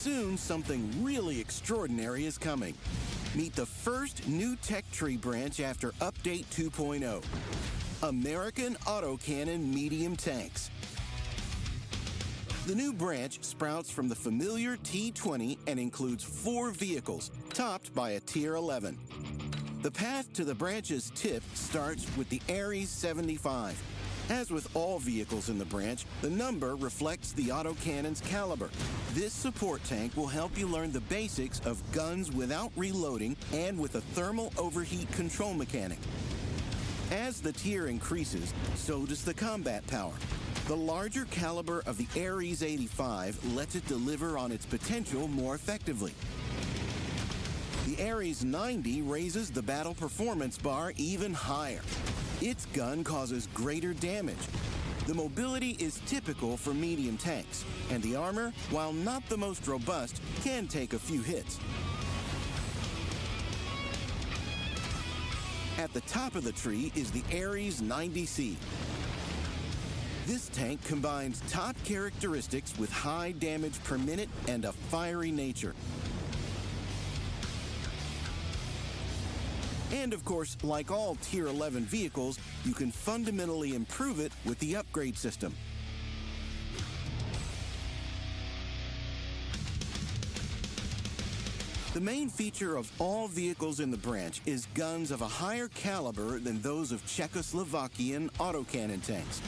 Soon, something really extraordinary is coming. Meet the first new tech tree branch after Update 2.0. American Autocannon Medium Tanks. The new branch sprouts from the familiar T20 and includes 4 vehicles, topped by a Tier 11. The path to the branch's tip starts with the Ares 75. As with all vehicles in the branch, the number reflects the autocannon's caliber. This support tank will help you learn the basics of guns without reloading and with a thermal overheat control mechanic. As the tier increases, so does the combat power. The larger caliber of the Ares 85 lets it deliver on its potential more effectively. The Ares 90 raises the battle performance bar even higher. Its gun causes greater damage. The mobility is typical for medium tanks, and the armor, while not the most robust, can take a few hits. At the top of the tree is the Ares 90C. This tank combines top characteristics with high damage per minute and a fiery nature. And of course, like all Tier 11 vehicles, you can fundamentally improve it with the upgrade system. The main feature of all vehicles in the branch is guns of a higher caliber than those of Czechoslovakian autocannon tanks.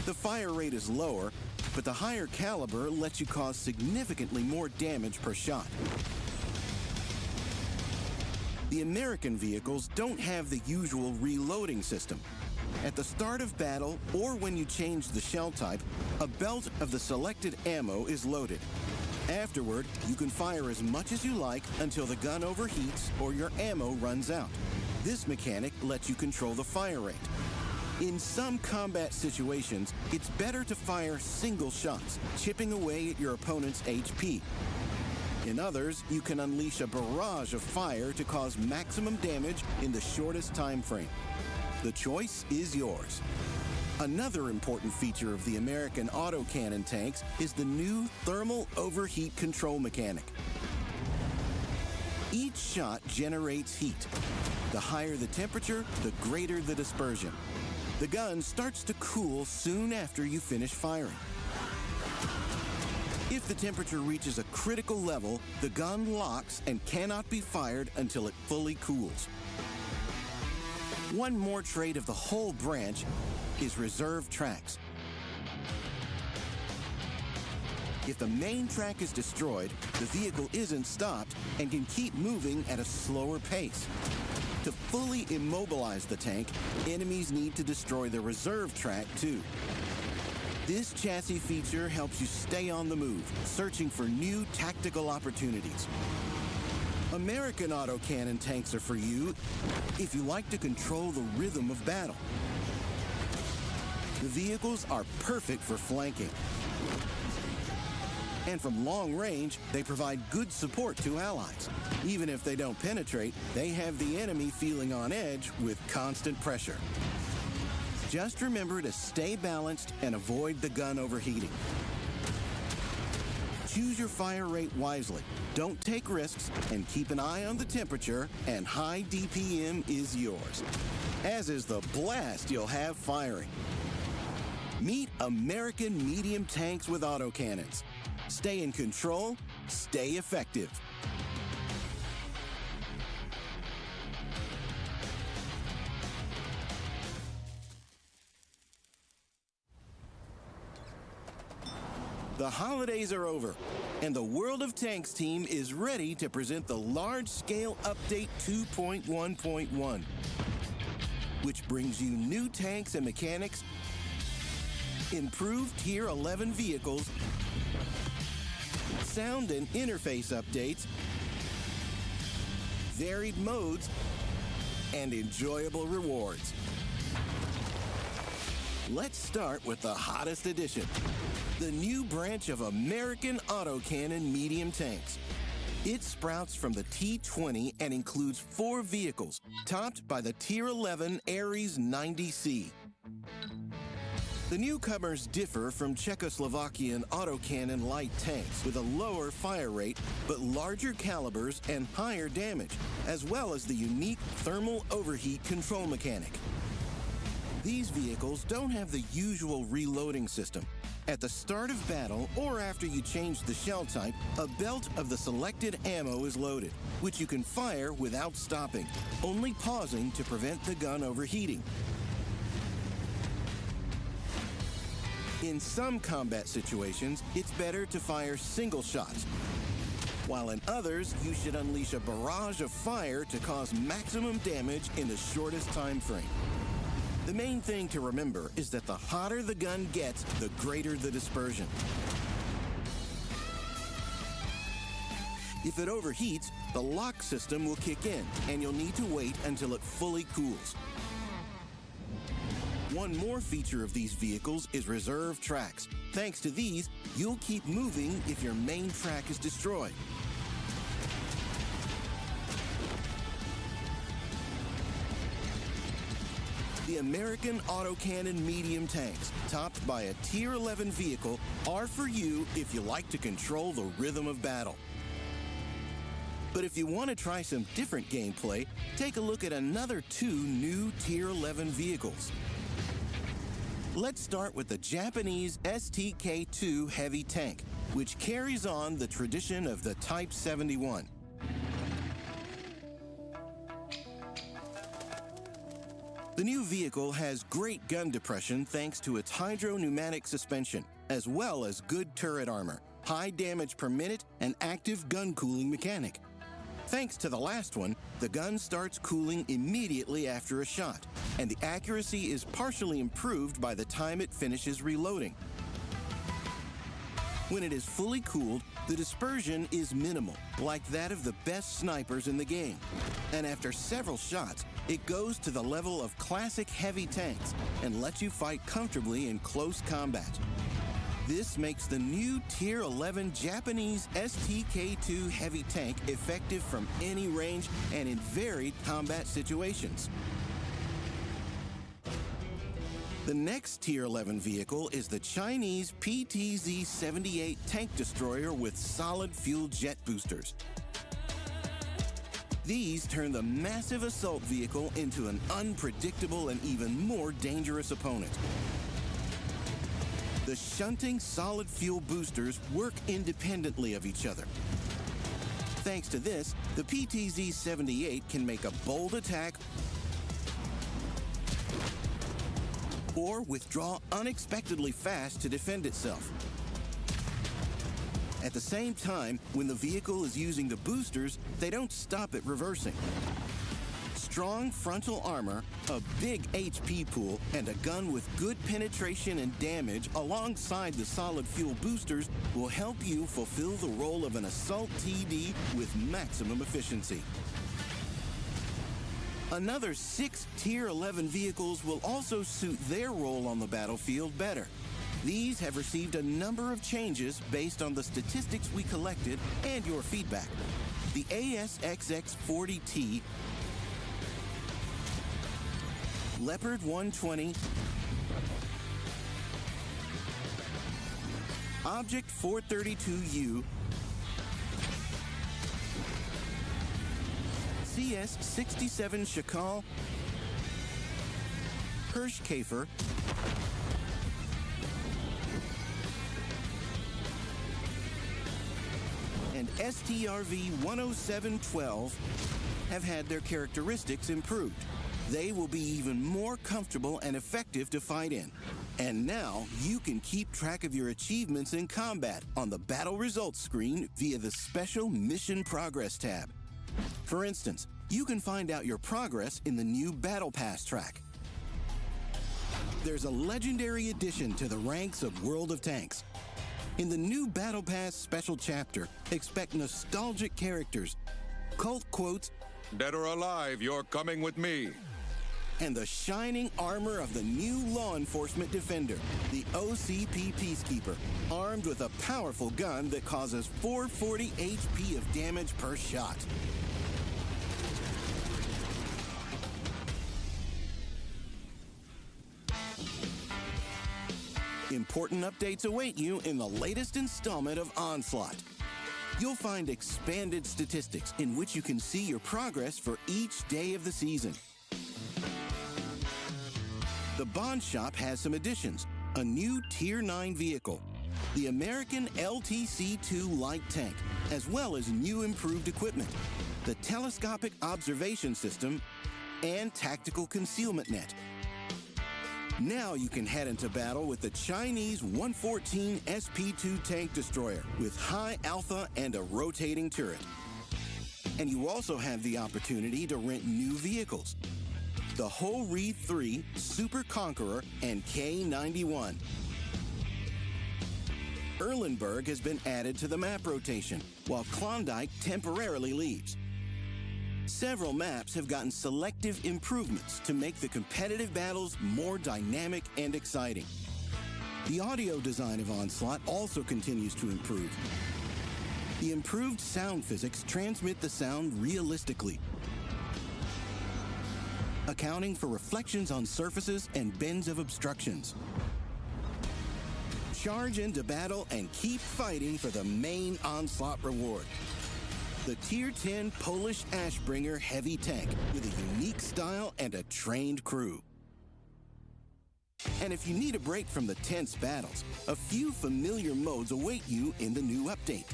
The fire rate is lower, but the higher caliber lets you cause significantly more damage per shot. The American vehicles don't have the usual reloading system. At the start of battle, or when you change the shell type, a belt of the selected ammo is loaded. Afterward, you can fire as much as you like until the gun overheats or your ammo runs out. This mechanic lets you control the fire rate. In some combat situations, it's better to fire single shots, chipping away at your opponent's HP. In others, you can unleash a barrage of fire to cause maximum damage in the shortest time frame. The choice is yours. Another important feature of the American autocannon tanks is the new thermal overheat control mechanic. Each shot generates heat. The higher the temperature, the greater the dispersion. The gun starts to cool soon after you finish firing. If the temperature reaches a critical level, the gun locks and cannot be fired until it fully cools. One more trait of the whole branch is reserve tracks. If the main track is destroyed, the vehicle isn't stopped and can keep moving at a slower pace. To fully immobilize the tank, enemies need to destroy the reserve track too. This chassis feature helps you stay on the move, searching for new tactical opportunities. American autocannon tanks are for you if you like to control the rhythm of battle. The vehicles are perfect for flanking. And from long range, they provide good support to allies. Even if they don't penetrate, they have the enemy feeling on edge with constant pressure. Just remember to stay balanced and avoid the gun overheating. Choose your fire rate wisely. Don't take risks and keep an eye on the temperature, and high DPM is yours. As is the blast you'll have firing. Meet American medium tanks with autocannons. Stay in control, stay effective. The holidays are over, and the World of Tanks team is ready to present the large-scale update 2.1.1, which brings you new tanks and mechanics, improved Tier 11 vehicles, sound and interface updates, varied modes, and enjoyable rewards. Let's start with the hottest edition, the new branch of American autocannon medium tanks. It sprouts from the T20 and includes 4 vehicles, topped by the Tier 11 Ares 90C. The newcomers differ from Czechoslovakian autocannon light tanks with a lower fire rate, but larger calibers and higher damage, as well as the unique thermal overheat control mechanic. These vehicles don't have the usual reloading system. At the start of battle or after you change the shell type, a belt of the selected ammo is loaded, which you can fire without stopping, only pausing to prevent the gun overheating. In some combat situations, it's better to fire single shots, while in others, you should unleash a barrage of fire to cause maximum damage in the shortest time frame. The main thing to remember is that the hotter the gun gets, the greater the dispersion. If it overheats, the lock system will kick in, and you'll need to wait until it fully cools. One more feature of these vehicles is reserve tracks. Thanks to these, you'll keep moving if your main track is destroyed. The American autocannon medium tanks, topped by a Tier 11 vehicle, are for you if you like to control the rhythm of battle. But if you want to try some different gameplay, take a look at another 2 new Tier 11 vehicles. Let's start with the Japanese STK-2 heavy tank, which carries on the tradition of the Type 71. The new vehicle has great gun depression thanks to its hydro-pneumatic suspension, as well as good turret armor, high damage per minute, and active gun cooling mechanic. Thanks to the last one, the gun starts cooling immediately after a shot, and the accuracy is partially improved by the time it finishes reloading. When it is fully cooled, the dispersion is minimal, like that of the best snipers in the game. And after several shots, it goes to the level of classic heavy tanks and lets you fight comfortably in close combat. This makes the new Tier 11 Japanese STK-2 heavy tank effective from any range and in varied combat situations. The next Tier 11 vehicle is the Chinese PTZ-78 tank destroyer with solid fuel jet boosters. These turn the massive assault vehicle into an unpredictable and even more dangerous opponent. The shunting solid fuel boosters work independently of each other. Thanks to this, the PTZ-78 can make a bold attack or withdraw unexpectedly fast to defend itself. At the same time, when the vehicle is using the boosters, they don't stop at reversing. Strong frontal armor, a big HP pool, and a gun with good penetration and damage alongside the solid fuel boosters will help you fulfill the role of an assault TD with maximum efficiency. Another 6 Tier 11 vehicles will also suit their role on the battlefield better. These have received a number of changes based on the statistics we collected and your feedback. The ASXX-40T, Leopard 120, Object 432U, CS-67 Shakal, Hirschkäfer, and STRV-10712 have had their characteristics improved. They will be even more comfortable and effective to fight in. And now you can keep track of your achievements in combat on the battle results screen via the special Mission Progress tab. For instance, you can find out your progress in the new Battle Pass track. There's a legendary addition to the ranks of World of Tanks. In the new Battle Pass special chapter, expect nostalgic characters, cult quotes, "Dead or alive, you're coming with me," and the shining armor of the new law enforcement defender, the OCP Peacekeeper, armed with a powerful gun that causes 440 HP of damage per shot. important updates await you in the latest installment of Onslaught. You'll find expanded statistics in which you can see your progress for each day of the season. The Bond Shop has some additions: a new Tier 9 vehicle, the American LTC-2 light tank, as well as new improved equipment, the telescopic observation system, and tactical concealment net. Now you can head into battle with the Chinese 114 SP-2 tank destroyer with high alpha and a rotating turret. And you also have the opportunity to rent new vehicles: the Ho-Ri 3 Super Conqueror and K-91. Erlenberg has been added to the map rotation, while Klondike temporarily leaves. Several maps have gotten selective improvements to make the competitive battles more dynamic and exciting. The audio design of Onslaught also continues to improve. The improved sound physics transmit the sound realistically, accounting for reflections on surfaces and bends of obstructions. Charge into battle and keep fighting for the main Onslaught reward: the Tier 10 Polish Ashbringer heavy tank with a unique style and a trained crew. And if you need a break from the tense battles, a few familiar modes await you in the new update.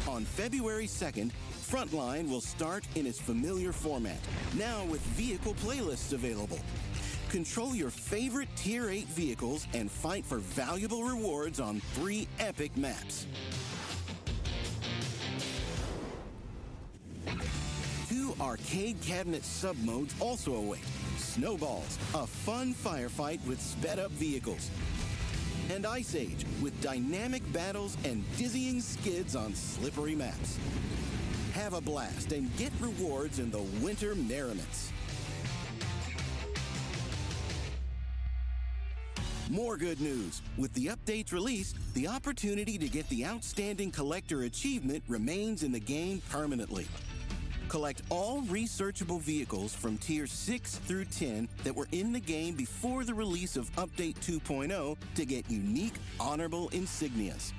On February 2nd, Frontline will start in its familiar format, now with vehicle playlists available. Control your favorite Tier 8 vehicles and fight for valuable rewards on 3 epic maps. 2 arcade cabinet sub-modes also await: Snowballs, a fun firefight with sped-up vehicles, and Ice Age, with dynamic battles and dizzying skids on slippery maps. Have a blast and get rewards in the winter merriments. More good news. With the updates released, the opportunity to get the Outstanding Collector achievement remains in the game permanently. Collect all researchable vehicles from Tiers 6 through 10 that were in the game before the release of Update 2.0 to get unique, honorable insignias.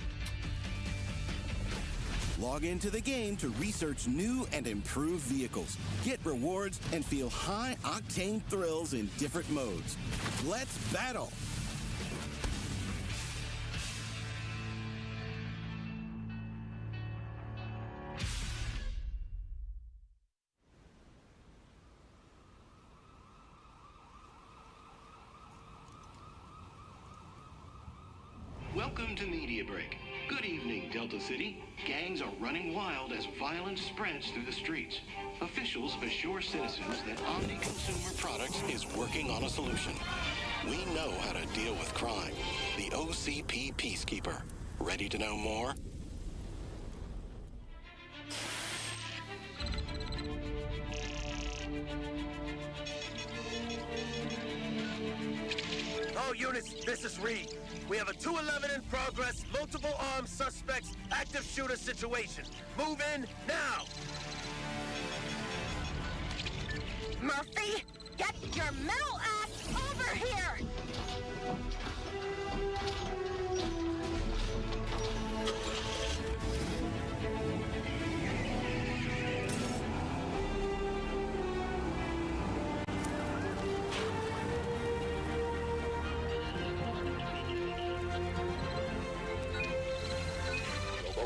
Log into the game to research new and improved vehicles, get rewards, and feel high-octane thrills in different modes. Let's battle! Welcome to Media Break. Good evening, Delta City. Gangs are running wild as violence spreads through the streets. Officials assure citizens that Omni Consumer Products is working on a solution. We know how to deal with crime. The OCP Peacekeeper. Ready to know more? All units, this is Reed. We have a 211 in progress, multiple armed suspects, active shooter situation. Move in now! Murphy, get your metal ass over here!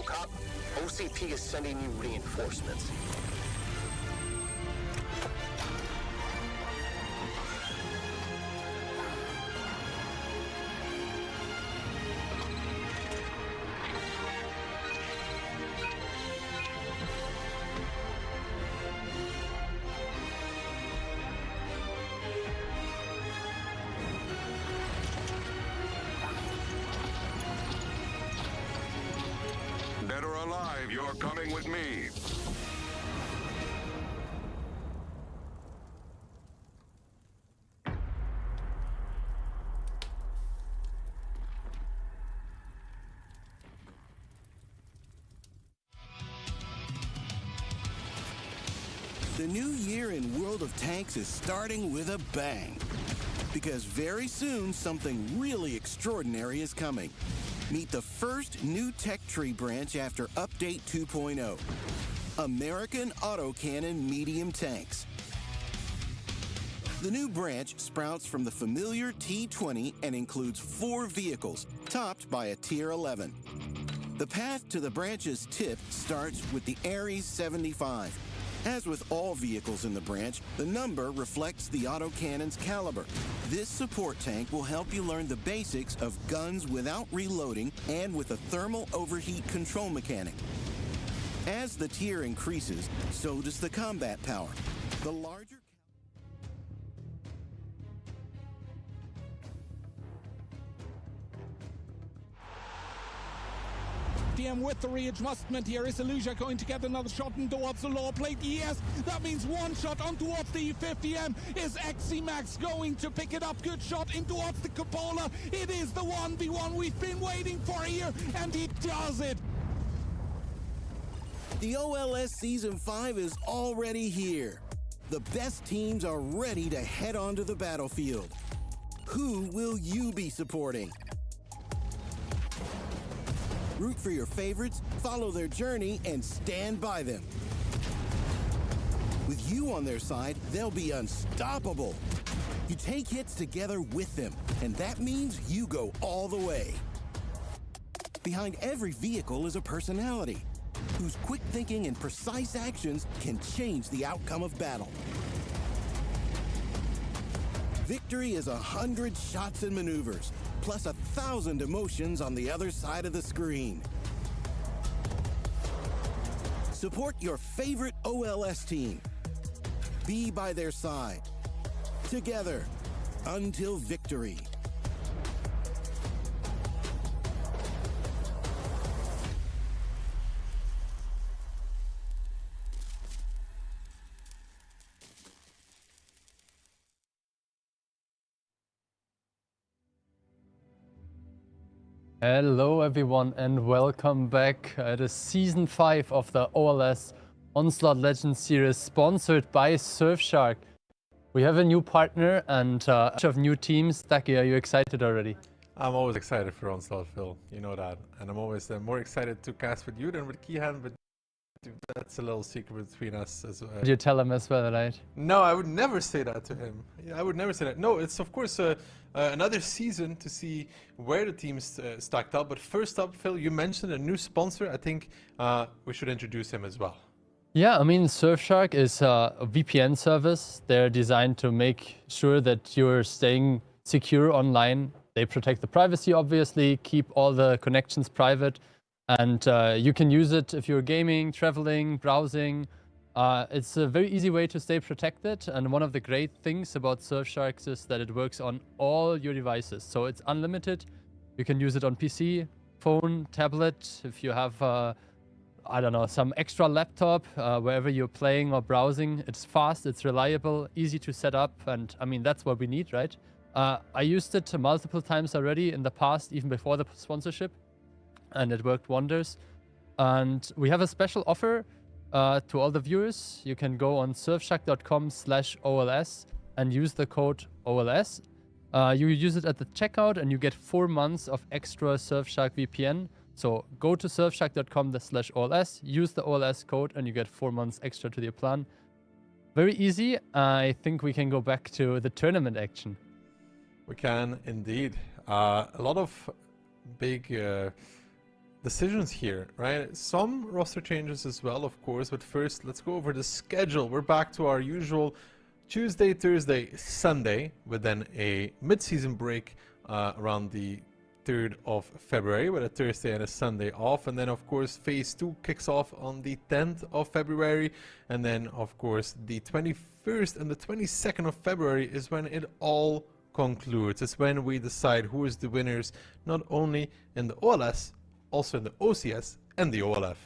RoboCop, OCP is sending you reinforcements. Dead or alive, you're coming with me. The new year in World of Tanks is starting with a bang. Because because very soon something really extraordinary is coming. Meet the first new tech tree branch after Update 2.0. American autocannon medium tanks. The new branch sprouts from the familiar T-20 and includes 4 vehicles, topped by a Tier 11. The path to the branch's tip starts with the Ares 75. As with all vehicles in the branch, the number reflects the autocannon's caliber. This support tank will help you learn the basics of guns without reloading and with a thermal overheat control mechanic. As the tier increases, so does the combat power. The larger With the readjustment here, is Illusia going to get another shot in towards the lower plate? Yes, that means one shot on towards the 50M. Is Max going to pick it up? Good shot in towards the cupola. It is the 1v1 we've been waiting for here, and he does it. The OLS Season 5 is already here. The best teams are ready to head onto the battlefield. Who will you be supporting? Root for your favorites, follow their journey, and stand by them. With you on their side, they'll be unstoppable. You take hits together with them, and that means you go all the way. Behind every vehicle is a personality, whose quick thinking and precise actions can change the outcome of battle. Victory is 100 shots and maneuvers, plus 1,000 emotions on the other side of the screen. Support your favorite OLS team. Be by their side. Together, until victory. Hello everyone and welcome back to Season 5 of the OLS Onslaught Legends series, sponsored by Surfshark. We have a new partner and a bunch of new teams. Taki, are you excited already? I'm always excited for Onslaught, Phil. You know that. And I'm always more excited to cast with you than with Kihan, but that's a little secret between us as well. Did you tell him as well, right? No, I would never say that to him. I would never say that. No, it's of course another season to see where the teams stacked up. But first up, Phil, you mentioned a new sponsor. I think we should introduce him as well. Yeah, I mean, Surfshark is a VPN service. They're designed to make sure that you're staying secure online. They protect the privacy, obviously, keep all the connections private. And you can use it if you're gaming, traveling, browsing. It's a very easy way to stay protected. And one of the great things about Surfshark is that it works on all your devices. So it's unlimited. You can use it on PC, phone, tablet. If you have, I don't know, some extra laptop, wherever you're playing or browsing, it's fast, it's reliable, easy to set up. And I mean, that's what we need, right? I used it multiple times already in the past, even before the sponsorship. And it worked wonders. And we have a special offer to all the viewers. You can go on surfshark.com/OLS and use the code OLS. You use it at the checkout and you get 4 months of extra Surfshark VPN. So go to surfshark.com/OLS, use the OLS code, and you get 4 months extra to your plan. Very easy. I think we can go back to the tournament action. We can indeed. A lot of big decisions here, right? Some roster changes as well, of course, but first let's go over the schedule. We're back to our usual Tuesday, Thursday, Sunday, with then a mid-season break around the 3rd of February with a Thursday and a Sunday off, and then of course phase 2 kicks off on the 10th of February, and then of course the 21st and the 22nd of February is when it all concludes. It's when we decide who is the winners, not only in the OLS, also in the OCS and the OLF.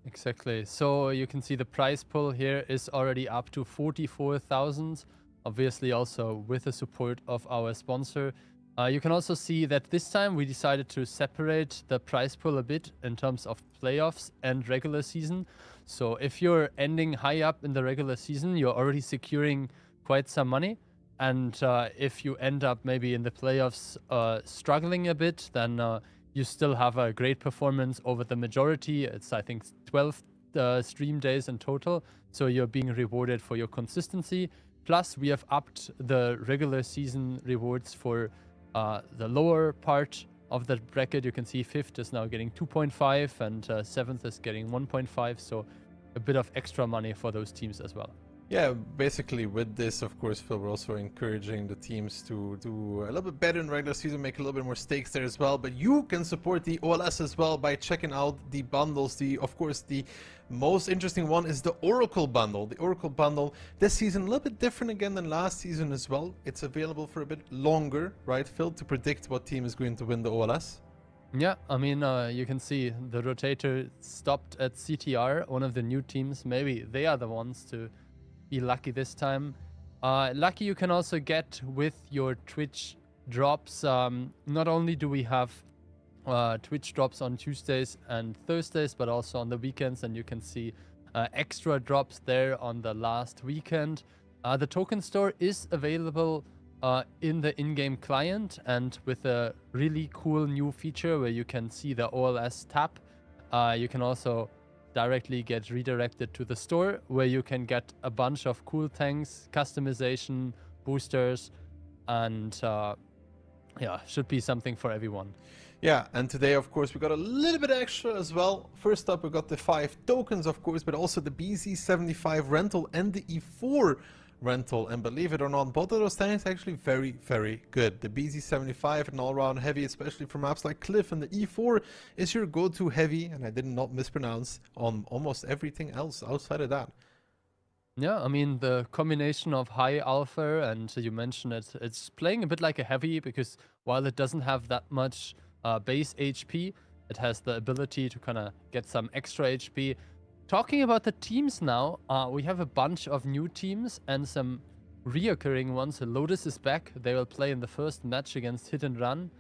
Exactly. So you can see the prize pool here is already up to 44,000, obviously also with the support of our sponsor. You can also see that this time we decided to separate the prize pool a bit in terms of playoffs and regular season. So if you're ending high up in the regular season, you're already securing quite some money. And if you end up maybe in the playoffs struggling a bit, then you still have a great performance over the majority. It's, I think, 12 stream days in total. So you're being rewarded for your consistency. Plus, we have upped the regular season rewards for the lower part of the bracket. You can see 5th is now getting 2.5 and 7th is getting 1.5. So a bit of extra money for those teams as well. Yeah, basically with this, of course, Phil, we're also encouraging the teams to do a little bit better in regular season, make a little bit more stakes there as well. But you can support the OLS as well by checking out the bundles. Of course, the most interesting one is the Oracle bundle. The Oracle bundle this season a little bit different again than last season as well. It's available for a bit longer, right, Phil, to predict what team is going to win the OLS. Yeah, I mean, you can see the rotator stopped at CTR, one of the new teams. Maybe they are the ones to be lucky this time. Lucky you can also get with your Twitch drops. Not only do we have Twitch drops on Tuesdays and Thursdays, but also on the weekends, and you can see extra drops there on the last weekend. The token store is available in the in-game client, and with a really cool new feature where you can see the OLS tab, you can also directly get redirected to the store where you can get a bunch of cool tanks, customization, boosters, and yeah, should be something for everyone. Yeah, and today, of course, we got a little bit extra as well. First up, we got the 5 tokens, of course, but also the BZ75 rental and the E4 rental. And believe it or not, both of those tanks are actually very, very good. The BZ75, an all-round heavy, especially for maps like Cliff, and the E4 is your go-to heavy, and I did not mispronounce on almost everything else outside of that. Yeah, I mean, the combination of high alpha, and you mentioned it, it's playing a bit like a heavy, because while it doesn't have that much base HP, it has the ability to kind of get some extra HP. Talking about the teams now, we have a bunch of new teams and some reoccurring ones. So Lotus is back. They will play in the first match against Hit and Run.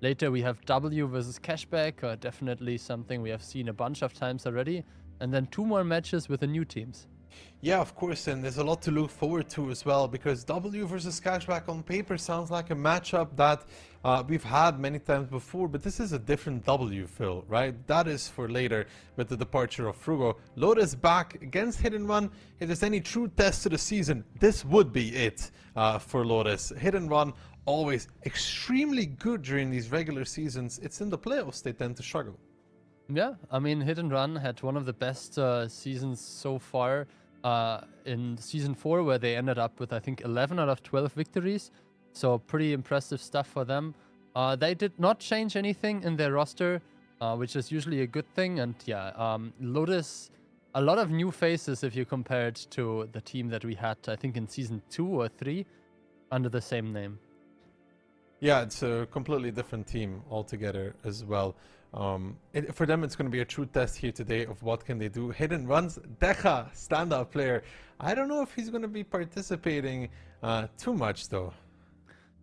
Later we have W versus Cashback, definitely something we have seen a bunch of times already. And then 2 more matches with the new teams. Yeah, of course, and there's a lot to look forward to as well, because W versus Cashback on paper sounds like a matchup that we've had many times before, but this is a different W, Phil, right? That is for later with the departure of Frugo. Lotus back against Hit and Run. If there's any true test to the season, this would be it for Lotus. Hit and Run always extremely good during these regular seasons. It's in the playoffs they tend to struggle. Yeah, I mean, Hit and Run had one of the best seasons so far in Season 4, where they ended up with, I think, 11 out of 12 victories. So pretty impressive stuff for them. They did not change anything in their roster, which is usually a good thing. And yeah, Lotus, a lot of new faces if you compare it to the team that we had, I think, in Season 2 or 3 under the same name. Yeah, it's a completely different team altogether as well. For them, it's going to be a true test here today of what can they do. Hit and Run's Deja, standout player. I don't know if he's going to be participating too much, though.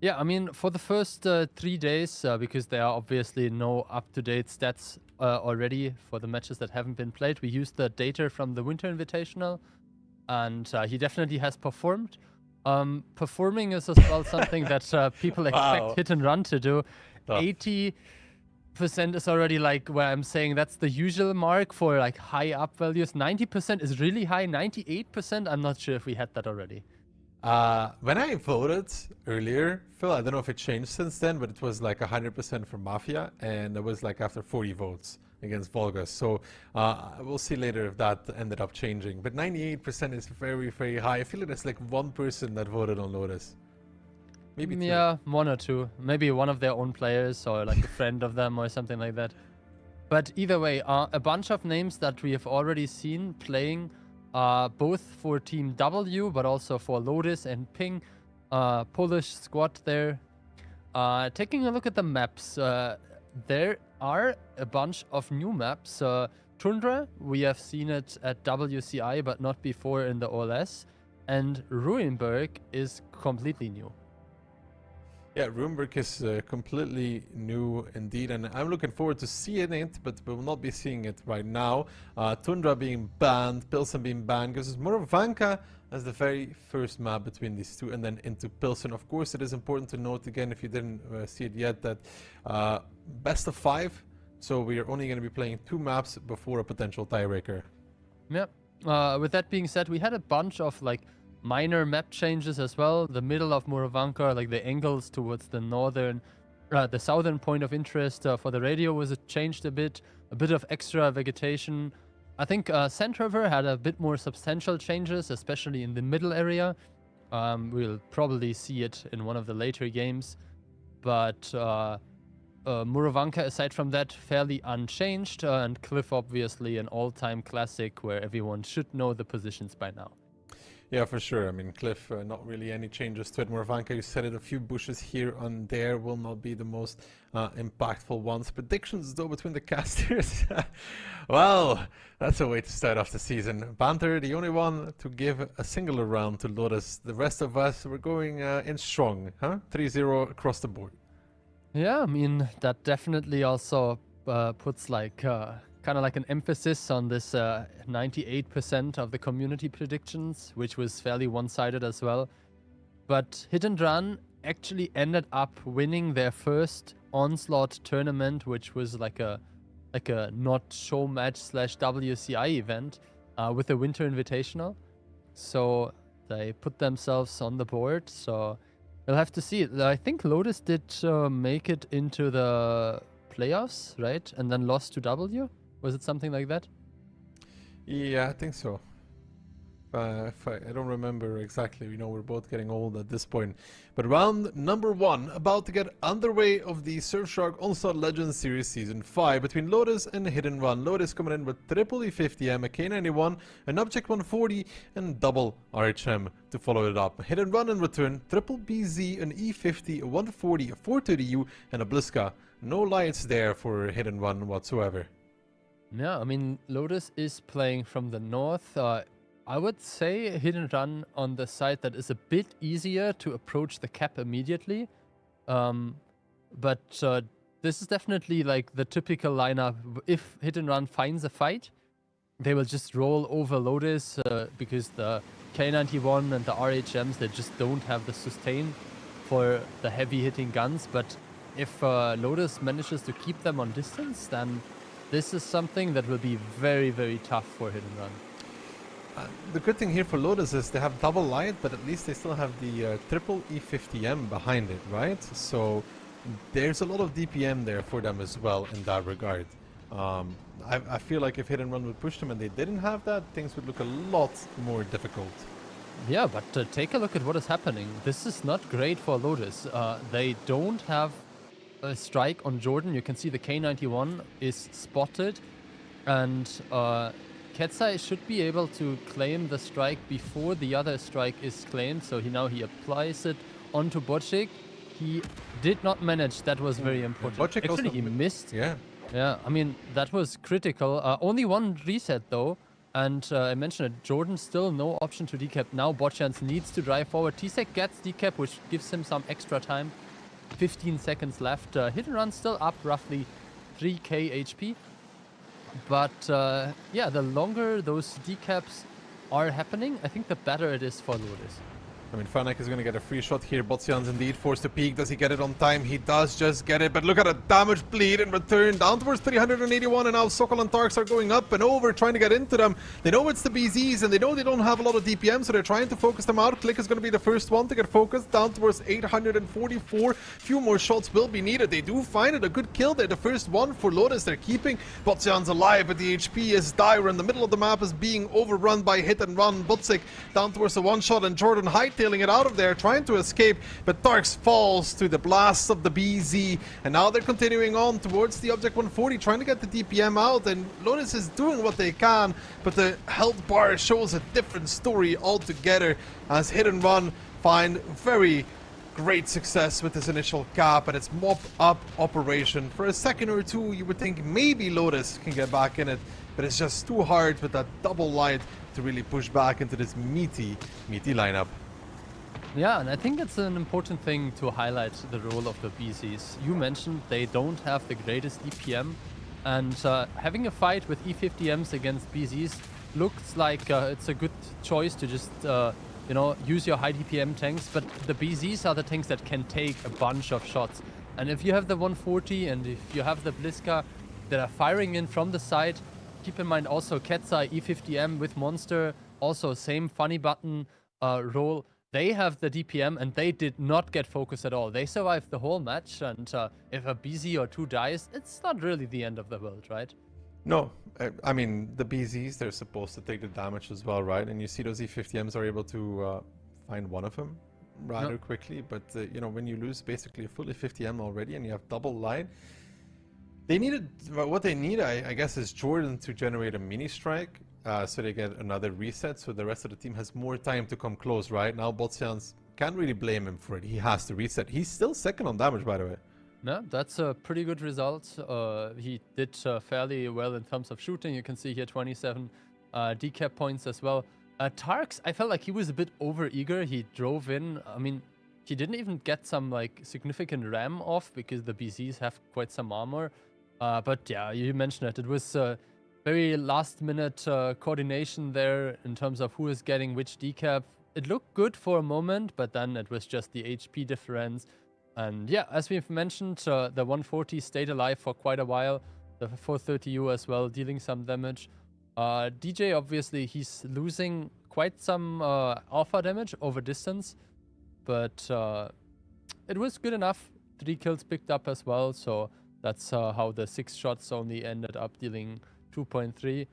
Yeah, I mean, for the first 3 days, because there are obviously no up-to-date stats already for the matches that haven't been played, we used the data from the Winter Invitational, and he definitely has performed. Performing is as well something that people expect Hit and Run to do. 80% is already like where I'm saying that's the usual mark for like high up values. 90% is really high. 98%, I'm not sure if we had that already. When I voted earlier, Phil, I don't know if it changed since then, but it was like 100% for Mafia, and it was like after 40 votes against Vulgus. So we'll see later if that ended up changing. But 98% is very, very high. I feel like there's like 1 person that voted on Lotus. Maybe 2. Yeah, 1 or 2. Maybe one of their own players or like a friend of them or something like that. But either way, a bunch of names that we have already seen playing both for Team W, but also for Lotus and Ping, Polish squad there. Taking a look at the maps, there are a bunch of new maps. Tundra, we have seen it at WCI, but not before in the OLS. And Ruinberg is completely new. Yeah, Roomberg is completely new indeed, and I'm looking forward to seeing it, but we will not be seeing it right now. Tundra being banned, Pilsen being banned, gives us Morovanka as the very first map between these two, and then into Pilsen. Of course, it is important to note again, if you didn't see it yet, that best of 5, so we are only going to be playing 2 maps before a potential tiebreaker. Yeah. With that being said, we had a bunch of like minor map changes as well. The middle of Morovanka, like the angles towards the the southern point of interest for the radio was changed a bit of extra vegetation. I think Sand River had a bit more substantial changes, especially in the middle area. We'll probably see it in one of the later games, but Morovanka, aside from that, fairly unchanged, and Cliff obviously an all-time classic where everyone should know the positions by now. Yeah, for sure. I mean, Cliff, not really any changes to it. Morovanka, you said it, a few bushes here and there will not be the most impactful ones. Predictions, though, between the casters. Well, that's a way to start off the season. Banter, the only one to give a singular round to Lotus. The rest of us, we're going in strong, huh? 3-0 across the board. Yeah, I mean, that definitely also puts like kind of like an emphasis on this 98% of the community predictions, which was fairly one-sided as well. But Hit and Run actually ended up winning their first Onslaught tournament, which was like a not show match / WCI event with the Winter Invitational. So they put themselves on the board. So we'll have to see. I think Lotus did make it into the playoffs, right? And then lost to W. Was it something like that? Yeah, I think so. I don't remember exactly. We know we're both getting old at this point. But round number 1, about to get underway of the Surfshark Onslaught Legends Series Season 5 between Lotus and Hit and Run. Lotus coming in with triple E50M, a K91, an Object 140, and double RHM to follow it up. Hit and Run in return, triple BZ, an E50, a 140, a 430U, and a Bliska. No lights there for Hit and Run whatsoever. Yeah, I mean, Lotus is playing from the north. I would say Hit and Run on the side that is a bit easier to approach the cap immediately. But this is definitely like the typical lineup. If Hit and Run finds a fight, they will just roll over Lotus because the K91 and the RHMs, they just don't have the sustain for the heavy hitting guns. But if Lotus manages to keep them on distance, then this is something that will be very, very tough for Hit and Run. The good thing here for Lotus is they have double light, but at least they still have the triple E50M behind it, right? So there's a lot of DPM there for them as well in that regard. I feel like if Hit and Run would push them and they didn't have that, things would look a lot more difficult. Yeah, but take a look at what is happening. This is not great for Lotus. They don't have a strike on Jordan. You can see the K91 is spotted, and Ketsai should be able to claim the strike before the other strike is claimed. So he applies it onto Bocik. He did not manage. That was very important. Bocik actually, also he missed. Yeah. Yeah, I mean, that was critical. Only one reset though. And I mentioned it, Jordan still no option to decap. Now Botchans needs to drive forward. Tsek gets decap, which gives him some extra time. 15 seconds left. Hit and Run still up roughly 3k HP. But yeah, the longer those decaps are happening, I think the better it is for Lotus. I mean, Fanak is going to get a free shot here. Botsian's indeed forced to peek. Does he get it on time? He does just get it, but look at a damage bleed in return. Down towards 381, and now Sokol and Tarks are going up and over, trying to get into them. They know it's the BZs, and they know they don't have a lot of DPM, so they're trying to focus them out. Click is going to be the first one to get focused. Down towards 844. Few more shots will be needed. They do find it. A good kill there. The first one for Lotus. They're keeping Botsian's alive, but the HP is dire, and the middle of the map is being overrun by Hit and Run. Botsik down towards the one shot, and Jordan hightailing it out of there, trying to escape, but Tarks falls to the blast of the BZ, and now they're continuing on towards the Object 140, trying to get the DPM out, and Lotus is doing what they can, but the health bar shows a different story altogether, as Hit and Run find very great success with this initial cap, and it's mop-up operation. For a second or two, you would think maybe Lotus can get back in it, but it's just too hard with that double light to really push back into this meaty lineup. Yeah, and I think it's an important thing to highlight the role of the BZs. You mentioned they don't have the greatest EPM, and having a fight with E50Ms against BZs looks like it's a good choice to just, you know, use your high DPM tanks, but the BZs are the tanks that can take a bunch of shots. And if you have the 140 and if you have the Bliska that are firing in from the side, keep in mind also Ketzai E50M with Monster, also same funny button role. They have the DPM and they did not get focused at all. They survived the whole match, and if a BZ or two dies, it's not really the end of the world, right? No, I mean, the BZs, they're supposed to take the damage as well, right? And you see those E50Ms are able to find one of them rather quickly, but you know, when you lose basically a full E50M already and you have double light, they needed, what they need, I guess, is Jordan to generate a mini strike. So they get another reset, so the rest of the team has more time to come close, right? Now Botsians can't really blame him for it. He has to reset. He's still second on damage, by the way. Yeah, that's a pretty good result. He did fairly well in terms of shooting. You can see here 27 decap points as well. Tarks, I felt like he was a bit over-eager. He drove in. I mean, he didn't even get some like significant ram off because the BZs have quite some armor. But yeah, you mentioned it. It was very last-minute coordination there in terms of who is getting which decap. It looked good for a moment, but then it was just the HP difference. And yeah, as we've mentioned, the 140 stayed alive for quite a while. The 430U as well, dealing some damage. DJ, obviously, he's losing quite some alpha damage over distance. But it was good enough. 3 kills picked up as well, so that's how the 6 shots only ended up dealing 2.3.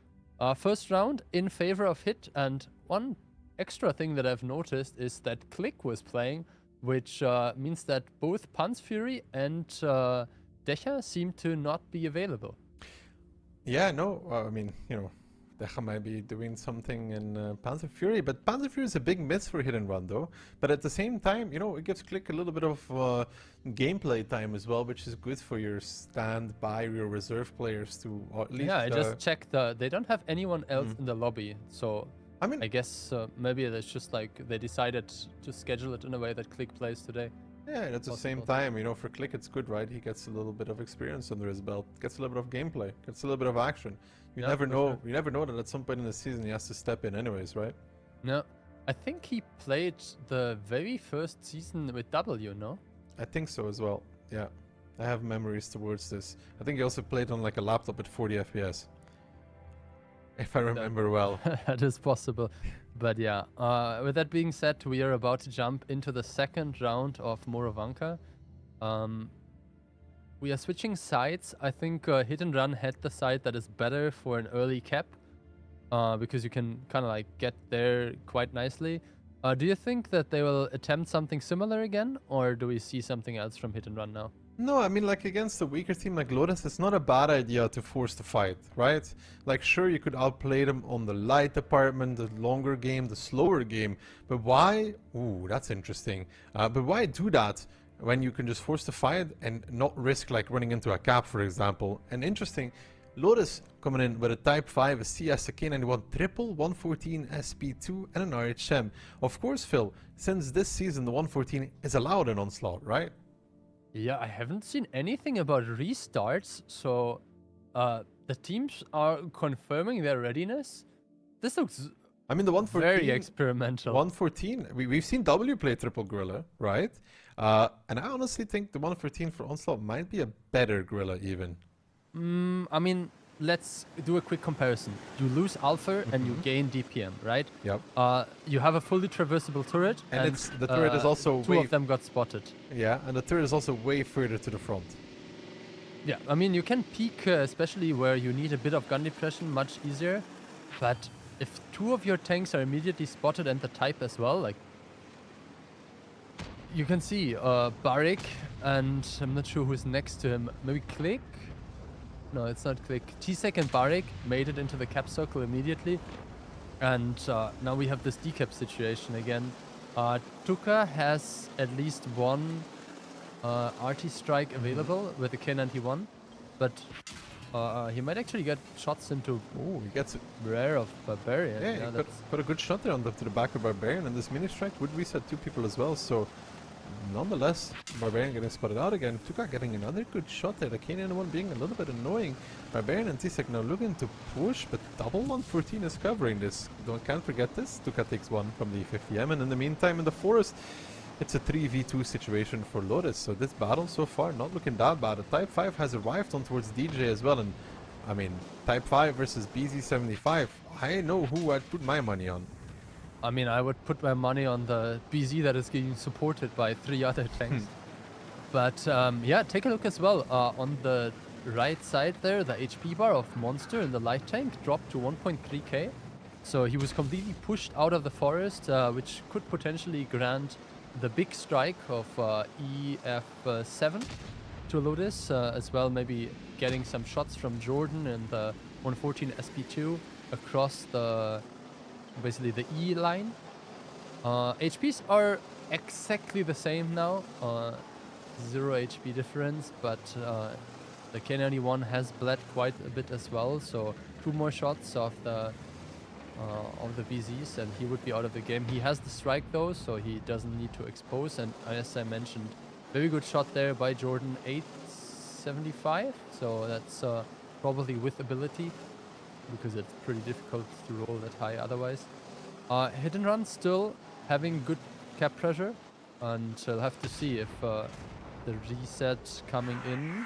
First round in favor of Hit, and one extra thing that I've noticed is that Click was playing, which means that both Pan's Fury and Decha seem to not be available. Yeah, no, I mean, you know, Decha might be doing something in Panzer Fury, but Panzer Fury is a big miss for Hit and Run, though. But at the same time, you know, it gives Click a little bit of gameplay time as well, which is good for your standby, your reserve players to at least... Yeah, I just checked. They don't have anyone else in the lobby, so I mean, I guess maybe it's just like they decided to schedule it in a way that Click plays today. yeah, and at the same time, you know, for Click it's good, right? He gets a little bit of experience under his belt, gets a little bit of gameplay, gets a little bit of action. You never know. Sure. You never know that at some point in the season he has to step in, anyways, right? No, I think he played the very first season with W, no? I think so as well. Yeah, I have memories towards this. I think he also played on like a laptop at 40 FPS, if I remember well. That is possible. But yeah, with that being said, we are about to jump into the second round of Morovanka. We are switching sides. I think Hit and Run had the side that is better for an early cap, because you can kind of like get there quite nicely. Do you think that they will attempt something similar again, or do we see something else from Hit and Run now? No, I mean, like, against a weaker team like Lotus, it's not a bad idea to force the fight, right? Like, sure, you could outplay them on the light department, the longer game, the slower game, but why? Ooh, that's interesting. But why do that when you can just force the fight and not risk, like, running into a cap, for example? And interesting, Lotus coming in with a Type 5, a CS, a K91 triple, 114 SP2, and an RHM. Of course, Phil, since this season the 114 is allowed in Onslaught, right? Yeah, I haven't seen anything about restarts, so the teams are confirming their readiness. This looks, I mean, the 114, very experimental. 114, we've seen W play triple Gorilla, right? And I honestly think the 114 for Onslaught might be a better Gorilla even. I mean, let's do a quick comparison. You lose Alpha and you gain DPM, right? Yep. You have a fully traversable turret, and the turret is also two of them got spotted. Yeah, and the turret is also way further to the front. Yeah, I mean, you can peek, especially where you need a bit of gun depression, much easier. But if 2 of your tanks are immediately spotted and the type as well, like, you can see Barik, and I'm not sure who's next to him. Maybe Click? No, it's not Click. T-Sec and Barik made it into the cap circle immediately. And now we have this decap situation again. Tuka has at least one RT strike available with the K91. But He might actually get shots into Oh, he gets it. rear of Barbarian. Yeah, Yeah, he that's put a good shot there on to the back of Barbarian, and this mini strike would reset 2 people as well. So, nonetheless, Barbarian getting spotted out again. Tuka getting another good shot there. The Canadian one being a little bit annoying. Barbarian and Tsek now looking to push, but double 114 is covering this. Can't forget this. Tuka takes one from the 50M, and in the meantime, in the forest, it's a 3v2 situation for Lotus. So this battle so far not looking that bad. The Type 5 has arrived on towards DJ as well, and I mean, Type 5 versus BZ75. I know who I'd put my money on. I mean, I would put my money on the BZ that is getting supported by 3 other tanks. But yeah, take a look as well. On the right side there, the HP bar of Monster in the light tank dropped to 1.3k. So he was completely pushed out of the forest, which could potentially grant the big strike of EF7 to Lotus, as well maybe getting some shots from Jordan and the 114 SP2 across the basically the E line. HPs are exactly the same now, 0 HP difference, but the Canadian one has bled quite a bit as well, so 2 more shots of the BZs and he would be out of the game. He has the strike though, so he doesn't need to expose, and as I mentioned, very good shot there by Jordan, 875, so that's probably with ability, because it's pretty difficult to roll that high otherwise. Hit and run still having good cap pressure, and we'll have to see if the reset coming in.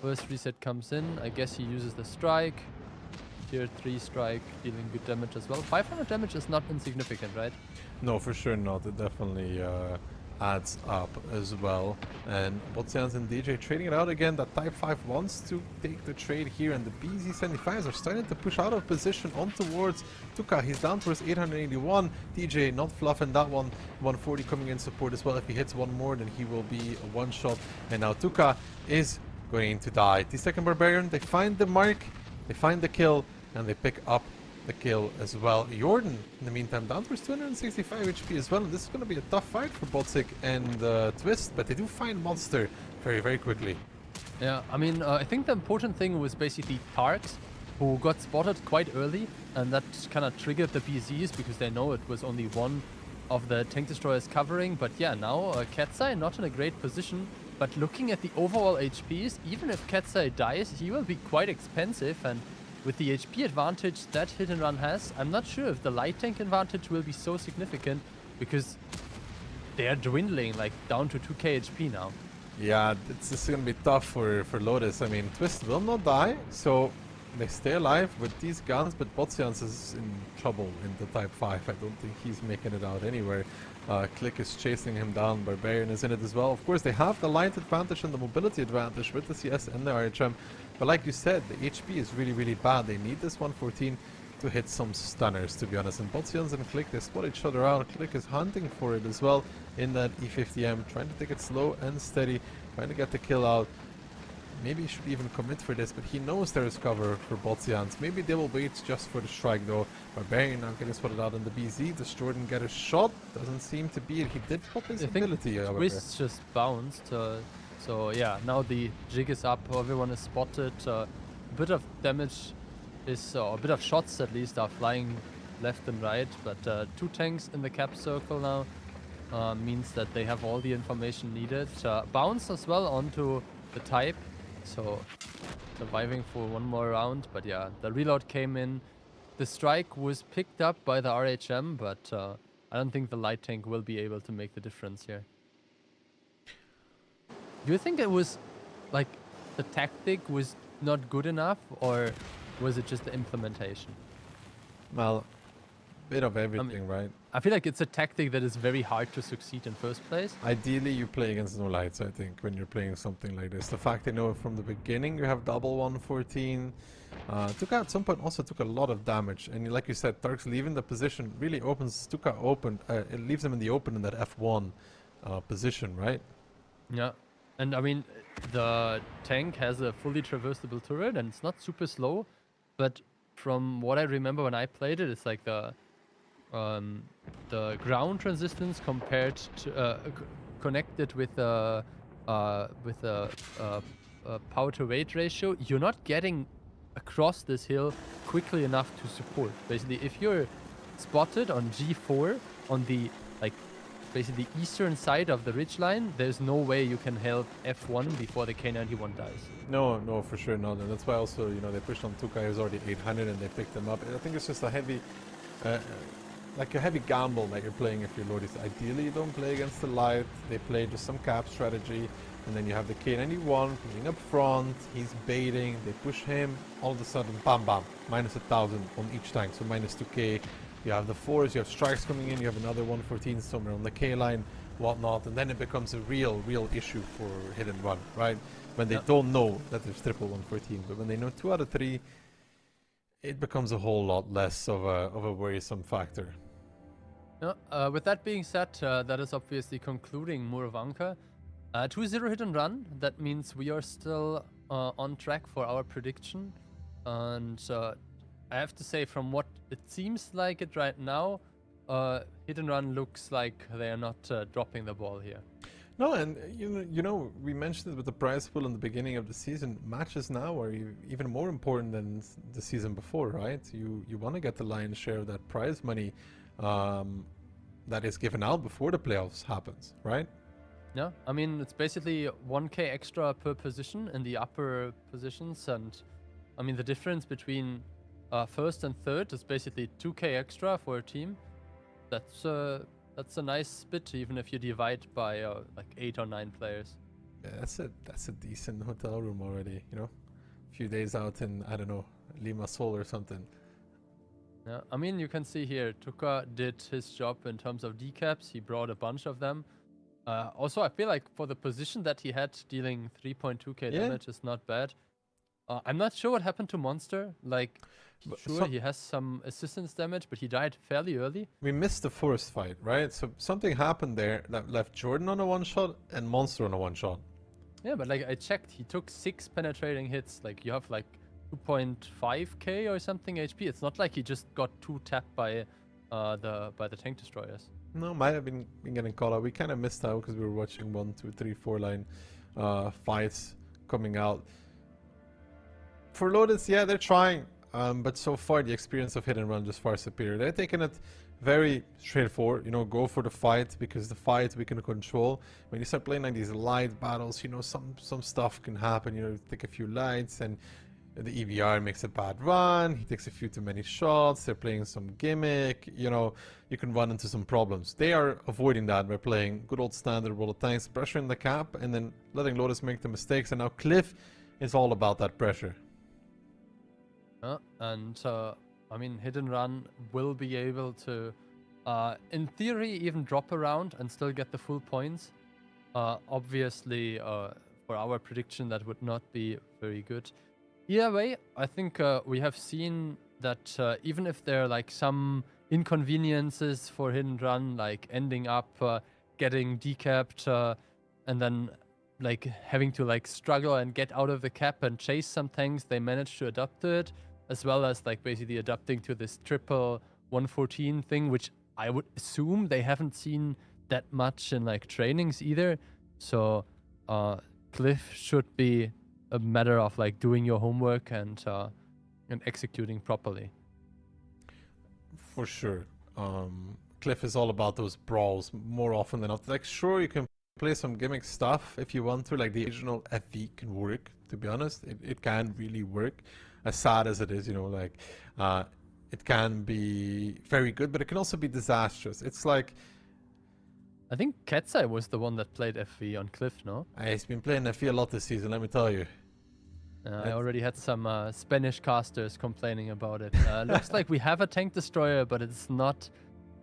First reset comes in, I guess he uses the strike. Tier 3 strike, dealing good damage as well. 500 damage is not insignificant, right? No, for sure not. It definitely adds up as well. And Botsians and DJ trading it out again. That Type 5 wants to take the trade here, and the BZ75s are starting to push out of position on towards Tuka. He's down towards 881. DJ not fluffing that one. 140 coming in support as well. If he hits one more, then he will be a one shot. And now Tuka is going to die. The second Barbarian, they find the mark, they find the kill, and they pick up the kill as well. Jordan, in the meantime, down towards 265 HP as well, and this is going to be a tough fight for Botsik and Twist, but they do find Monster very, very quickly. Yeah, I mean, I think the important thing was basically Tarks, who got spotted quite early, and that kind of triggered the BZs, because they know it was only one of the tank destroyers covering. But yeah, now Katsai not in a great position, but looking at the overall HPs, even if Katsai dies, he will be quite expensive, and with the HP advantage that Hit and Run has, I'm not sure if the light tank advantage will be so significant, because they are dwindling like down to 2k HP now. Yeah, this is going to be tough for Lotus. I mean, Twist will not die, so they stay alive with these guns, but Botsians is in trouble in the Type 5. I don't think he's making it out anywhere. Click is chasing him down. Barbarian is in it as well. Of course, they have the light advantage and the mobility advantage with the CS and the RHM. But like you said, the HP is really, really bad. They need this 114 to hit some stunners, to be honest. And Botsians and Click, they spot each other out. Click is hunting for it as well in that E50M, trying to take it slow and steady, trying to get the kill out. Maybe he should even commit for this, but he knows there is cover for Botsians. Maybe they will wait just for the strike though. Barbarian now getting spotted out in the BZ. Does Jordan get a shot? Doesn't seem to be it. He did pop his ability, however. Twist just bounced. So yeah, now the jig is up. Everyone is spotted. A bit of damage is, or a bit of shots at least, are flying left and right. But 2 tanks in the cap circle now means that they have all the information needed. Bounce as well onto the Type. So surviving for one more round, but yeah, the reload came in. The strike was picked up by the RHM, but I don't think the light tank will be able to make the difference here. Do you think it was like the tactic was not good enough, or was it just the implementation? Well, bit of everything, right? I feel like it's a tactic that is very hard to succeed in first place. Ideally, you play against no lights, I think, when you're playing something like this. The fact they know from the beginning you have double 114. Tuka at some point also took a lot of damage. And like you said, Tarks leaving the position really opens Tuka open. It leaves him in the open in that F1 position, right? Yeah. And I mean, the tank has a fully traversable turret and it's not super slow. But from what I remember when I played it, it's like the ground resistance compared to connected with the power to weight ratio, you're not getting across this hill quickly enough to support. Basically, if you're spotted on G4 on the basically eastern side of the ridgeline, there's no way you can help F1 before the K91 dies. No, no, for sure not. And that's why also, you know, they pushed on Tukai, who's already 800, and they picked him up. I think it's just a heavy, like a heavy gamble that you're playing if you're Lotus. Ideally, you don't play against the light. They play just some cap strategy, and then you have the K91 playing up front. He's baiting. They push him. All of a sudden, bam, bam, minus 1,000 on each tank, so minus 2k. You have the 4s, you have strikes coming in, you have another 114 somewhere on the K line, whatnot, and then it becomes a real issue for hit and run, right? When they don't know that there's triple 114, but when they know 2 out of 3, it becomes a whole lot less of a worrisome factor. With that being said, that is obviously concluding Muravanka. 2-0 hit and run, that means we are still on track for our prediction, and I have to say, from what it seems like it right now, hit and run looks like they are not dropping the ball here. No, and you know, we mentioned it with the prize pool in the beginning of the season. Matches now are even more important than the season before, right? You want to get the lion's share of that prize money that is given out before the playoffs happens, right? Yeah, I mean, it's basically 1k extra per position in the upper positions, and I mean the difference between first and third is basically 2k extra for a team. That's a nice split, even if you divide by like 8 or 9 players. Yeah, that's a decent hotel room already. You know, a few days out in, I don't know, Limassol or something. Yeah, I mean, you can see here Tuka did his job in terms of decaps. He brought a bunch of them. Also, I feel like for the position that he had, dealing 3.2k damage is not bad. I'm not sure what happened to Monster. Like, sure, he has some assistance damage, but he died fairly early. We missed the forest fight, right? So something happened there that left Jordan on a one-shot and Monster on a one-shot. Yeah, but like I checked, he took 6 penetrating hits. Like, you have like 2.5k or something HP. It's not like he just got 2 tapped by the tank destroyers. No, might have been getting caught out. We kind of missed out because we were watching 1, 2, 3, 4 line fights coming out. For Lotus, yeah, they're trying, but so far the experience of hit and run just far superior. They're taking it very straightforward, you know, go for the fight, because the fight we can control. When you start playing like these light battles, you know, some stuff can happen. You know, take a few lights and the EVR makes a bad run, he takes a few too many shots, they're playing some gimmick, you know, you can run into some problems. They are avoiding that by playing good old standard World of Tanks, pressuring the cap, and then letting Lotus make the mistakes, and now Cliff is all about that pressure. And I mean, hit and run will be able to, in theory, even drop around and still get the full points. Obviously, for our prediction, that would not be very good. Either way, I think we have seen that even if there are like some inconveniences for hit and run, like ending up getting decapped and then like having to like struggle and get out of the cap and chase some tanks, they managed to adapt to it, as well as like basically adapting to this triple 114 thing, which I would assume they haven't seen that much in like trainings either. So Cliff should be a matter of like doing your homework and executing properly. For sure. Cliff is all about those brawls more often than not. Like, sure, you can play some gimmick stuff if you want to, like the original FV can work, to be honest. It can really work, as sad as it is, you know, like it can be very good, but it can also be disastrous. It's like, I think Katsai was the one that played FV on Cliff, no? He's been playing FV a lot this season, let me tell you. I already had some Spanish casters complaining about it. Looks like we have a tank destroyer, but it's not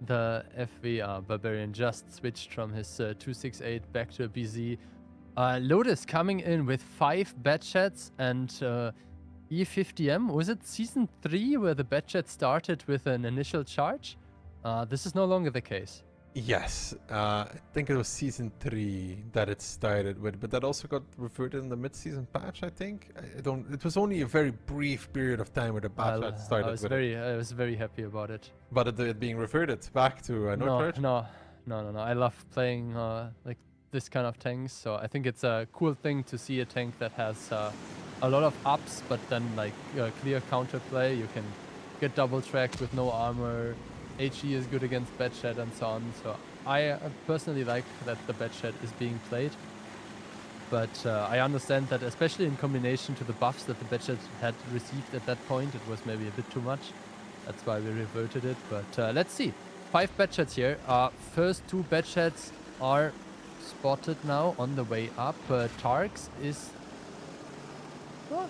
the FV. Barbarian just switched from his 268 back to a BZ. Lotus coming in with 5 Batchets and E50M. Was it Season 3 where the Batchet started with an initial charge? This is no longer the case. Yes, I think it was Season 3 that it started with, but that also got reverted in the mid-season patch, I think. It was only a very brief period of time where the Batchet started with it. I was very happy about it. But it being reverted back to no charge? No. I love playing like this kind of tanks. So I think it's a cool thing to see a tank that has a lot of ups, but then like clear counterplay. You can get double tracked with no armor. HE is good against Bedshed and so on. So I personally like that the Bedshed is being played. But I understand that, especially in combination to the buffs that the Bedshed had received at that point, it was maybe a bit too much. That's why we reverted it. But let's see. 5 Bedsheds here. First 2 Bedsheds are spotted now on the way up. Tarks is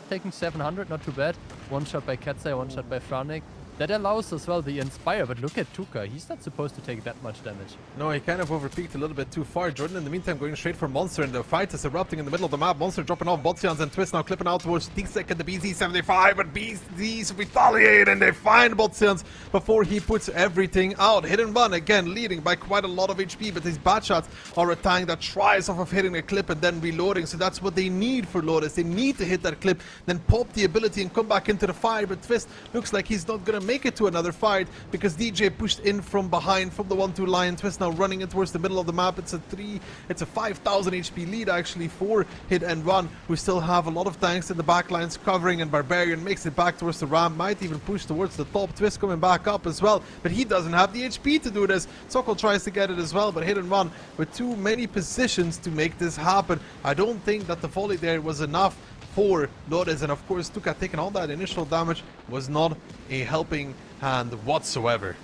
taking 700, not too bad. One shot by Katsai, one shot by Franek. That allows as well the Inspire, but look at Tuka. He's not supposed to take that much damage. No, he kind of overpeaked a little bit too far. Jordan, in the meantime, going straight for Monster, and the fight is erupting in the middle of the map. Monster dropping off Botsians, and Twist now clipping out towards T-Sec and the BZ-75, but BZs retaliate, and they find Botsians before he puts everything out. Hit and run, again, leading by quite a lot of HP, but these bad shots are a tank that tries off of hitting a clip and then reloading, so that's what they need for Lotus. They need to hit that clip, then pop the ability and come back into the fire, but Twist looks like he's not gonna make it to another fight because DJ pushed in from behind from the 1-2 line. Twist now running it towards the middle of the map. It's a 5,000 HP lead actually for Hit and Run. We still have a lot of tanks in the back lines covering, and Barbarian makes it back towards the ramp, might even push towards the top. Twist coming back up as well, but he doesn't have the HP to do this. Sokol tries to get it as well, but Hit and Run with too many positions to make this happen. I don't think that the volley there was enough for Lotus, and of course Tuka taking all that initial damage was not a helping hand whatsoever.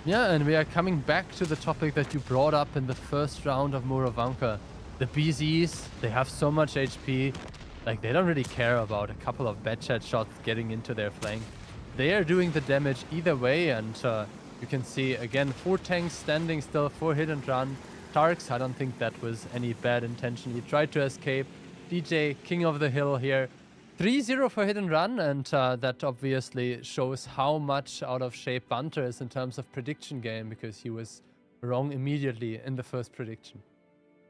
Yeah, and we are coming back to the topic that you brought up in the first round of Murovanka. The BZs, they have so much HP, like they don't really care about a couple of Bedshed shots getting into their flank. They are doing the damage either way, and you can see again 4 tanks standing still for Hit and Run. Tarks, I don't think that was any bad intention. He tried to escape. DJ, king of the hill here. 3-0 for Hit and Run, and that obviously shows how much out of shape Bunter is in terms of prediction game, because he was wrong immediately in the first prediction.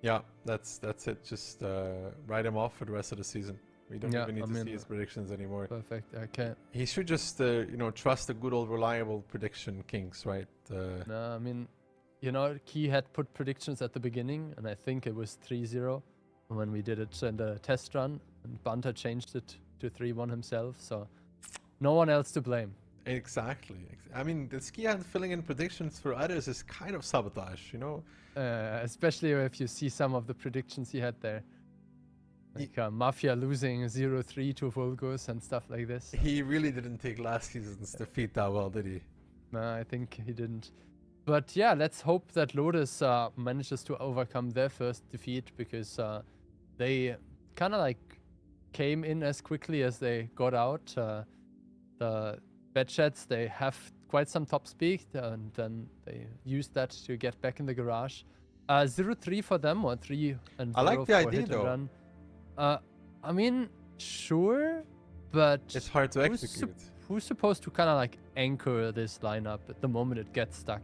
Yeah, that's it. Just write him off for the rest of the season. We don't even need to see his predictions anymore. Perfect. Okay. He should just trust the good old reliable prediction kings, right? No, I mean, Key had put predictions at the beginning, and I think it was 3-0 when we did it in the test run, and Bunter changed it to 3-1 himself, so no one else to blame. Exactly. I mean, the ski hand filling in predictions for others is kind of sabotage, Especially if you see some of the predictions he had there. Like Mafia losing 0-3 to Vulgus and stuff like this. He really didn't take last season's defeat that well, did he? No, I think he didn't. But yeah, let's hope that Lotus manages to overcome their first defeat, because they kind of like came in as quickly as they got out. The Bedsheds, they have quite some top speed, and then they used that to get back in the garage. 0-3 for them, or 3-0 I like the for idea Hit though. and Run. I mean, sure, but it's hard to execute. Who's supposed to kind of like anchor this lineup at the moment it gets stuck?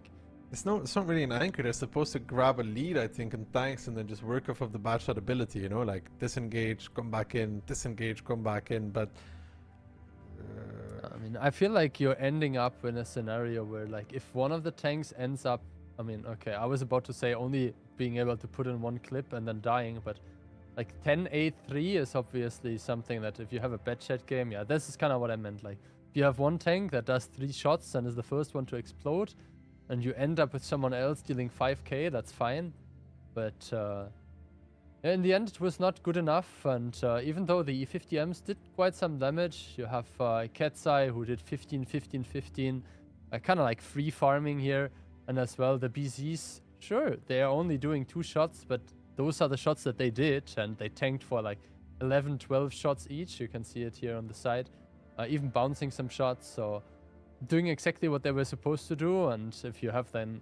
It's not really an anchor. They're supposed to grab a lead, I think, in tanks, and then just work off of the bad shot ability, like disengage, come back in, disengage, come back in, but... I mean, I feel like you're ending up in a scenario where, like, if one of the tanks ends up... I mean, okay, I was about to say only being able to put in one clip and then dying, but like 10-8-3 is obviously something that if you have a Bedshed game, yeah, this is kind of what I meant. Like, if you have one tank that does 3 shots and is the first one to explode, and you end up with someone else dealing 5k, that's fine. But in the end, it was not good enough. And even though the E50Ms did quite some damage, you have Katsai who did 15-15-15, kind of like free farming here. And as well, the BZs, sure, they are only doing 2 shots, but those are the shots that they did. And they tanked for like 11-12 shots each. You can see it here on the side. Even bouncing some shots. So doing exactly what they were supposed to do. And if you have then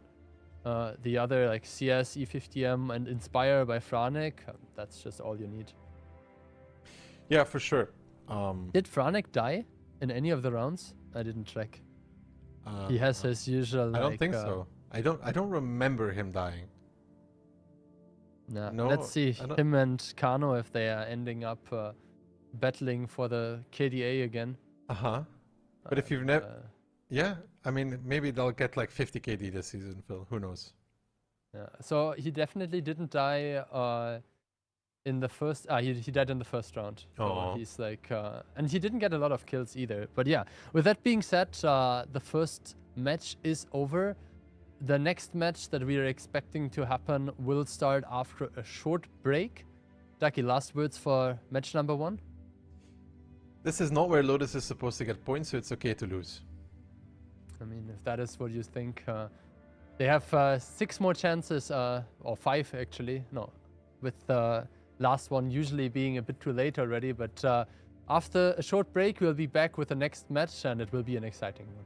the other like CS, E50M and Inspire by Franek, that's just all you need. Yeah, for sure. Did Franek die in any of the rounds? I didn't check. He has his usual. I don't think so. I don't remember him dying. Nah, no, let's see him and Kano if they are ending up battling for the KDA again. But if you've never... Yeah, I mean, maybe they'll get like 50 KD this season, Phil. Who knows? Yeah. So he definitely didn't die in the first. He died in the first round. So Aw. he's like, and he didn't get a lot of kills either. But yeah, with that being said, the first match is over. The next match that we are expecting to happen will start after a short break. Ducky, last words for match number 1? This is not where Lotus is supposed to get points, so it's okay to lose. I mean, if that is what you think, they have 6 more chances, or 5 actually. No, with the last one usually being a bit too late already. But after a short break, we'll be back with the next match, and it will be an exciting one.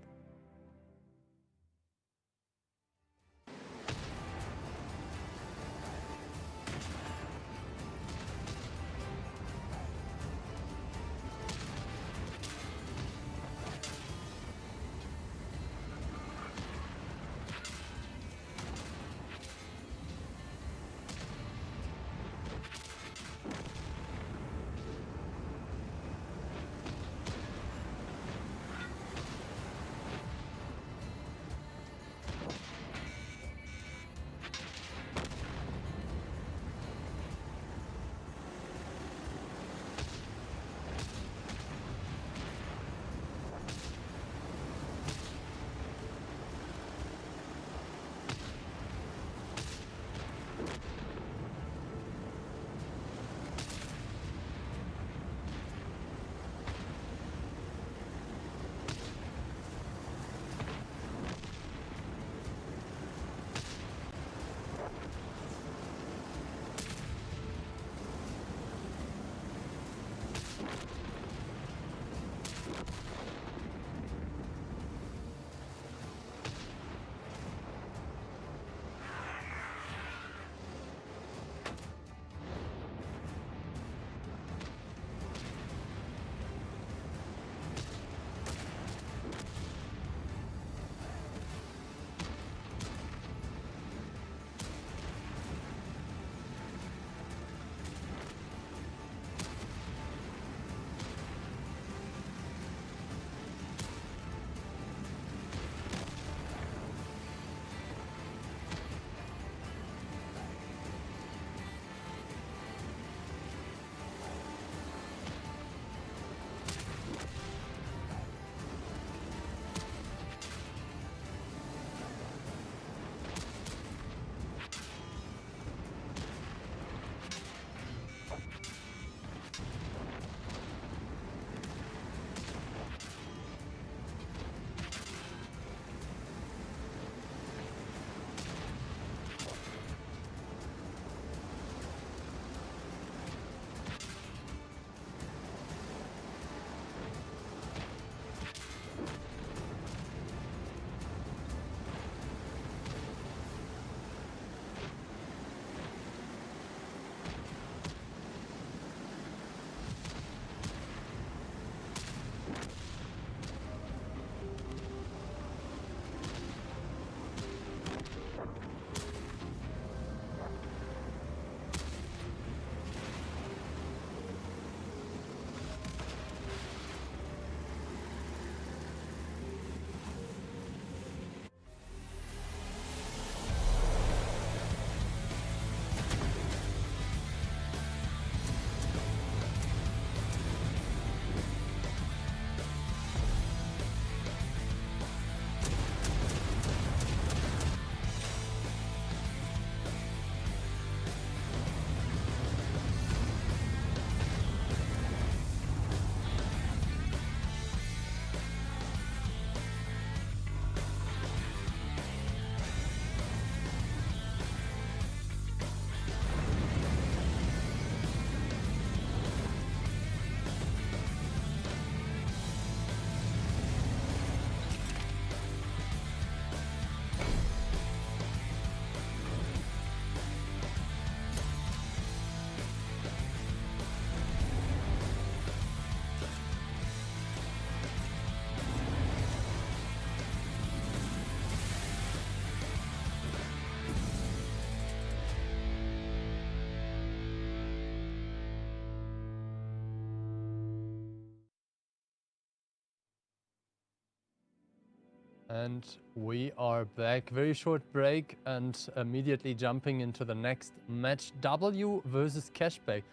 And we are back. Very short break and immediately jumping into the next match. W versus Cashback.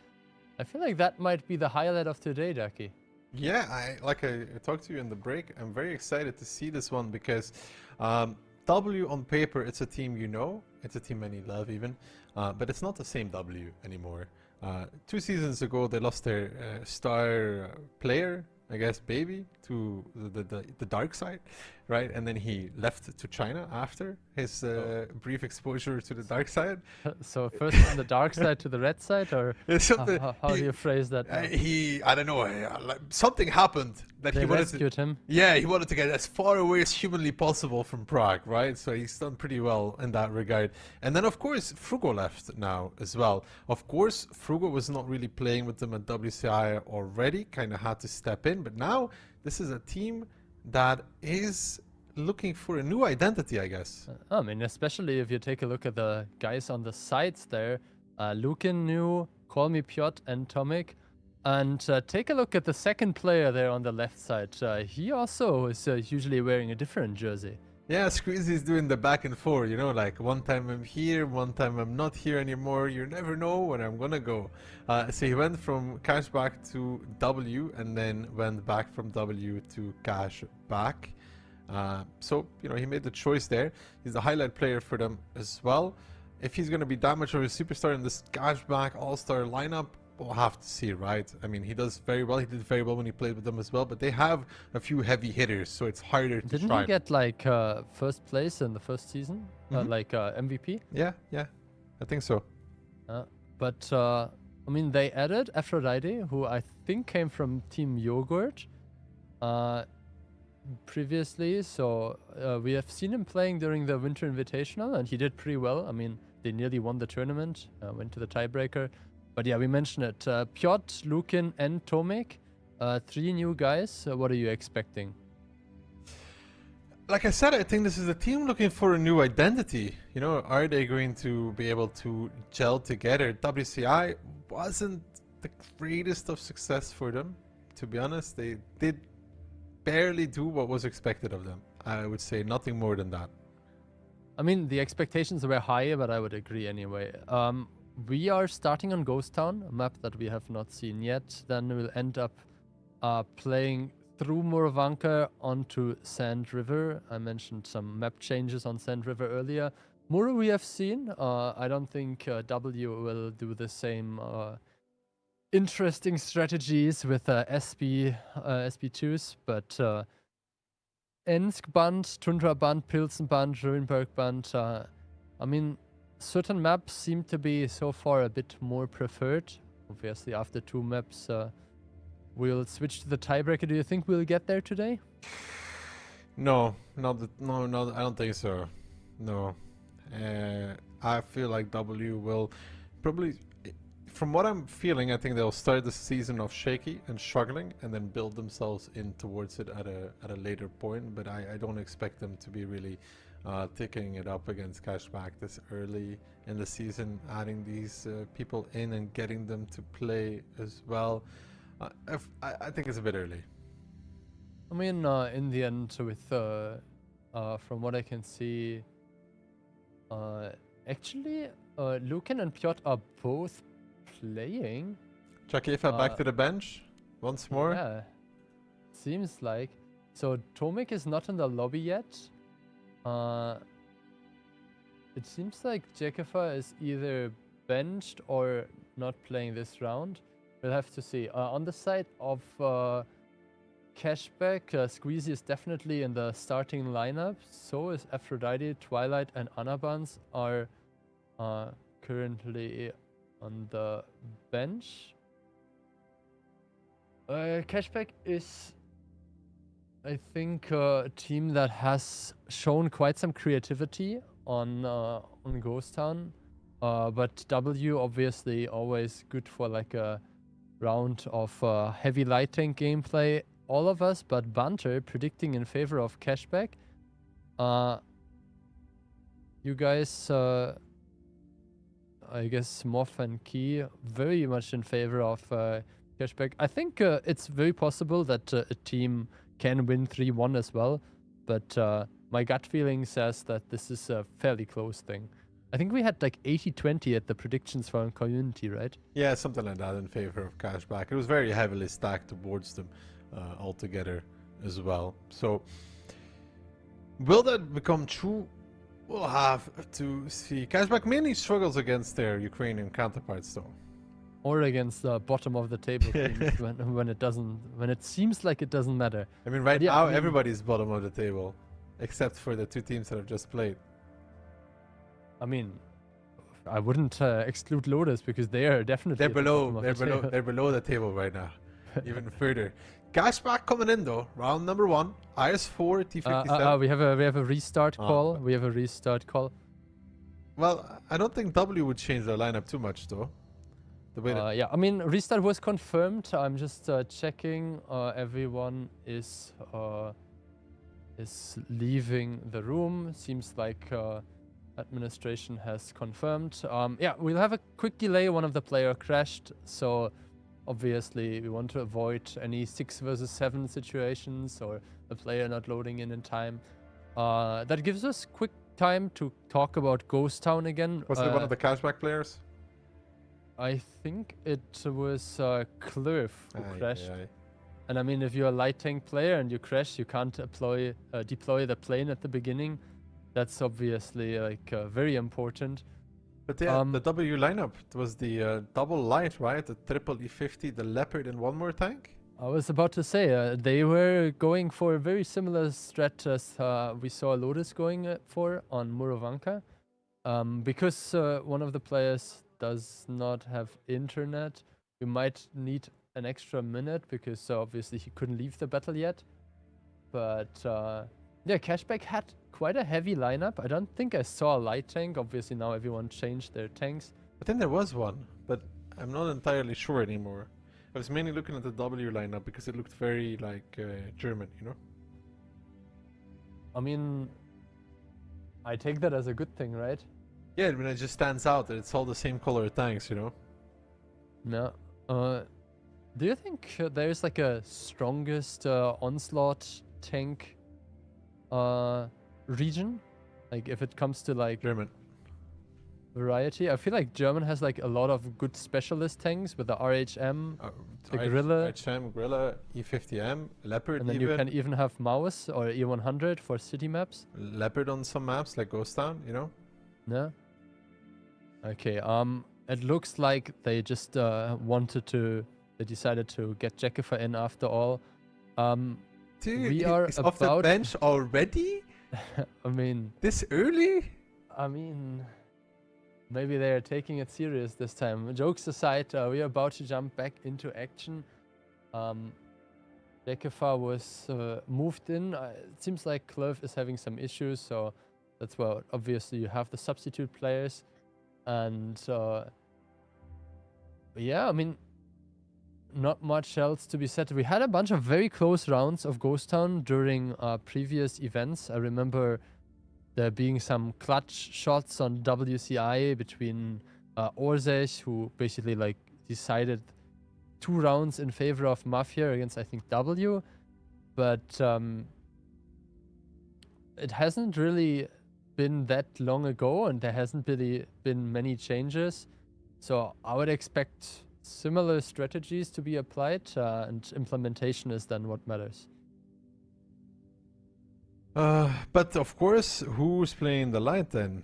I feel like that might be the highlight of today, Ducky. Yeah, I talked to you in the break. I'm very excited to see this one because W on paper, it's a team you know. It's a team many love even. But it's not the same W anymore. 2 seasons ago, they lost their star player, I guess, baby, to the dark side, right? And then he left to China after his brief exposure to the dark side. So first on the dark side to the red side, or how do you phrase that? I don't know, like, something happened that They he wanted rescued him. Yeah, he wanted to get as far away as humanly possible from Prague, right? So he's done pretty well in that regard. And then, of course, Frugo left now as well. Of course, Frugo was not really playing with them at WCI already, kind of had to step in. But now, this is a team that is looking for a new identity, I guess. I mean, especially if you take a look at the guys on the sides there. Lukin new, Call Me Piotr and Tomic. And take a look at the second player there on the left side. He also is usually wearing a different jersey. Yeah, Squeezy is doing the back and forth, you know, like one time I'm here, one time I'm not here anymore. You never know when I'm gonna go. So he went from Cashback to W and then went back from W to Cashback. So, you know, he made the choice there. He's the highlight player for them as well. If he's gonna be that much of a superstar in this Cashback all-star lineup, we'll have to see, right? I mean, he does very well. He did very well when he played with them as well, but they have a few heavy hitters, so it's harder to Didn't he get like first place in the first season? Like MVP? Yeah, I think so. But I mean, they added Aphrodite, who I think came from Team Yogurt previously. So we have seen him playing during the Winter Invitational, and he did pretty well. I mean, they nearly won the tournament, went to the tiebreaker. But yeah, we mentioned it. Piotr, Lukin, and Tomek, 3 new guys. What are you expecting? Like I said, I think this is a team looking for a new identity. You know, are they going to be able to gel together? WCI wasn't the greatest of success for them, to be honest. They did barely do what was expected of them. I would say nothing more than that. I mean, the expectations were high, but I would agree anyway. We are starting on Ghost Town, a map that we have not seen yet. Then we'll end up playing through Moravanka onto Sand River. I mentioned some map changes on Sand River earlier. Muru we have seen. I don't think W will do the same interesting strategies with SB2s, but Ensk Band, Tundra Band, Pilsen Band, Ruinberg Band, I mean, certain maps seem to be so far a bit more preferred. Obviously, after 2 maps, we'll switch to the tiebreaker. Do you think we'll get there today? No, I don't think so. No. I feel like W will probably, from what I'm feeling, I think they'll start the season off shaky and struggling and then build themselves in towards it at a later point. But I don't expect them to be really ticking it up against Cashback this early in the season, adding these people in and getting them to play as well. I think it's a bit early. I mean, in the end, with from what I can see, actually, Lukin and Piotr are both playing. Chakifa back to the bench once more. Yeah, seems like. So Tomek is not in the lobby yet. It seems like Jekifa is either benched or not playing this round. We'll have to see. On the side of Cashback, Squeezy is definitely in the starting lineup. So is Aphrodite, Twilight, and Anabans are currently on the bench. Cashback is, I think, a team that has shown quite some creativity on Ghost Town, but W obviously always good for like a round of heavy light tank gameplay. All of us but Banter predicting in favor of Cashback. You guys, I guess Moff and Key very much in favor of Cashback. I think it's very possible that a team can win 3-1 as well. but my gut feeling says that this is a fairly close thing. I think we had like 80-20 at the predictions for our community, right? Yeah, something like that in favor of Cashback. It was very heavily stacked towards them altogether as well. So, will that become true? We'll have to see. Cashback mainly struggles against their Ukrainian counterparts, though. Or against the bottom of the table teams when it seems like it doesn't matter. I mean, right yeah, now everybody's bottom of the table, except for the two teams that have just played. I mean, I wouldn't exclude Lotus because they are definitely They're at the below. bottom of They're the below. table. They're below the table right now, even further. Cashback coming in though. Round number 1. IS4 T57. We have a restart call. okay. We have a restart call. Well, I don't think W would change their lineup too much though. The way that Yeah, I mean, restart was confirmed. I'm just checking. Everyone is leaving the room. Seems like administration has confirmed. Yeah, we'll have a quick delay. One of the player crashed, so obviously we want to avoid any 6 versus 7 situations or a player not loading in time. That gives us quick time to talk about Ghost Town again. was it one of the Cashback players? I think it was Cliff who crashed. Aye. And I mean, if you're a light tank player and you crash, you can't deploy the plane at the beginning. That's obviously like very important. But yeah, the W lineup was the double light, right? The triple E50, the Leopard, and one more tank. I was about to say they were going for a very similar strat as we saw Lotus going for on Murovanka. Because one of the players does not have internet, we might need an extra minute because obviously he couldn't leave the battle yet. But yeah, Cashback had quite a heavy lineup. I don't think I saw a light tank. Obviously now everyone changed their tanks. I think there was one, but I'm not entirely sure anymore. I was mainly looking at the W lineup because it looked very like German, you know? I mean, I take that as a good thing, right? Yeah, I mean, it just stands out that it's all the same color tanks, you know? No. Do you think there's like a strongest Onslaught tank region? Like if it comes to like German. variety? I feel like German has like a lot of good specialist tanks with the RHM, the Grille. RHM, Grille, E50M, Leopard And then even. you can even have Maus or E100 for city maps. Leopard on some maps like Ghost Town, you know? No? Okay, it looks like they just they decided to get Jackifer in after all. Dude, We are he's off the about- bench already? I mean, This early? maybe they are taking it serious this time. Jokes aside, we are about to jump back into action. Jackifer was moved in. It seems like Clove is having some issues, so that's why obviously you have the substitute players. And yeah, I mean, not much else to be said. We had a bunch of very close rounds of Ghost Town during previous events. I remember there being some clutch shots on WCI between Orzech, who basically like decided 2 rounds in favor of Mafia against, I think, W. But it hasn't really been that long ago, and there hasn't really been many changes. So I would expect similar strategies to be applied, and implementation is then what matters. But of course, who's playing the light then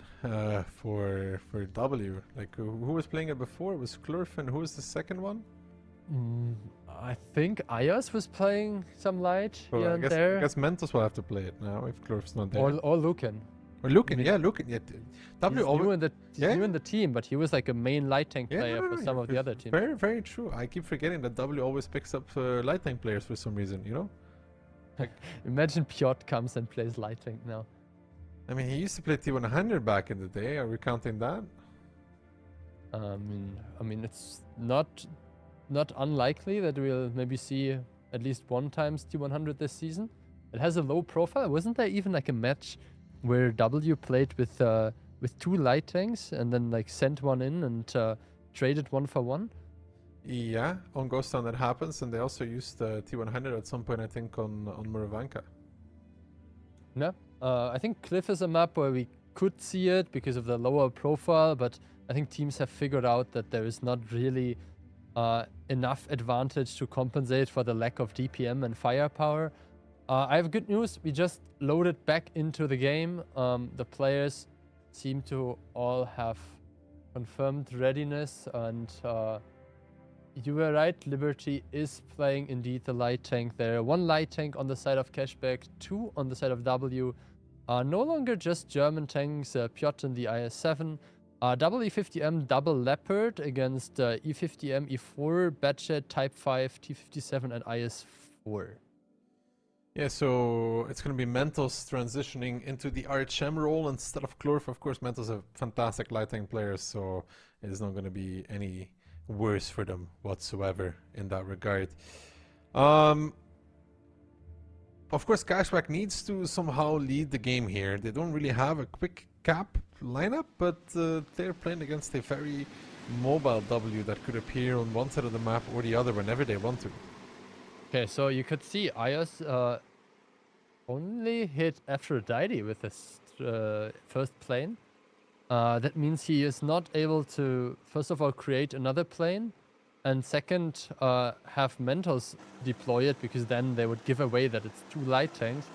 for W? Like, who was playing it before? It was Klurf, and who was the second one? I think Ayas was playing some light Well, here I and guess, there. I guess Mentos will have to play it now if Klurf's not there. Or Lucan. Or Lucan, I mean, yeah, Lucan. Yeah, W He's always. new in the team, but he was like a main light tank Yeah, player no, for no, some yeah, of the other teams. Very, very true. I keep forgetting that W always picks up light tank players for some reason, you know? Imagine Piotr comes and plays light tank now. I mean, he used to play T100 back in the day. Are we counting that? I mean, it's not unlikely that we'll maybe see at least one times T100 this season. It has a low profile. Wasn't there even like a match where W played with 2 light tanks and then like sent one in and traded 1 for 1? Yeah, on Ghost Town that happens, and they also used T100 at some point, I think, on Murovanka. No, I think Cliff is a map where we could see it because of the lower profile, but I think teams have figured out that there is not really enough advantage to compensate for the lack of DPM and firepower. I have good news. We just loaded back into the game. The players seem to all have confirmed readiness, and you were right, Liberty is playing indeed the light tank there. 1 light tank on the side of Cashback, 2 on the side of W. No longer just German tanks, Piotr in the IS-7. Double E50M, double Leopard against E50M, E4, Batchet, Type 5, T57 and IS-4. Yeah, so it's going to be Mentos transitioning into the RHM role instead of Clorf. Of course, Mentos are fantastic light tank players, so it is not going to be any worse for them whatsoever in that regard. Of course, Cashback needs to somehow lead the game here. They don't really have a quick cap lineup, but they're playing against a very mobile W that could appear on one side of the map or the other whenever they want to. Okay, so you could see Ayos only hit Aphrodite with his first plane. That means he is not able to, first of all, create another plane, and second, have Mentos deploy it, because then they would give away that it's 2 light tanks.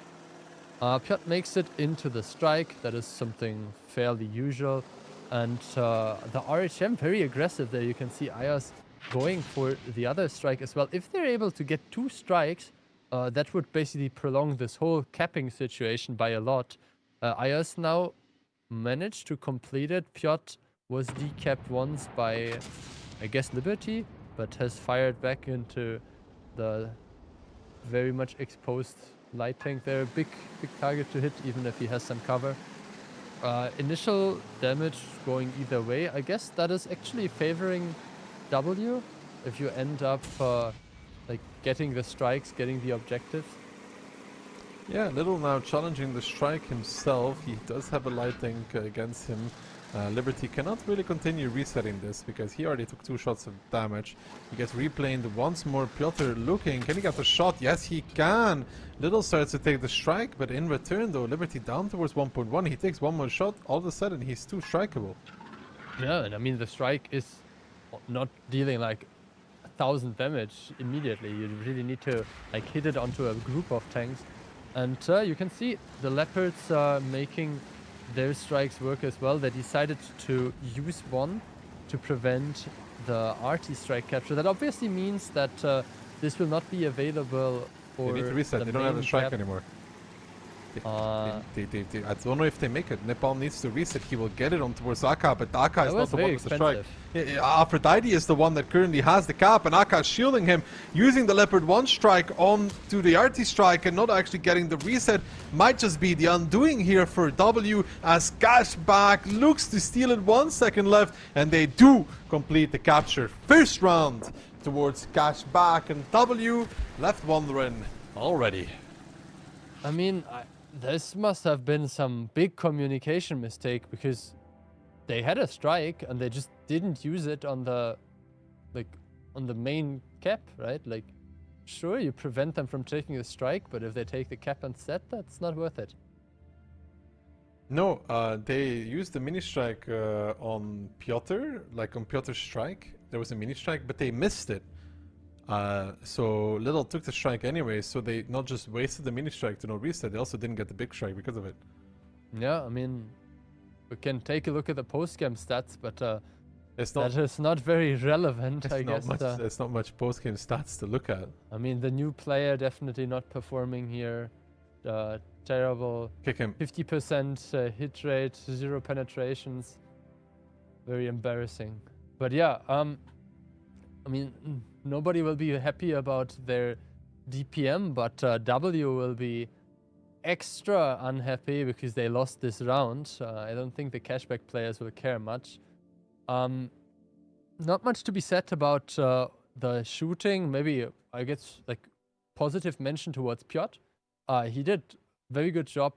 Piotr makes it into the strike. That is something fairly usual. And the RHM very aggressive there. You can see Ayos going for the other strike as well. If they're able to get 2 strikes, that would basically prolong this whole capping situation by a lot. Ayos now managed to complete it. Piotr was decapped once by, I guess, Liberty, but has fired back into the very much exposed light tank there. Big target to hit, even if he has some cover. Initial damage going either way. I guess that is actually favoring W if you end up like getting the strikes, getting the objectives. Yeah, Little now challenging the strike himself. He does have a light tank against him. Liberty cannot really continue resetting this because he already took 2 shots of damage. He gets replaned once more. Piotr looking. Can he get the shot? Yes, he can. Little starts to take the strike, but in return, though, Liberty down towards 1.1. He takes 1 more shot. All of a sudden, he's 2 strikeable. Yeah, and I mean, the strike is not dealing like 1,000 damage immediately. You really need to like hit it onto a group of tanks. And you can see the Leopards making their strikes work as well. They decided to use 1 to prevent the RT strike capture. That obviously means that this will not be available for they need to reset. They don't have the strike anymore. I don't know if they make it. Nepal needs to reset. He will get it on towards Aka, but Aka is not the one with the strike. Aphrodite is the one that currently has the cap, and Aka is shielding him, using the Leopard 1 strike on to the RT strike and not actually getting the reset. Might just be the undoing here for W, as Cashback looks to steal it. 1 second left, and they do complete the capture. First round towards Cashback, and W left wondering already. I mean, this must have been some big communication mistake, because they had a strike and they just didn't use it on the main cap, right? Like, sure, you prevent them from taking the strike, but if they take the cap instead, that's not worth it. No, they used the mini strike on Piotr, like on Piotr's strike. There was a mini strike, but they missed it. So Little took the strike anyway, so they not just wasted the mini strike to no reset, they also didn't get the big strike because of it. Yeah, I mean, we can take a look at the post-game stats, but that is not very relevant, I guess. There's not much post-game stats to look at. I mean, the new player definitely not performing here. Terrible. Kick him. 50% hit rate, 0 penetrations. Very embarrassing. But yeah, I mean, nobody will be happy about their DPM, but W will be extra unhappy because they lost this round. I don't think the Cashback players will care much. Not much to be said about the shooting. Maybe, I guess, like, positive mention towards Piotr. He did very good job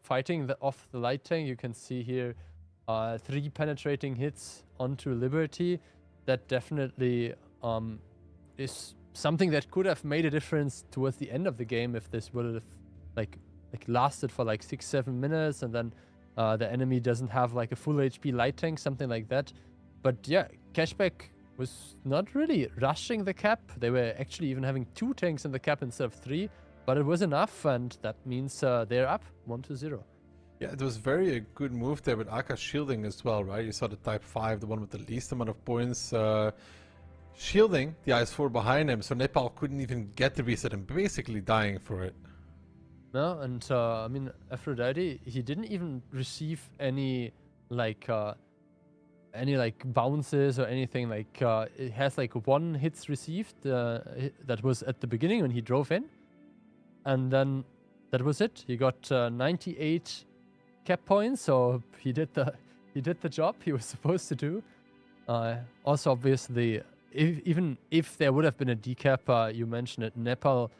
fighting off the light tank. You can see here 3 penetrating hits onto Liberty. That definitely is something that could have made a difference towards the end of the game if this would have like like lasted for like 6-7 minutes, and then the enemy doesn't have like a full HP light tank, something like that. But yeah, Cashback was not really rushing the cap. They were actually even having 2 tanks in the cap instead of 3, but it was enough, and that means they're up 1-0. Yeah, it was very a good move there with Aka shielding as well, right? You saw the Type 5, the one with the least amount of points, shielding the IS-4 behind him, so Nepal couldn't even get the reset and basically dying for it. No, and I mean, Aphrodite, he didn't even receive any like bounces or anything. Like it has like 1 hits received that was at the beginning when he drove in, and then that was it. He got 98 cap points, so he did the job he was supposed to do. Also, obviously, even if there would have been a decap, you mentioned it, Nepal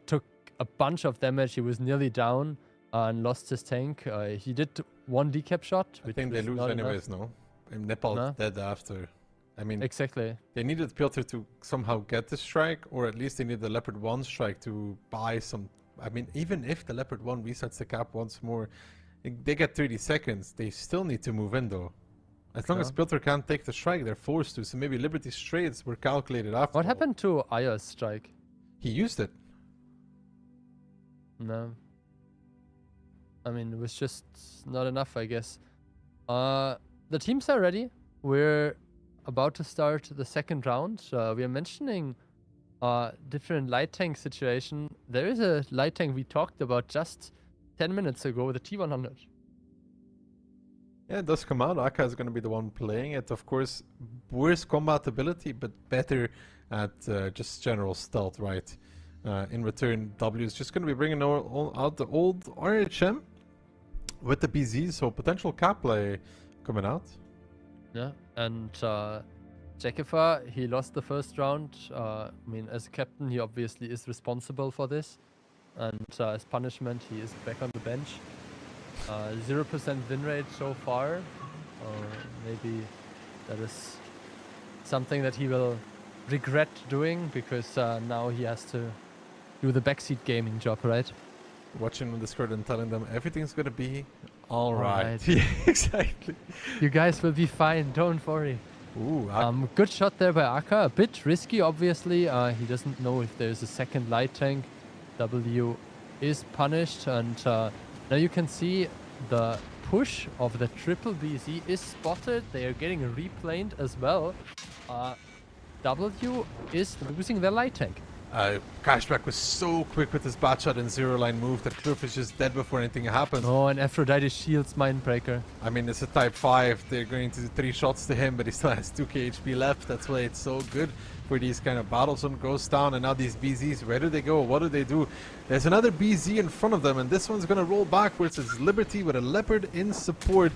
took a bunch of damage. He was nearly down and lost his tank. He did 1 decap shot. I think they lose anyways, no? And Nepal's dead after. I mean, exactly. They needed Piotr to somehow get the strike, or at least they need the Leopard 1 strike to buy some. I mean, even if the Leopard 1 resets the cap once more, they get 30 seconds. They still need to move in though. As long as Piotr can't take the strike, they're forced to. So maybe Liberty Straits were calculated after. What happened to Aya's strike? He used it. No. I mean, it was just not enough, I guess. The teams are ready. We're about to start the second round. We are mentioning different light tank situation. There is a light tank we talked about just 10 minutes ago, the T100. Yeah, it does come out. Aka is going to be the one playing it. Of course, worse combat ability, but better at just general stealth, right? In return, W is just going to be bringing out the old RHM with the BZ, so potential cap play coming out. Yeah, and Jakifa, he lost the first round. I mean, as a captain, he obviously is responsible for this. And as punishment, he is back on the bench. 0% win rate so far. Maybe that is something that he will regret doing, because now he has to do the backseat gaming job, right? Watching on Discord and telling them everything's gonna be all right. Yeah, exactly. You guys will be fine, don't worry. Ooh, good shot there by Aka. A bit risky, obviously. He doesn't know if there's a second light tank. W is punished, and now you can see the push of the triple BZ is spotted. They are getting replaned as well. W is losing their light tank. Cashback was so quick with his bat shot and zero line move that Kloof is just dead before anything happens. Oh, and Aphrodite shields Mindbreaker. I mean, it's a Type 5. They're going to do 3 shots to him, but he still has 2k HP left. That's why it's so good for these kind of battles. One goes down, and now these BZs, where do they go? What do they do? There's another BZ in front of them, and this one's going to roll backwards. It's Liberty with a Leopard in support.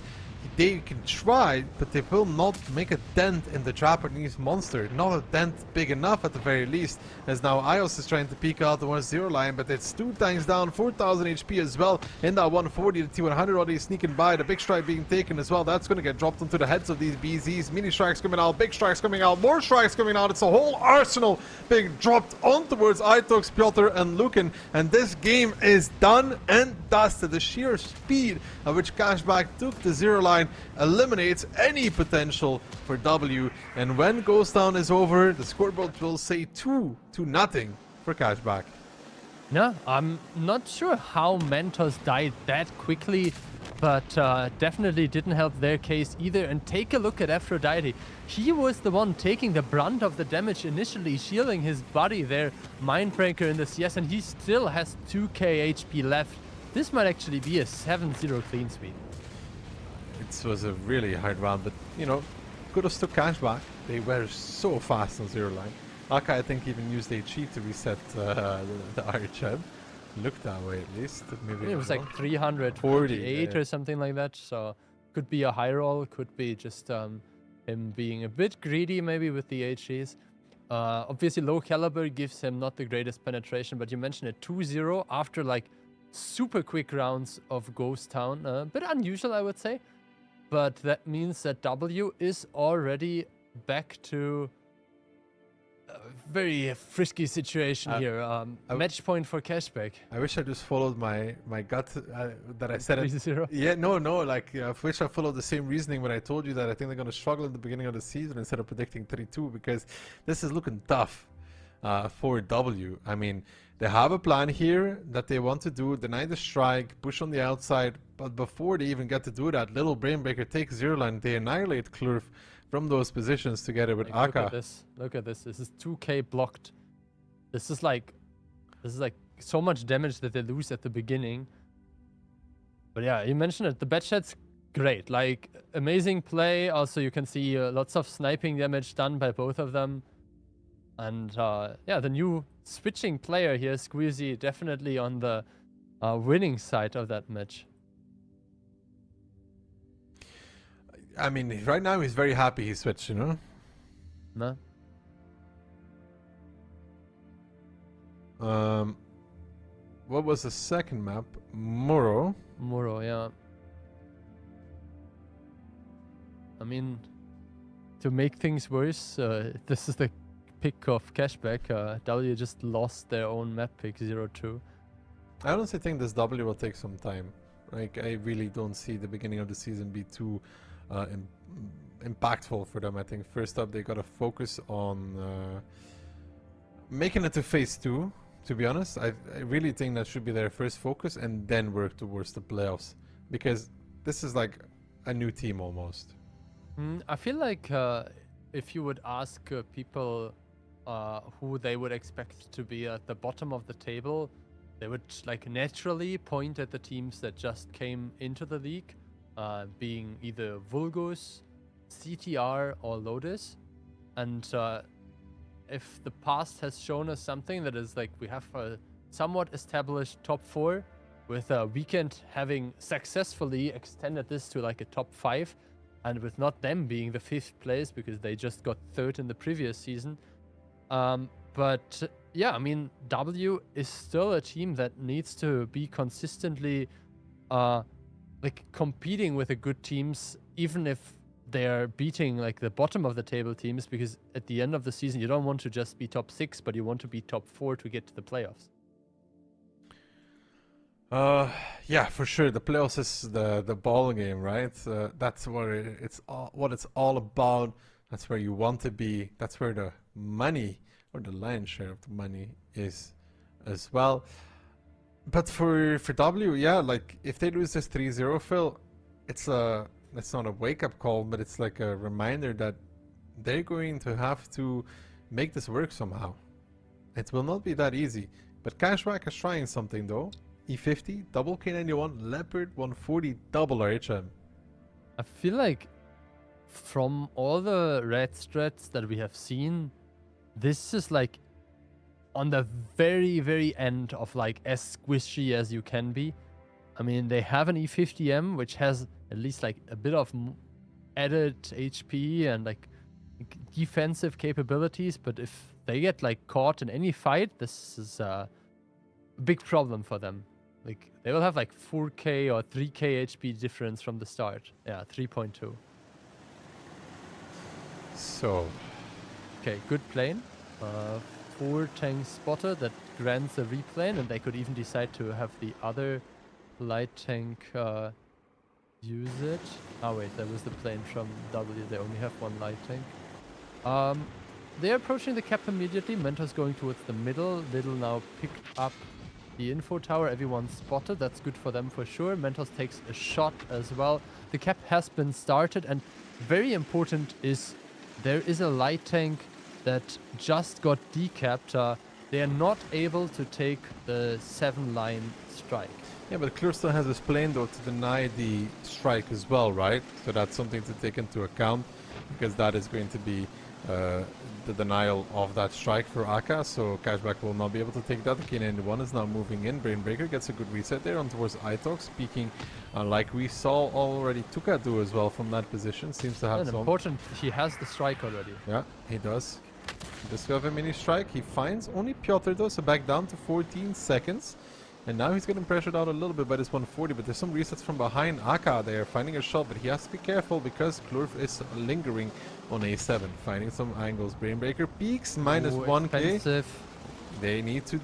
They can try, but they will not make a dent in the Japanese monster. Not a dent big enough at the very least, as now Ios is trying to peek out the 1-0 line, but it's 2 tanks down, 4,000 HP as well. In that 140, the T100 already sneaking by, the big strike being taken as well. That's going to get dropped onto the heads of these BZs. Mini strikes coming out, big strikes coming out, more strikes coming out. It's a whole arsenal being dropped on towards Itox, Piotr, and Lukin, and this game is done and dusted. The sheer speed at which Cashback took the 0 line eliminates any potential for W, and when Ghost Town is over, the scoreboard will say 2-0 for Cashback. Yeah, I'm not sure how Mentos died that quickly, but definitely didn't help their case either. And take a look at Aphrodite. He was the one taking the brunt of the damage initially, shielding his body there, Mindbreaker in the CS, and he still has 2k HP left. This might actually be a 7-0 clean sweep. It was a really hard round, but you know, kudos to Cashback. They were so fast on 0 line. Aka, I think, even used a cheat to reset the RHM. Looked that way at least. Maybe it was like 348 or something like that. So could be a high roll, could be just him being a bit greedy maybe with the HGs. Obviously low caliber gives him not the greatest penetration, but you mentioned it, 2-0 after like super quick rounds of Ghost Town. A bit unusual, I would say. But that means that W is already back to very frisky situation here. Match point for Cashback. I wish I just followed my gut that I said it. 3-0? Yeah, no, like I wish I followed the same reasoning when I told you that I think they're going to struggle at the beginning of the season instead of predicting 3-2, because this is looking tough for W. I mean, they have a plan here that they want to do, deny the strike, push on the outside, but before they even get to do that, little Brainbreaker takes Zero Line, they annihilate Klurf from those positions together with Like, Aka. Look at this. This is 2k blocked. This is like so much damage that they lose at the beginning. But yeah, you mentioned it. The bed shed's great. Like, amazing play. Also, you can see lots of sniping damage done by both of them. And yeah, the new switching player here, Squeezy, definitely on the winning side of that match. I mean, right now he's very happy he switched, you know? No? What was the second map? Muro. Muro, yeah. I mean, to make things worse, this is the pick of Cashback. W just lost their own map pick, 0-2. I honestly think this W will take some time. Like, I really don't see the beginning of the season be too impactful for them. I think first up they gotta focus on making it to phase 2. To be honest, I really think that should be their first focus, and then work towards the playoffs, because this is like a new team almost. I feel like if you would ask people who they would expect to be at the bottom of the table, they would like naturally point at the teams that just came into the league, being either Vulgus, CTR, or Lotus. And if the past has shown us something, that is like we have a somewhat established top 4, with Weekend having successfully extended this to like a top 5, and with not them being the 5th place because they just got 3rd in the previous season. But yeah, I mean, W is still a team that needs to be consistently like competing with the good teams, even if they're beating like the bottom of the table teams, because at the end of the season you don't want to just be top 6, but you want to be top 4 to get to the playoffs. Yeah, for sure. The playoffs is the ball game, right? That's what it's all about. That's where you want to be. That's where the money, or the lion's share of the money, is as well. But for W, yeah, like if they lose this 3-0, Phil, it's not a wake-up call, but it's like a reminder that they're going to have to make this work somehow. It will not be that easy. But Cashback is trying something though. E50, double K91, Leopard 140, double RHM. I feel like from all the red strats that we have seen, this is like on the very, very end of like as squishy as you can be. I mean, they have an E50M, which has at least like a bit of added HP and like defensive capabilities, but if they get like caught in any fight, this is a big problem for them. Like, they will have like 4k or 3k HP difference from the start. Yeah, 3.2. So, okay, good plane. 4 tanks spotted that grants a replane, and they could even decide to have the other light tank use it. Oh wait, that was the plane from W. They only have 1 light tank. They're approaching the cap immediately. Mentor's going towards the middle. Little now picked up the info tower. Everyone's spotted. That's good for them for sure. Mentos takes a shot as well. The cap has been started, and very important is there is a light tank that just got decapped. They are not able to take the 7-line strike. yeah, but Klur still has his plane though to deny the strike as well, right? So that's something to take into account, because that is going to be the denial of that strike for Aka, so Cashback will not be able to take that. The K91 is now moving in. Brainbreaker gets a good reset there on towards Itox, peeking like we saw already Tuka do as well from that position. Seems to have and some... important, he has the strike already. Yeah, he does. Does he have a mini strike? He finds only Piotr though, so back down to 14 seconds. And now he's getting pressured out a little bit by this 140, but there's some resets from behind. Aka there finding a shot, but he has to be careful because Klurf is lingering on A7, finding some angles. Brainbreaker peaks, minus 1k. Expensive. They need to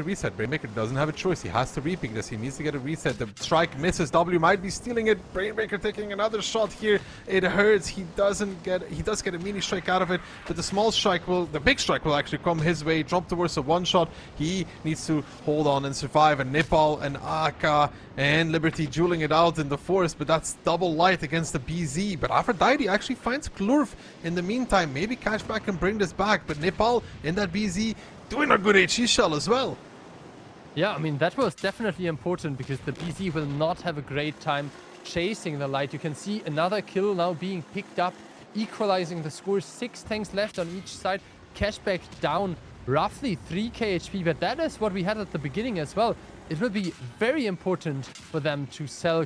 reset. Brainbreaker doesn't have a choice. He has to repeat this. He needs to get a reset. The strike misses. W might be stealing it. Brainbreaker taking another shot here. It hurts. He does get a mini strike out of it, but the big strike will actually come his way. Drop towards a one shot. He needs to hold on and survive. And Nepal and Aka and Liberty dueling it out in the forest, but that's double light against the BZ. But Aphrodite actually finds Klurf in the meantime. Maybe Cashback can bring this back, but Nepal in that BZ doing a good HE shell as well. Yeah, I mean, that was definitely important because the BZ will not have a great time chasing the light. You can see another kill now being picked up, equalizing the score. 6 tanks left on each side. Cashback down roughly 3k HP, but that is what we had at the beginning as well. It will be very important for them to sell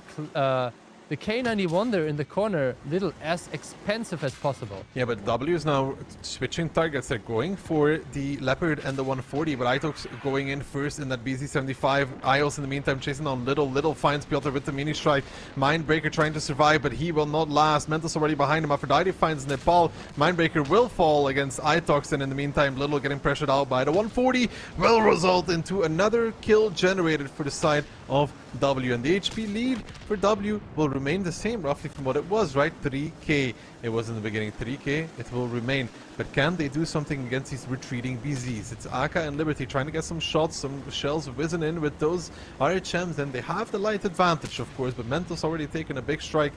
the K91 there in the corner, little as expensive as possible. Yeah, but W is now switching targets. They're going for the Leopard and the 140, but Itox going in first in that BZ75. Ios in the meantime chasing on Little. Little finds Piotr with the mini strike. Mindbreaker trying to survive, but he will not last. Mentos already behind him. Aphrodite finds Nepal. Mindbreaker will fall against Itox, and in the meantime, Little getting pressured out by the 140 will result into another kill generated for the side of W, and the HP lead for W will remain the same roughly from what it was, right? 3k it was in the beginning. 3k it will remain, but can they do something against these retreating BZs? It's Aka and Liberty trying to get some shots, some shells whizzing in with those RHMs, and they have the light advantage of course, but Mentos already taken a big strike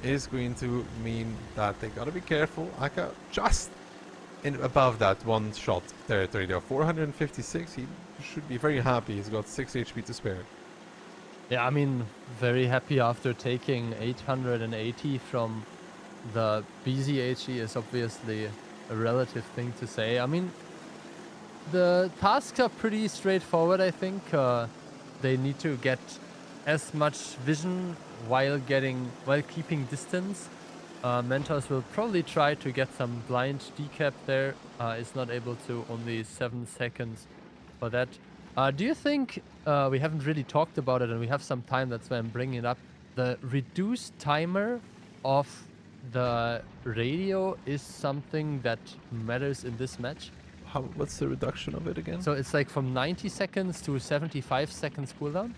is going to mean that they gotta be careful. Aka just in above that one shot territory there. 456, he should be very happy. He's got 6 HP to spare. Yeah, I mean, very happy after taking 880 from the BZHE is obviously a relative thing to say. I mean, the tasks are pretty straightforward, I think. They need to get as much vision while keeping distance. Mentos will probably try to get some blind decap there. Is not able to, only 7 seconds for that. Do you think, we haven't really talked about it and we have some time, that's why I'm bringing it up, the reduced timer of the radio is something that matters in this match? What's the reduction of it again? So it's like from 90 seconds to 75 seconds cooldown?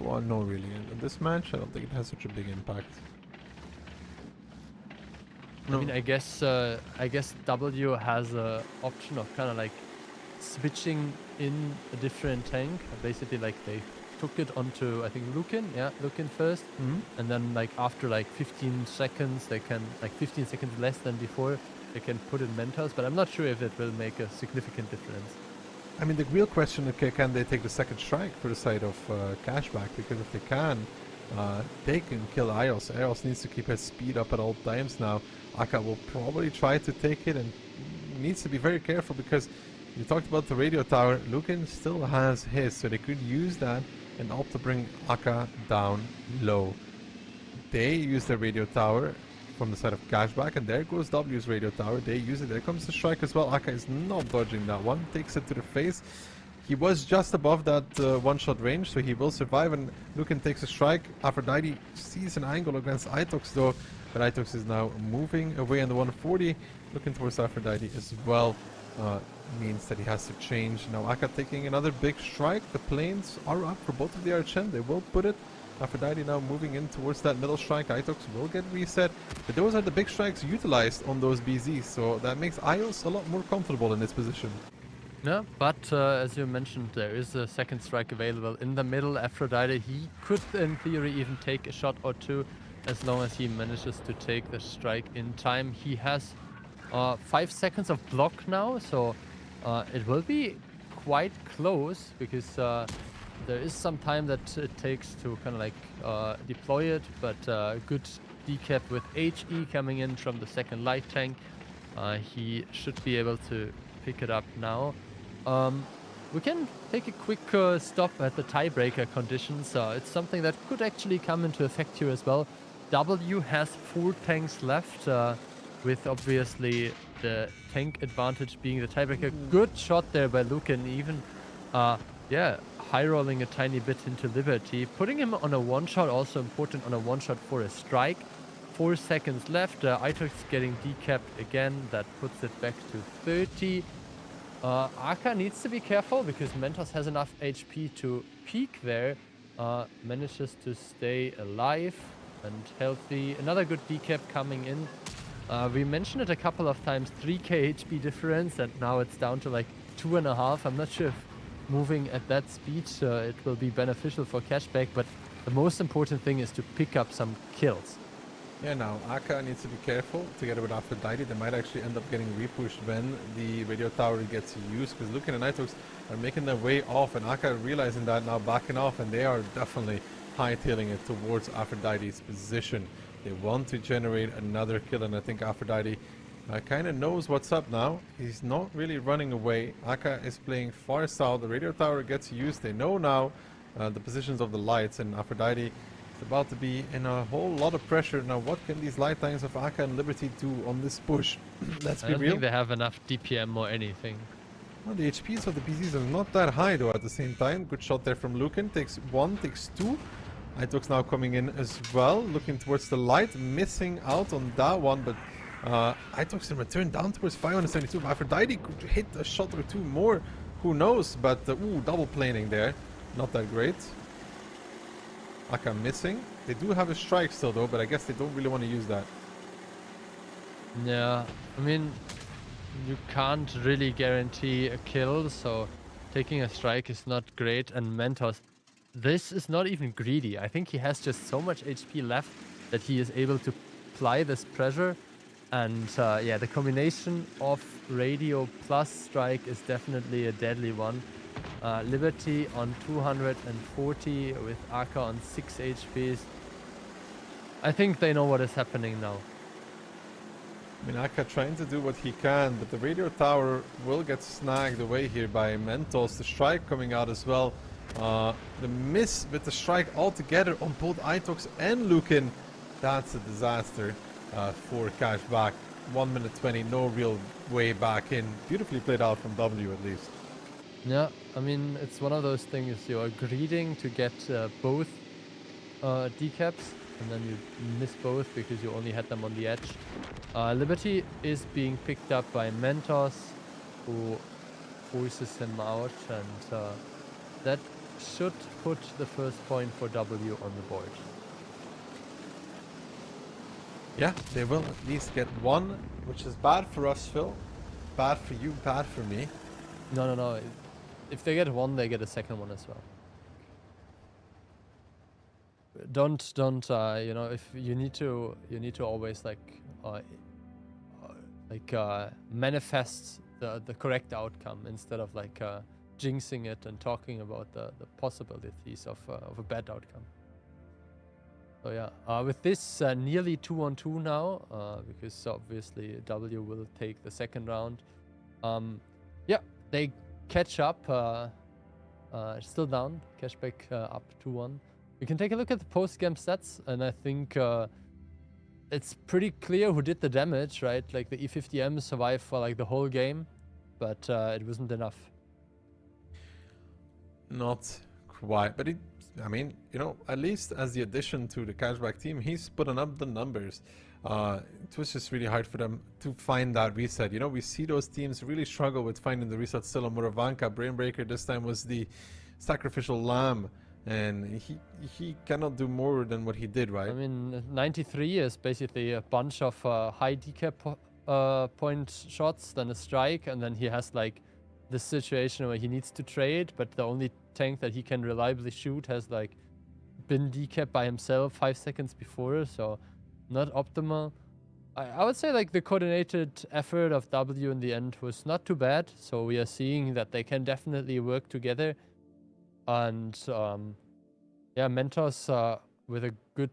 Well, no, really. In this match, I don't think it has such a big impact. No. I mean, I guess W has a option of kind of like switching in a different tank. Basically, like they took it onto, I think, Lukin. Yeah, Lukin first. And then like after like 15 seconds, they can, like 15 seconds less than before, they can put in Mentos. But I'm not sure if it will make a significant difference. I mean, the real question is, can they take the second strike for the side of Cashback? Because if they can kill Ios. Ios needs to keep his speed up at all times now. Aka will probably try to take it and needs to be very careful because you talked about the radio tower. Lukin still has his, so they could use that and opt to bring Aka down low. They use the radio tower from the side of Cashback, and there goes W's radio tower. They use it. There comes the strike as well. Aka is not dodging that one. Takes it to the face. He was just above that one-shot range, so he will survive, and Lukin takes a strike. Aphrodite sees an angle against Itox though, but Itox is now moving away on the 140, looking towards Aphrodite as well. Means that he has to change. Now Aka taking another big strike. The planes are up for both of the RHM. They will put it. Aphrodite now moving in towards that middle strike. Itox will get reset. But those are the big strikes utilized on those BZs. So that makes Ios a lot more comfortable in this position. Yeah, but as you mentioned, there is a second strike available in the middle. Aphrodite, he could in theory even take a shot or two as long as he manages to take the strike in time. He has 5 seconds of block now, so it will be quite close because there is some time that it takes to kind of like deploy it, but good decap with HE coming in from the second light tank. He should be able to pick it up now. We can take a quick stop at the tiebreaker conditions. It's something that could actually come into effect here as well. W has 4 tanks left, with obviously the tank advantage being the tiebreaker. Good shot there by Lukin, even yeah, high rolling a tiny bit into Liberty. Putting him on a one-shot, also important on a one-shot for a strike. 4 seconds left. Itox getting decapped again. That puts it back to 30. Aka needs to be careful because Mentos has enough HP to peek there. Manages to stay alive and healthy. Another good decap coming in. We mentioned it a couple of times, 3k HP difference, and now it's down to like 2.5. I'm not sure if moving at that speed it will be beneficial for Cashback, but the most important thing is to pick up some kills. Yeah, now Aka needs to be careful together with Aphrodite. They might actually end up getting repushed when the radio tower gets used, because Lucan and Nitrox are making their way off, and Aka realizing that now backing off, and they are definitely hightailing it towards Aphrodite's position. They want to generate another kill, and I think Aphrodite kind of knows what's up now. He's not really running away. Aka is playing far south. The radio tower gets used. They know now the positions of the lights, and Aphrodite about to be in a whole lot of pressure. Now what can these light tanks of Aka and Liberty do on this push? Let's be real. I don't think they have enough DPM or anything. Well, the HPs of the PCs are not that high though at the same time. Good shot there from Lucan. Takes 1, takes 2. Itox now coming in as well, looking towards the light, missing out on that one, but Itox in return down towards 572. Aphrodite could hit a shot or 2 more, who knows, but ooh, double planing there, not that great. Aka missing. They do have a strike still though, but I guess they don't really want to use that. Yeah, I mean, you can't really guarantee a kill, so taking a strike is not great. And Mentos, this is not even greedy. I think he has just so much HP left that he is able to apply this pressure. And yeah, the combination of radio plus strike is definitely a deadly one. Liberty on 240 with Aka on 6 HPs. I think they know what is happening now. I mean, Aka trying to do what he can, but the radio tower will get snagged away here by Mentos. The strike coming out as well. The miss with the strike altogether on both Itox and Lucan. That's a disaster for Cashback. 1 minute 20, no real way back in. Beautifully played out from W at least. Yeah, I mean, it's one of those things, you're greeting to get both decaps, and then you miss both because you only had them on the edge. Liberty is being picked up by Mentos, who forces him out, and that should put the first point for W on the board. Yeah, they will at least get one, which is bad for us, Phil. Bad for you, bad for me. No. If they get one, they get a second one as well. Don't you know, if you need to always manifest the correct outcome instead of jinxing it and talking about the possibilities of a bad outcome. So yeah, with this nearly 2-on-2 now, because obviously W will take the second round. Yeah, they catch up, still down. Cashback up 2-1. We can take a look at the post-game stats, and I think it's pretty clear who did the damage, right? Like the E50M survived for like the whole game, but it wasn't enough. Not quite, but I mean, you know, at least as the addition to the Cashback team, he's putting up the numbers. It was just really hard for them to find that reset. You know, we see those teams really struggle with finding the reset still. On Muravanka, Brainbreaker this time was the sacrificial lamb, and he cannot do more than what he did, right? I mean, 93 is basically a bunch of high decap point shots, then a strike, and then he has like this situation where he needs to trade, but the only tank that he can reliably shoot has like been decapped by himself 5 seconds before, so not optimal. I would say like the coordinated effort of W in the end was not too bad, so we are seeing that they can definitely work together. And yeah, Mentos with a good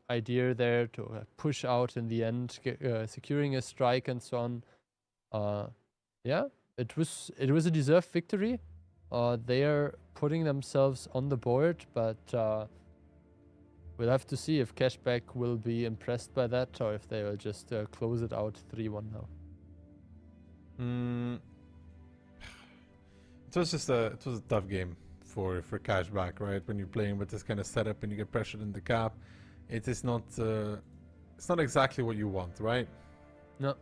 idea there to push out in the end, securing a strike and so on. Yeah, it was a deserved victory. They are putting themselves on the board, but we'll have to see if Cashback will be impressed by that or if they will just close it out 3-1 now. It was a tough game. for Cashback, right? When you're playing with this kind of setup and you get pressured in the cap, it is not it's not exactly what you want, right? No.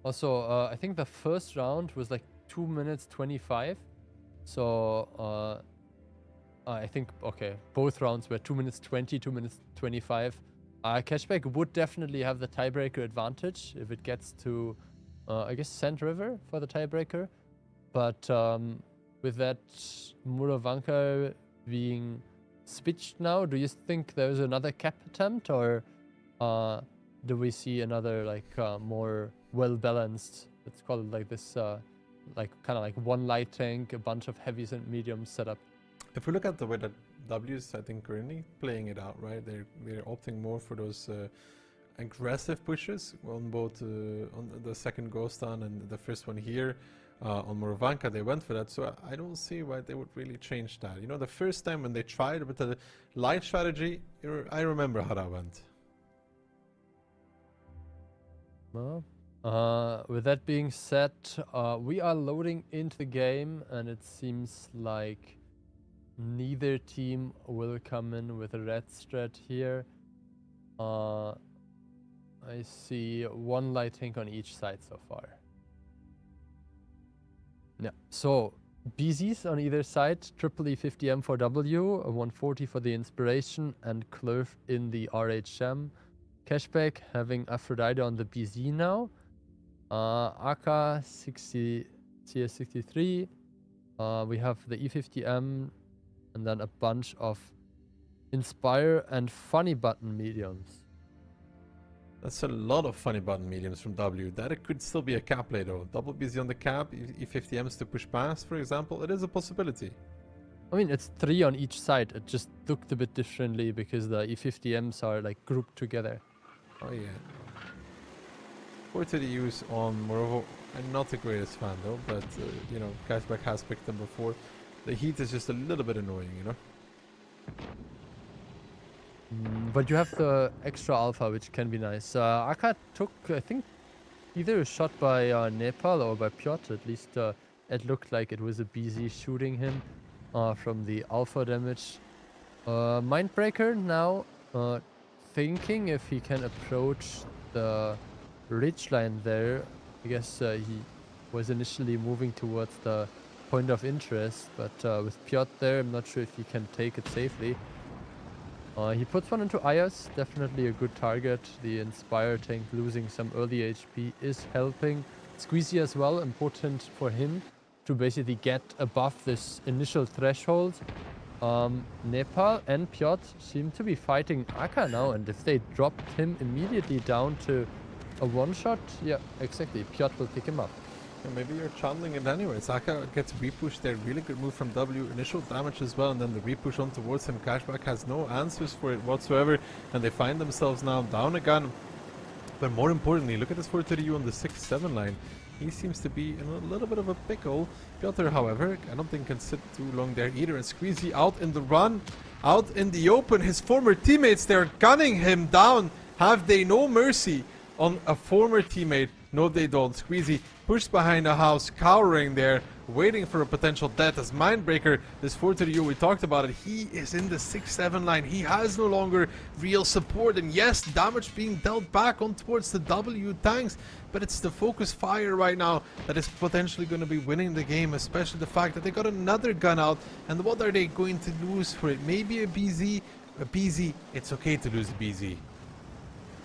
Also, I think the first round was like 2 minutes 25. So I think, okay, both rounds were 2 minutes 20, 2 minutes 25. Cashback would definitely have the tiebreaker advantage if it gets to, I guess, Sand River for the tiebreaker. But with that Murovanka being switched now, do you think there's another cap attempt, or do we see another like more well-balanced, let's call it like this, like kind of like one light tank, a bunch of heavies and mediums set up? If we look at the way that W's, I think, currently playing it out, right? They're opting more for those aggressive pushes on both on the second ghost down and the first one here. On Murovanka, they went for that, so I don't see why they would really change that. You know, the first time when they tried with the light strategy, I remember how that went. Well, with that being said, we are loading into the game, and it seems like neither team will come in with a red strat here. I see one light tank on each side so far. Yeah, so BZs on either side, triple E50M for W, a 140 for the Inspiration, and Clerf in the RHM. Cashback having Aphrodite on the BZ now. AK 60, CS63. We have the E50M, and then a bunch of Inspire and Funny Button mediums. That's a lot of funny button mediums from W. That it could still be a cap play though. Double BZ on the cap, E50Ms to push past, for example. It is a possibility. I mean, it's 3 on each side. It just looked a bit differently because the E50Ms are like grouped together. Oh yeah. 4 to the use on Morovo. I'm not the greatest fan though, but you know, Cashback has picked them before. The heat is just a little bit annoying, you know? But you have the extra alpha, which can be nice. Aka took, I think, either a shot by Nepal or by Piotr. At least it looked like it was a BZ shooting him from the alpha damage. Mindbreaker now thinking if he can approach the ridgeline there. I guess he was initially moving towards the point of interest, but with Piotr there, I'm not sure if he can take it safely. He puts one into Ayas, definitely a good target. The Inspire tank losing some early HP is helping. Squeezy as well, important for him to basically get above this initial threshold. Nepal and Piotr seem to be fighting Aka now, and if they dropped him immediately down to a one-shot, yeah, exactly, Piotr will pick him up. Yeah, maybe you're channeling it anyways. Aka gets repushed there, really good move from W, initial damage as well, and then the repush on towards him. Cashback has no answers for it whatsoever, and they find themselves now down a gun. But more importantly, look at this 430U on the 6-7 line. He seems to be in a little bit of a pickle. Piotr, however, I don't think can sit too long there either, and Squeezy out in the run, out in the open. His former teammates, they're gunning him down. Have they no mercy on a former teammate? No, they don't. Squeezy pushed behind a house, cowering there, waiting for a potential death as Mindbreaker, this 430U, we talked about it, he is in the 6-7 line. He has no longer real support, and yes, damage being dealt back on towards the W tanks, but it's the focus fire right now that is potentially going to be winning the game, especially the fact that they got another gun out, and what are they going to lose for it? Maybe a BZ? A BZ, it's okay to lose a BZ.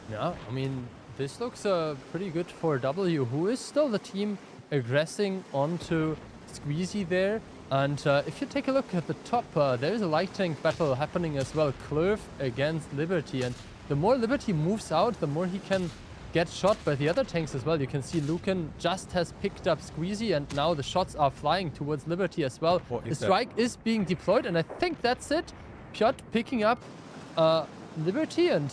Yeah, I mean, this looks pretty good for W, who is still the team aggressing onto Squeezy there. And if you take a look at the top, there is a light tank battle happening as well. Clerf against Liberty. And the more Liberty moves out, the more he can get shot by the other tanks as well. You can see Lucan just has picked up Squeezy, and now the shots are flying towards Liberty as well. The strike is being deployed, and I think that's it. Piotr picking up Liberty, and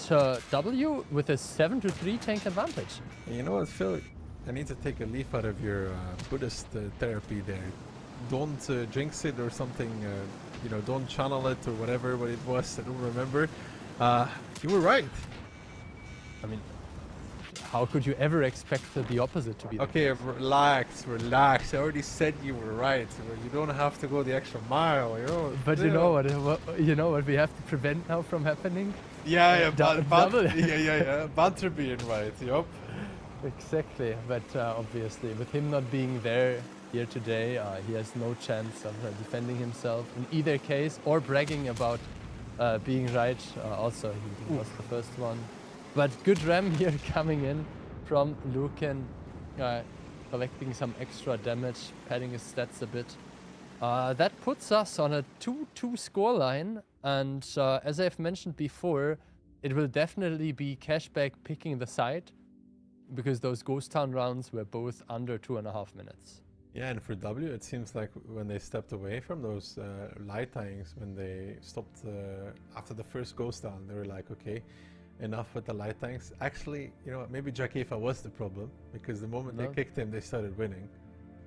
W with a 7-3 tank advantage. You know what, Phil? I need to take a leaf out of your Buddhist therapy there. Don't jinx it or something, you know, don't channel it or whatever what it was, I don't remember. You were right. I mean, how could you ever expect the opposite to be? Okay, relax, relax. I already said you were right. You don't have to go the extra mile, you know. But you know what we have to prevent now from happening? Yeah, double. yeah. Banter being right. Yup. Exactly. But obviously, with him not being there here today, he has no chance of defending himself in either case or bragging about being right. Also, he was the first one. But good ram here coming in from Lucan, collecting some extra damage, padding his stats a bit. That puts us on a 2-2 scoreline, and as I've mentioned before, it will definitely be Cashback picking the side, because those Ghost Town rounds were both under 2.5 minutes. Yeah, and for W, it seems like when they stepped away from those light tyings, when they stopped after the first Ghost Town, they were like, okay, enough with the light tanks. Actually, you know, maybe Jakefa was the problem, because the moment they kicked him, they started winning,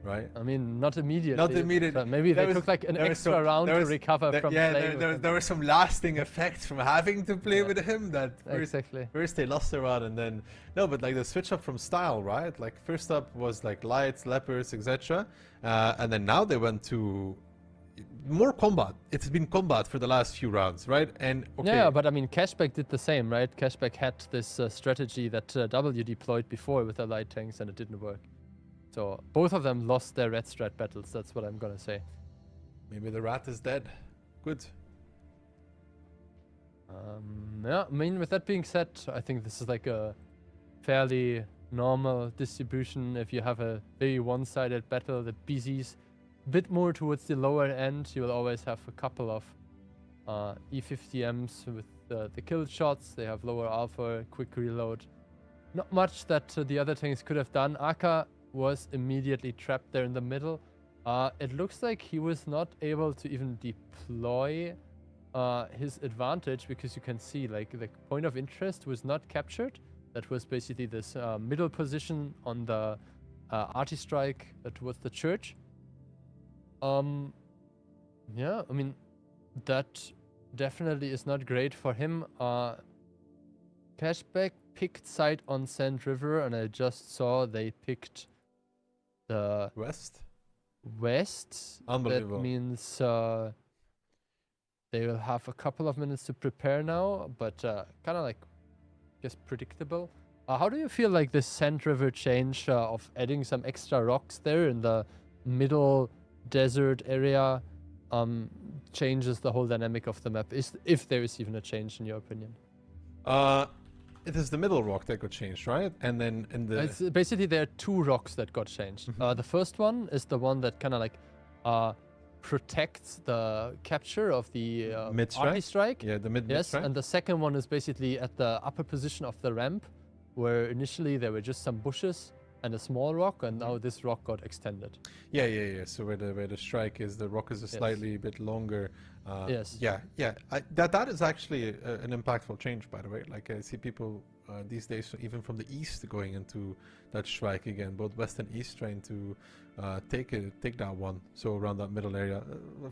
right? I mean, not immediately. Not immediately. Maybe they took like an extra round to recover from playing with him. There were some lasting effects from having to play with him. That first they lost the round, and then no, but like the switch up from style, right? Like first up was like lights, leopards, etc., and then now they went to more combat. It's been combat for the last few rounds, right? And okay. Yeah, but I mean, Cashback did the same, right? Cashback had this strategy that W deployed before with the light tanks, and it didn't work. So both of them lost their red strat battles. That's what I'm gonna say. Maybe the rat is dead. Good. Yeah, I mean, with that being said, I think this is like a fairly normal distribution. If you have a very one-sided battle that BZ's a bit more towards the lower end, you will always have a couple of E50Ms with the kill shots. They have lower alpha, quick reload. Not much that the other tanks could have done. Aka was immediately trapped there in the middle. It looks like he was not able to even deploy his advantage, because you can see like the point of interest was not captured. That was basically this middle position on the arty strike towards the church. Yeah, I mean, that definitely is not great for him. Cashback picked side on Sand River, and I just saw they picked the west. Unbelievable. That means they will have a couple of minutes to prepare now, but kind of like just predictable. How do you feel like this Sand River change of adding some extra rocks there in the middle desert area changes the whole dynamic of the map, if there is even a change in your opinion? It is the middle rock that got changed, right? And then in the basically there are two rocks that got changed. The first one is the one that kind of like protects the capture of the arty strike. Yeah, the mid strike. And the second one is basically at the upper position of the ramp, where initially there were just some bushes and a small rock, and now this rock got extended. Yeah. So where the strike is, the rock is a slightly bit longer. Yes. Yeah. That is actually an impactful change, by the way. Like I see people these days, even from the east, going into that strike again, both west and east, trying to take that one. So around that middle area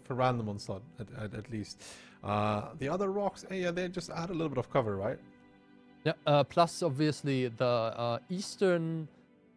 for random onslaught at least. The other rocks, they just add a little bit of cover, right? Yeah. Plus, obviously, the eastern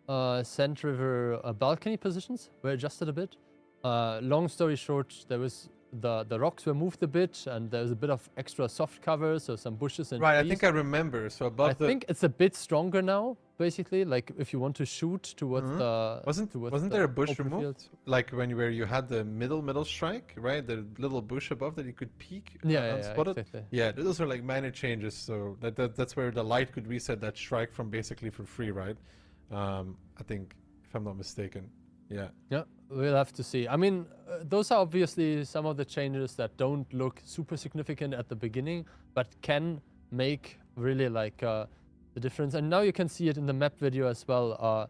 Sand River balcony positions were adjusted a bit. Long story short, there was the rocks were moved a bit, and there was a bit of extra soft cover, so some bushes and trees. I think I remember. So above I think it's a bit stronger now. Basically, like if you want to shoot towards the wasn't there a bush removed? Like where you had the middle strike, right? The little bush above that you could peek unspotted. Exactly. Yeah, those are like minor changes. So that's where the light could reset that strike from basically for free, right? I think, if I'm not mistaken. Yeah, we'll have to see. I mean, those are obviously some of the changes that don't look super significant at the beginning, but can make really like the difference. And now you can see it in the map video as well.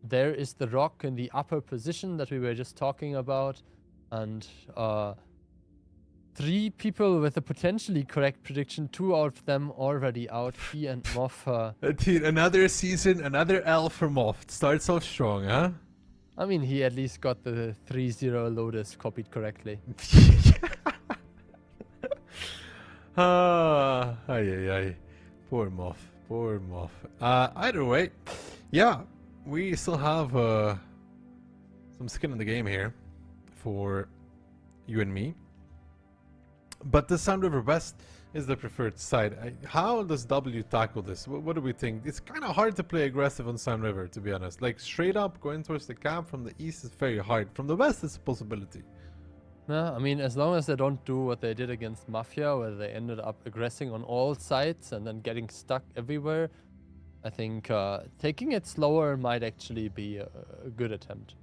There is the rock in the upper position that we were just talking about, and 3 people with a potentially correct prediction, 2 of them already out, he and Moff. Another season, another L for Moff. It starts off strong, huh? I mean, he at least got the 3-0 Lotus copied correctly. Ay. Poor Moff. Either way, Yeah, we still have some skin in the game here for you and me. But the Sound River West is the preferred side. How does W tackle this? What do we think? It's kind of hard to play aggressive on Sound River, to be honest. Like, straight up going towards the camp from the east is very hard. From the west, it's a possibility. Yeah, I mean, as long as they don't do what they did against Mafia, where they ended up aggressing on all sides and then getting stuck everywhere, I think taking it slower might actually be a good attempt.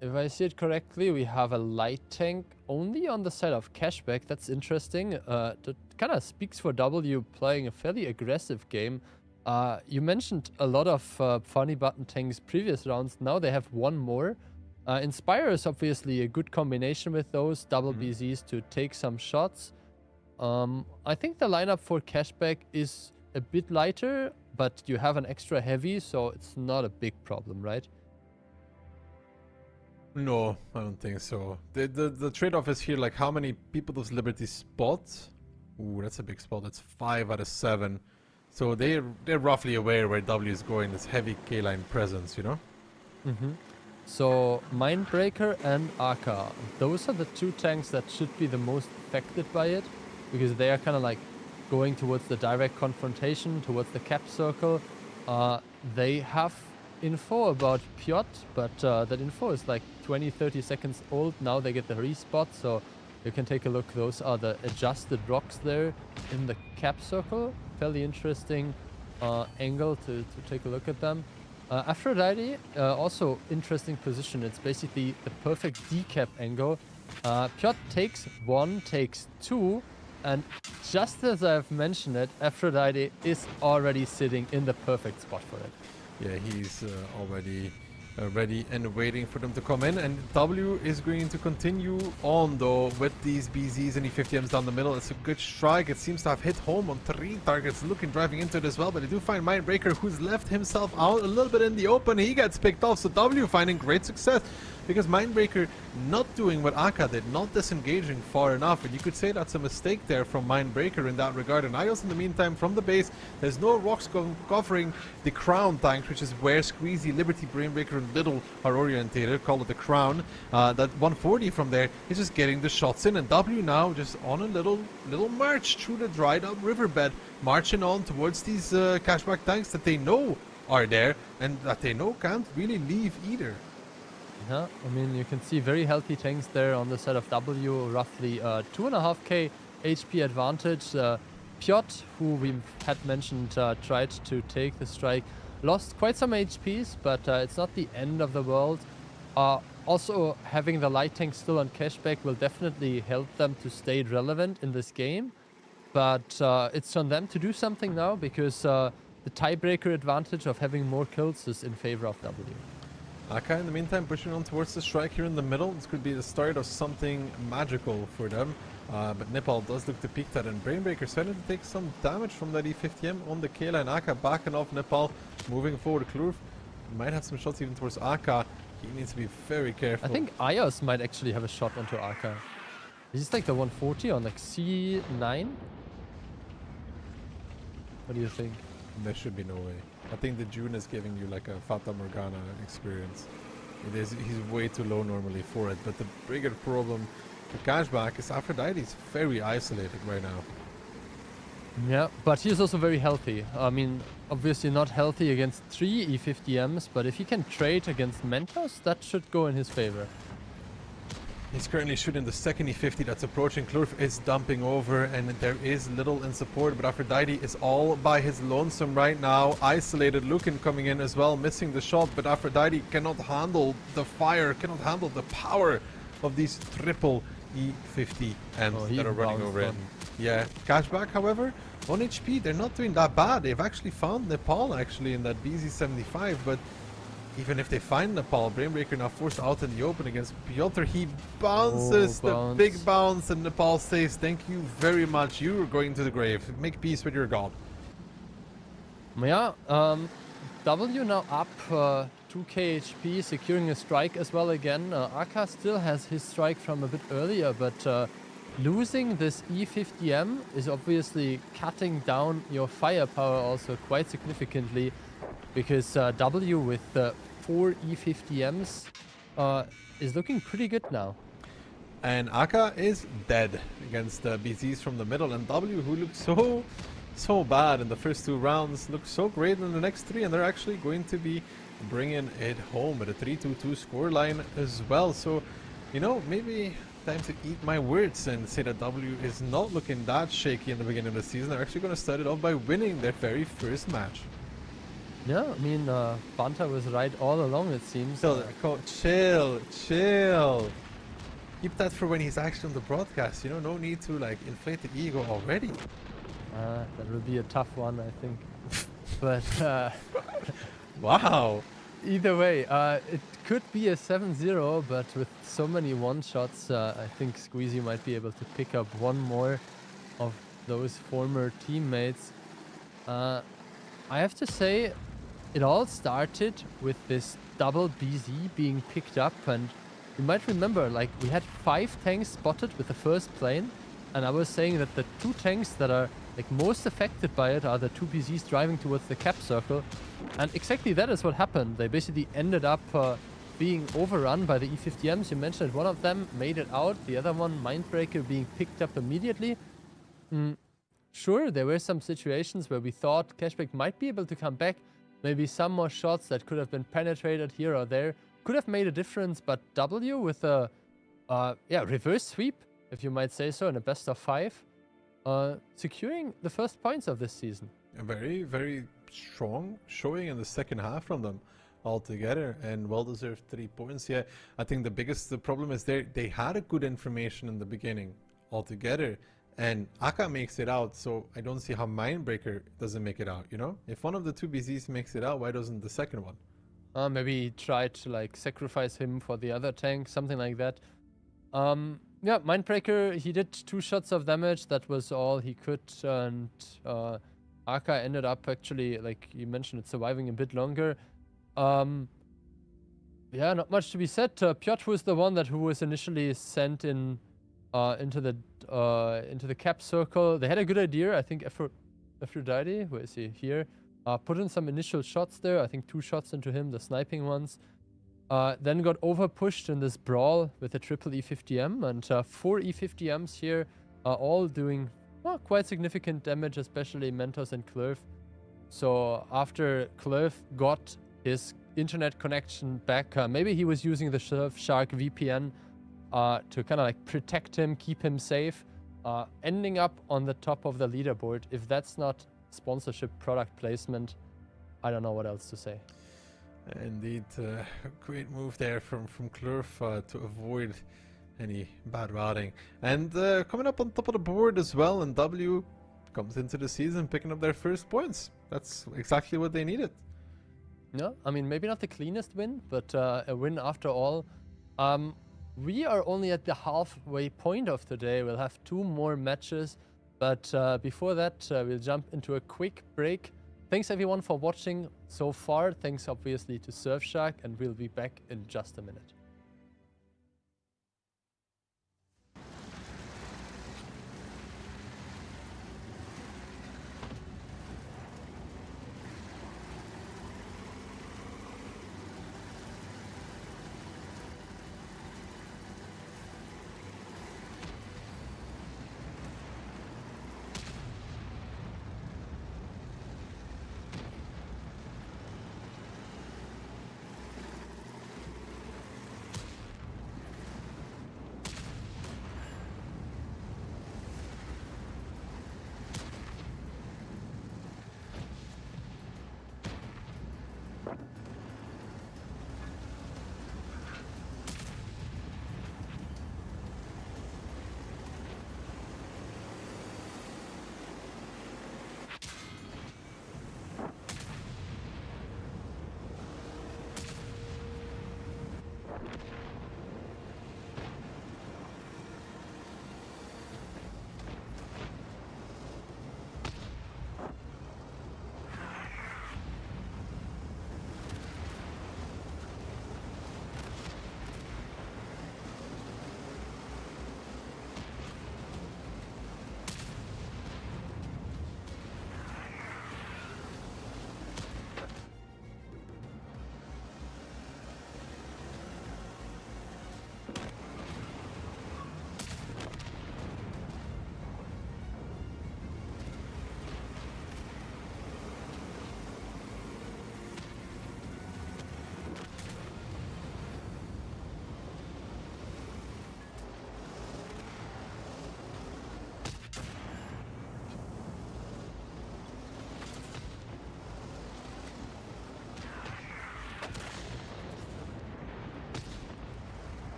If I see it correctly, we have a light tank only on the side of Cashback. That's interesting. That kind of speaks for W playing a fairly aggressive game. You mentioned a lot of funny button tanks previous rounds. Now they have one more. Inspire is obviously a good combination with those double BZs to take some shots. I think the lineup for Cashback is a bit lighter, but you have an extra heavy, so it's not a big problem, right? No, I don't think so. The trade-off is here, like, how many people does Liberty spot? Ooh, that's a big spot. That's 5 out of 7. So they're roughly aware where W is going, this heavy K-line presence, you know? So Mindbreaker and Aka, those are the two tanks that should be the most affected by it, because they are kind of like going towards the direct confrontation, towards the cap circle. They have info about Piotr, but that info is like 20-30 seconds old. Now they get the respot, so you can take a look. Those are the adjusted rocks there in the cap circle. Fairly interesting angle to take a look at them. Aphrodite, also interesting position. It's basically the perfect decap angle. Piotr takes 1, takes 2, and just as I've mentioned it, Aphrodite is already sitting in the perfect spot for it. Yeah, he's already ready and waiting for them to come in, and W is going to continue on though with these BZs and E50Ms down the middle. It's a good strike. It seems to have hit home on 3 targets. Looking driving into it as well, but they do find Mindbreaker, who's left himself out a little bit in the open. He gets picked off, so W finding great success, because Mindbreaker not doing what Aka did, not disengaging far enough, and you could say that's a mistake there from Mindbreaker in that regard. And Ios in the meantime from the base, there's no rocks covering the crown tank, which is where Squeezy, Liberty, Brainbreaker and Little are orientated, call it the crown. That 140 from there is just getting the shots in, and W now just on a little march through the dried up riverbed, marching on towards these Cashback tanks that they know are there and that they know can't really leave either. Yeah, I mean, you can see very healthy tanks there on the side of W, roughly 2.5k HP advantage. Piotr, who we had mentioned, tried to take the strike, lost quite some HPs, but it's not the end of the world. Also, having the light tank still on Cashback will definitely help them to stay relevant in this game, but it's on them to do something now, because the tiebreaker advantage of having more kills is in favor of W. Aka in the meantime pushing on towards the strike here in the middle. This could be the start of something magical for them. But Nepal does look to peek that, and Brainbreaker starting to take some damage from that E50M on the K-line. Aka backing off Nepal, moving forward. Klurf might have some shots even towards Aka. He needs to be very careful. I think Ios might actually have a shot onto Aka. Is this like the 140 on like C9? What do you think? There should be no way. I think the June is giving you like a Fata Morgana experience. He's way too low normally for it, but the bigger problem for Cashback is Aphrodite is very isolated right now. Yeah, but he's also very healthy. I mean, obviously not healthy against 3 E50Ms, but if he can trade against Mentos, that should go in his favor. He's currently shooting the second E50 that's approaching. Klurf is dumping over, and there is little in support, but Aphrodite is all by his lonesome right now. Isolated. Lukin coming in as well, missing the shot, but Aphrodite cannot handle the fire, cannot handle the power of these triple E50Ms that are running over it. Yeah, Cashback, however, on HP, they're not doing that bad. They've actually found Nepal actually in that BZ75, but even if they find Nepal, Brainbreaker now forced out in the open against Piotr. He bounces the big bounce, and Nepal says, thank you very much. You are going to the grave. Make peace with your god. Yeah, W now up 2k HP, securing a strike as well again. Aka still has his strike from a bit earlier, but losing this E50M is obviously cutting down your firepower also quite significantly, because W with 4 E50Ms is looking pretty good now. And Aka is dead against the BZs from the middle, and W, who looked so bad in the first 2 rounds, looks so great in the next 3, and they're actually going to be bringing it home with a 3-2-2 scoreline as well. So, you know, maybe time to eat my words and say that W is not looking that shaky in the beginning of the season. They're actually going to start it off by winning their very first match. Yeah, I mean, Banta was right all along, it seems. Chill. Keep that for when he's actually on the broadcast, you know, no need to like inflate the ego already. That will be a tough one, I think. But wow. Either way, it could be a 7-0, but with so many one-shots, I think Squeezy might be able to pick up one more of those former teammates. I have to say, it all started with this double BZ being picked up, and you might remember, like, we had 5 tanks spotted with the first plane, and I was saying that the 2 tanks that are like most affected by it are the 2 BZs driving towards the cap circle, and exactly that is what happened. They basically ended up being overrun by the E50Ms. You mentioned one of them made it out, the other one, Mindbreaker, being picked up immediately. Sure, there were some situations where we thought Cashback might be able to come back. Maybe some more shots that could have been penetrated here or there could have made a difference, but W with a reverse sweep, if you might say so, in a best of 5, securing the first points of this season. A very, very strong showing in the second half from them altogether, and well-deserved 3 points. Yeah, I think the problem is they had a good information in the beginning altogether, and Aka makes it out, so I don't see how Mindbreaker doesn't make it out, you know? If one of the 2 BZs makes it out, why doesn't the second one? Maybe he tried to like sacrifice him for the other tank, something like that. Yeah, Mindbreaker, he did 2 shots of damage, that was all he could, and Aka ended up actually, like you mentioned, it surviving a bit longer. Yeah, not much to be said. Piotr was the one who was initially sent in into the cap circle. They had a good idea, I think. Aphrodite, where is he? Here. Put in some initial shots there. I think 2 shots into him, the sniping ones. Then got over pushed in this brawl with a triple E50M, and 4 E50Ms here, all doing quite significant damage, especially Mentos and Clerf. So after Clerf got his internet connection back, maybe he was using the Surfshark VPN to kind of like protect him, keep him safe, ending up on the top of the leaderboard. If that's not sponsorship product placement, I don't know what else to say. Indeed, great move there from Clerf to avoid any bad routing. And coming up on top of the board as well, and W comes into the season picking up their first points. That's exactly what they needed. Yeah, I mean, maybe not the cleanest win, but a win after all. We are only at the halfway point of today. We'll have 2 more matches, but before that, we'll jump into a quick break. Thanks everyone for watching so far. Thanks obviously to Surfshark, and we'll be back in just a minute.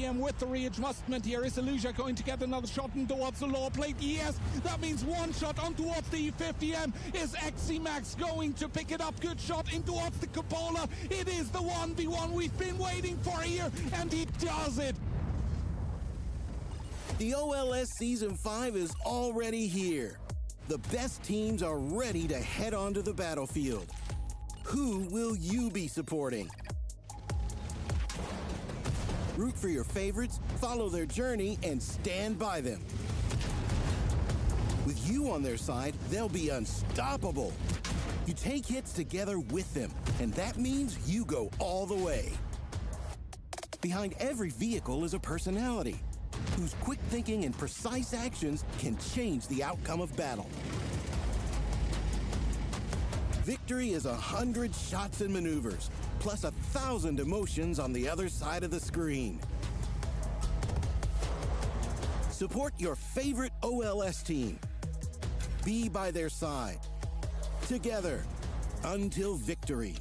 With the readjustment here, is Illusia going to get another shot in towards the lower plate? Yes, that means one shot on towards the 50M. Is XCMax going to pick it up? Good shot in towards the cupola. It is the 1v1 we've been waiting for here, and he does it. The OLS Season 5 is already here. The best teams are ready to head onto the battlefield. Who will you be supporting? Root for your favorites, follow their journey, and stand by them. With you on their side, they'll be unstoppable. You take hits together with them, and that means you go all the way. Behind every vehicle is a personality whose quick thinking and precise actions can change the outcome of battle. Victory is 100 shots and maneuvers, plus 1,000 emotions on the other side of the screen. Support your favorite OLS team. Be by their side. Together, until victory.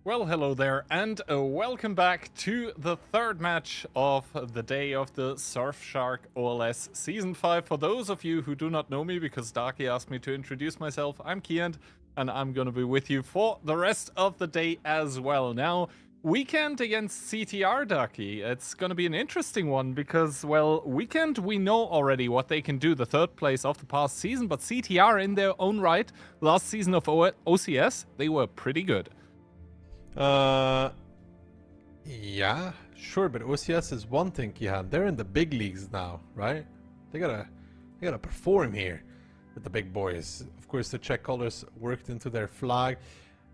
Well, hello there, and welcome back to the third match of the day of the Surfshark OLS Season 5. For those of you who do not know me, because Darky asked me to introduce myself, I'm Kian, and I'm going to be with you for the rest of the day as well. Now, Weekend against CTR, Darky. It's going to be an interesting one because, well, Weekend, we know already what they can do, the third place of the past season, but CTR in their own right, last season of OCS, they were pretty good. Yeah, sure, but OCS is one thing, Kihan. They're in the big leagues now, right? They gotta perform here with the big boys. Of course, the Czech colors worked into their flag.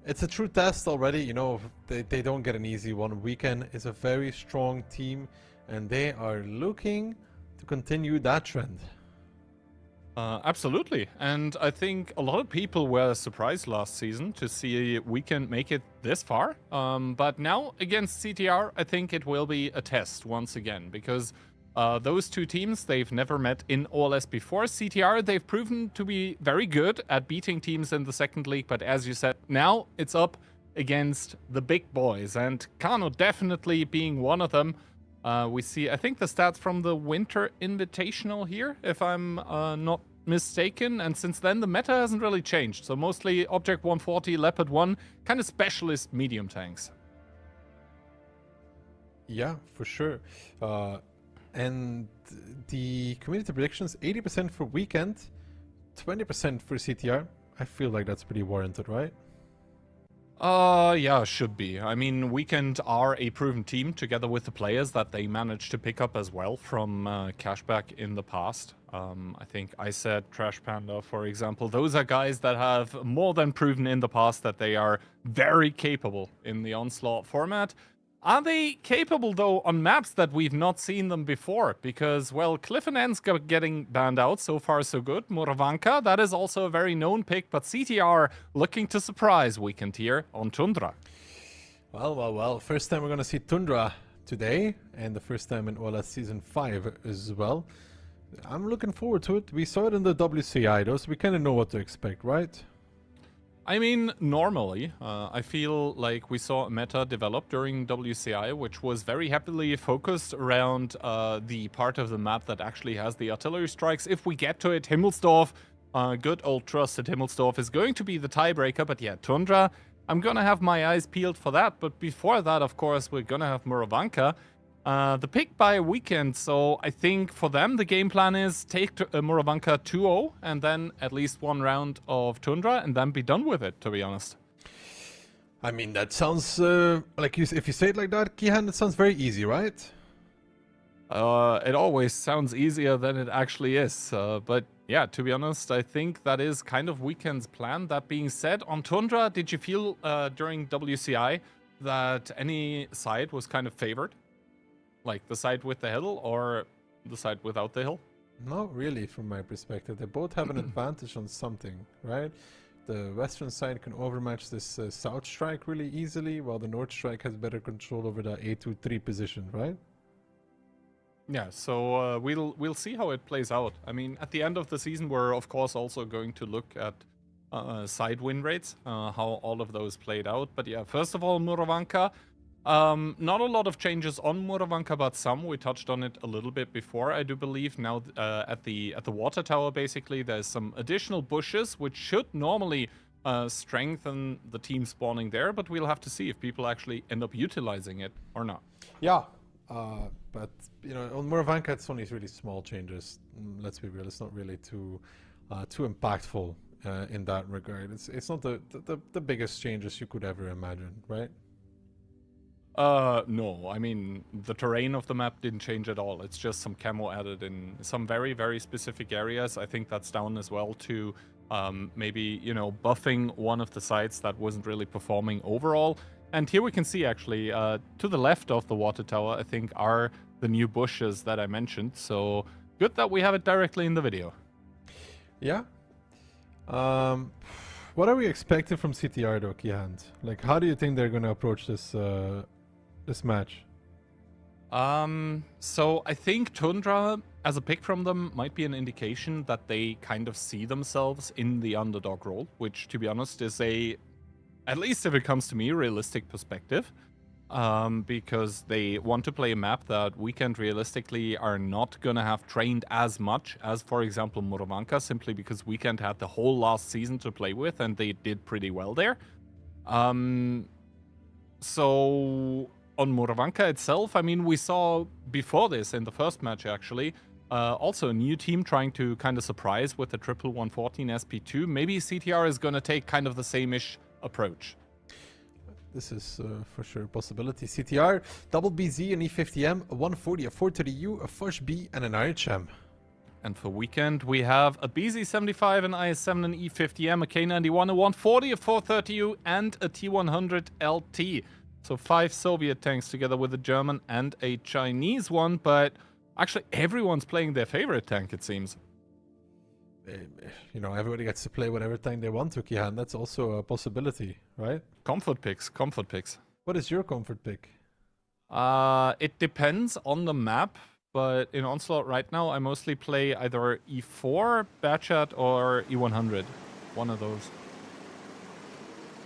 It's a true test already, you know, they don't get an easy one. Weekend is a very strong team, and they are looking to continue that trend. Absolutely, and I think a lot of people were surprised last season to see Weekend make it this far, but now against CTR I think it will be a test once again, because those two teams, they've never met in OLS before. CTR, they've proven to be very good at beating teams in the second league, but as you said, now it's up against the big boys, and Kano definitely being one of them. We see, I think, the stats from the Winter Invitational here, if I'm not mistaken, and since then the meta hasn't really changed, so mostly Object 140, Leopard 1, kind of specialist medium tanks. Yeah, for sure. And the community predictions, 80% for Weekend, 20% for CTR. I feel like that's pretty warranted, right? Yeah, should be. I mean, Weekend are a proven team together with the players that they managed to pick up as well from Cashback in the past. I think I said Trash Panda, for example. Those are guys that have more than proven in the past that they are very capable in the Onslaught format. Are they capable, though, on maps that we've not seen them before? Because, well, Cliff and Ends getting banned out, so far so good. Muravanka, that is also a very known pick, but CTR looking to surprise Weekend here on Tundra. Well, first time we're going to see Tundra today, and the first time in OLS Season 5 as well. I'm looking forward to it. We saw it in the WCI, though, so we kind of know what to expect, right? I mean, normally, I feel like we saw a meta develop during WCI, which was very heavily focused around the part of the map that actually has the artillery strikes. If we get to it, Himmelsdorf, good old trusted Himmelsdorf, is going to be the tiebreaker. But yeah, Tundra, I'm going to have my eyes peeled for that. But before that, of course, we're going to have Muravanka. The pick by Weekend, so I think for them the game plan is take Muravanka 2-0 and then at least one round of Tundra and then be done with it, to be honest. I mean, that sounds like if you say it like that, Kihan, it sounds very easy, right? It always sounds easier than it actually is, but yeah, to be honest, I think that is kind of Weekend's plan. That being said, on Tundra, did you feel during WCI that any side was kind of favored? Like the side with the hill or the side without the hill? Not really, from my perspective. They both have an advantage on something, right? the western side can overmatch this south strike really easily, while the north strike has better control over the A23 position, right? Yeah, so we'll see how it plays out. I mean, at the end of the season, we're of course also going to look at side win rates, how all of those played out. But yeah, first of all, Muravanka. Not a lot of changes on Muravanka, but some. We touched on it a little bit before, I do believe. Now at the water tower, basically, there's some additional bushes, which should normally strengthen the team spawning there, but we'll have to see if people actually end up utilizing it or not. Yeah, but you know, on Muravanka, it's only really small changes. Let's be real; it's not really too impactful in that regard. It's not the biggest changes you could ever imagine, right? No. I mean, the terrain of the map didn't change at all. It's just some camo added in some very, very specific areas. I think that's down as well to maybe, you know, buffing one of the sites that wasn't really performing overall. And here we can see, actually, to the left of the water tower, I think, are the new bushes that I mentioned. So good that we have it directly in the video. Yeah. What are we expecting from CTR, though, Kihand? Like, how do you think they're going to approach this this match? So I think Tundra, as a pick from them, might be an indication that they kind of see themselves in the underdog role, which, to be honest, is a, at least if it comes to me, realistic perspective. Because they want to play a map that Weekend realistically are not going to have trained as much as, for example, Muravanka, simply because Weekend had the whole last season to play with, and they did pretty well there. So on Muravanka itself, I mean, we saw before this, in the first match actually, also a new team trying to kind of surprise with the triple 114 SP2. Maybe CTR is going to take kind of the same-ish approach. This is for sure a possibility. CTR, double BZ, an E50M, a 140, a 430U, a Fush B, and an RHM. And for Weekend, we have a BZ75, an IS-7, an E50M, a K91, a 140, a 430U, and a T100 LT. So 5 Soviet tanks together with a German and a Chinese one, but actually everyone's playing their favorite tank, it seems. You know, everybody gets to play whatever tank they want to, Kihan. That's also a possibility, right? Comfort picks, comfort picks. What is your comfort pick? It depends on the map, but in Onslaught right now, I mostly play either E4, Batchat, or E100. One of those.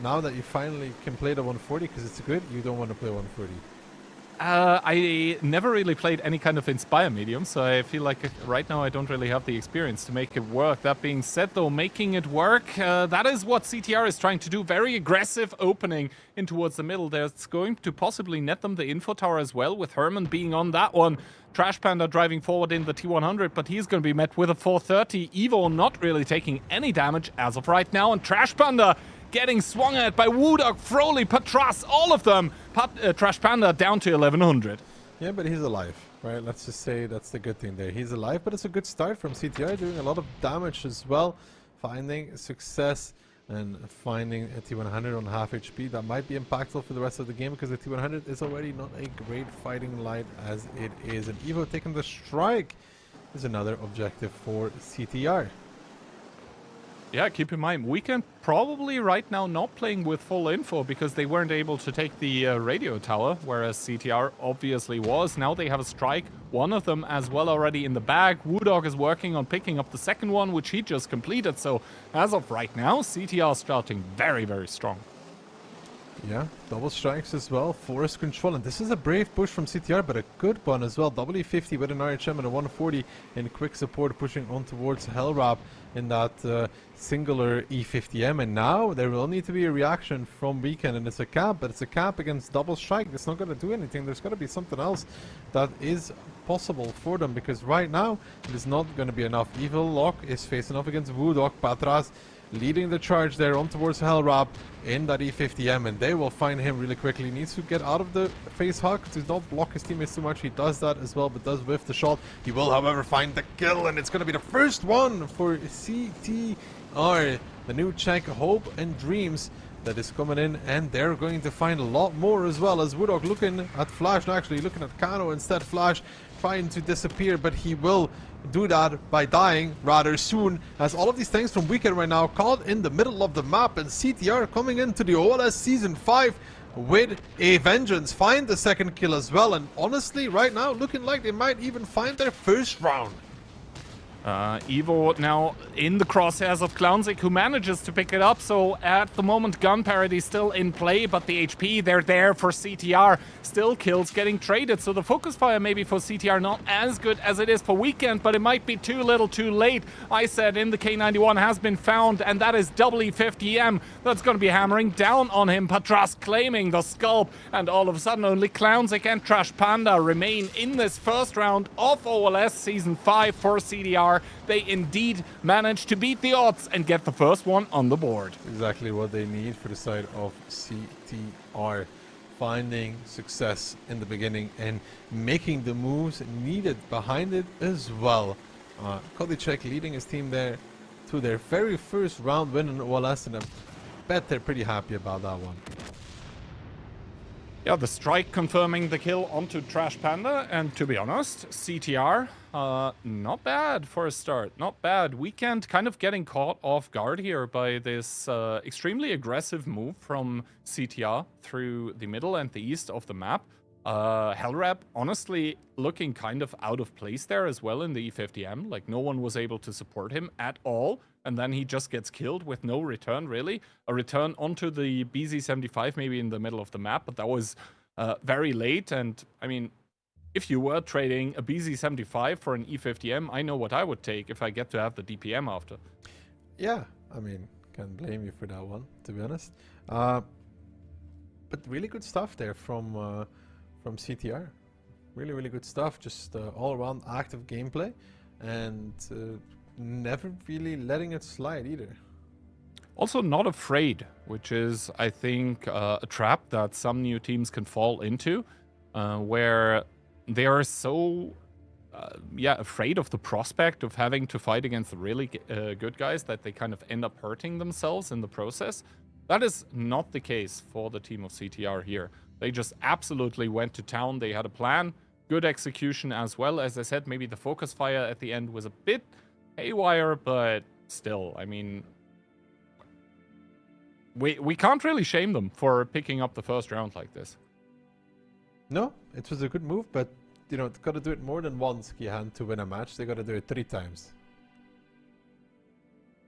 Now that you finally can play the 140 because it's good, you don't want to play 140. I never really played any kind of Inspire medium, so I feel like right now I don't really have the experience to make it work. That being said, though, making it work, that is what CTR is trying to do. Very aggressive opening in towards the middle. There's going to possibly net them the info tower as well, with Herman being on that one. Trash Panda driving forward in the T100, but he's going to be met with a 430. Evo not really taking any damage as of right now, and Trash Panda getting swung at by Woodog, Froly, Patras, all of them. Trash Panda down to 1100. Yeah, but he's alive, right? Let's just say that's the good thing there. He's alive, but it's a good start from CTR, doing a lot of damage as well. Finding success and finding a T100 on half HP. That might be impactful for the rest of the game because the T100 is already not a great fighting light as it is. And Evo taking the strike is another objective for CTR. Yeah, keep in mind, Weekend probably right now not playing with full info because they weren't able to take the radio tower, whereas CTR obviously was. Now they have a strike, one of them as well already in the bag. Woodog is working on picking up the second one, which he just completed. So as of right now, CTR starting very, very strong. Yeah, double strikes as well, forest control, and this is a brave push from CTR, but a good one as well. W50 with an RHM and a 140 in quick support, pushing on towards Hellrap in that singular E50M, and now there will need to be a reaction from Weekend, and it's a cap, but it's a cap against double strike. It's not going to do anything. There's got to be something else that is possible for them, because right now it is not going to be enough. Evil Lock is facing off against Woodog. Patras leading the charge there on towards Hellrap in that E50M, and they will find him really quickly. He needs to get out of the face hug to not block his teammates too much. He does that as well, but does whiff the shot. He will, however, find the kill, and it's going to be the first one for CTR. The new Czech Hope and Dreams that is coming in, and they're going to find a lot more as well, as Woodog looking at Flash, no, actually looking at Kano instead. Flash trying to disappear, but he will do that by dying rather soon, as all of these tanks from Weekend right now caught in the middle of the map, and CTR coming into the OLS Season 5 with a vengeance, find the second kill as well, and honestly right now looking like they might even find their first round. Evo now in the crosshairs of Clownzik, who manages to pick it up. So at the moment, gun parity still in play, but the HP, they're there for CTR. Still kills getting traded. So the focus fire maybe for CTR not as good as it is for Weekend, but it might be too little too late. I said in the K91 has been found, and that is WE50M. That's going to be hammering down on him. Patras claiming the scalp, and all of a sudden only Clownzik and Trash Panda remain in this first round of OLS Season 5 for CTR. They indeed managed to beat the odds and get the first one on the board. Exactly what they need for the side of CTR. Finding success in the beginning and making the moves needed behind it as well. Kolicek leading his team there to their very first round win in OLS, and I bet they're pretty happy about that one. Yeah, the strike confirming the kill onto Trash Panda, and to be honest, CTR, not bad for a start, not bad. Weekend kind of getting caught off guard here by this extremely aggressive move from CTR through the middle and the east of the map. Hellrap, honestly, looking kind of out of place there as well in the E50M, like no one was able to support him at all. And then he just gets killed with no return, really. A return onto the BZ-75 maybe in the middle of the map, but that was very late. And, I mean, if you were trading a BZ-75 for an E50M, I know what I would take if I get to have the DPM after. Yeah, I mean, can't blame you for that one, to be honest. But really good stuff there from CTR. Really, really good stuff. Just all-around active gameplay. And... never really letting it slide either. Also not afraid, which is, I think, a trap that some new teams can fall into, where they are so, afraid of the prospect of having to fight against the really good guys that they kind of end up hurting themselves in the process. That is not the case for the team of CTR here. They just absolutely went to town. They had a plan, good execution as well. As I said, maybe the focus fire at the end was a bit haywire, but still, I mean, we can't really shame them for picking up the first round like this. No, it was a good move, but, you know, they got to do it more than once, Kihan, to win a match. They got to do it 3 times.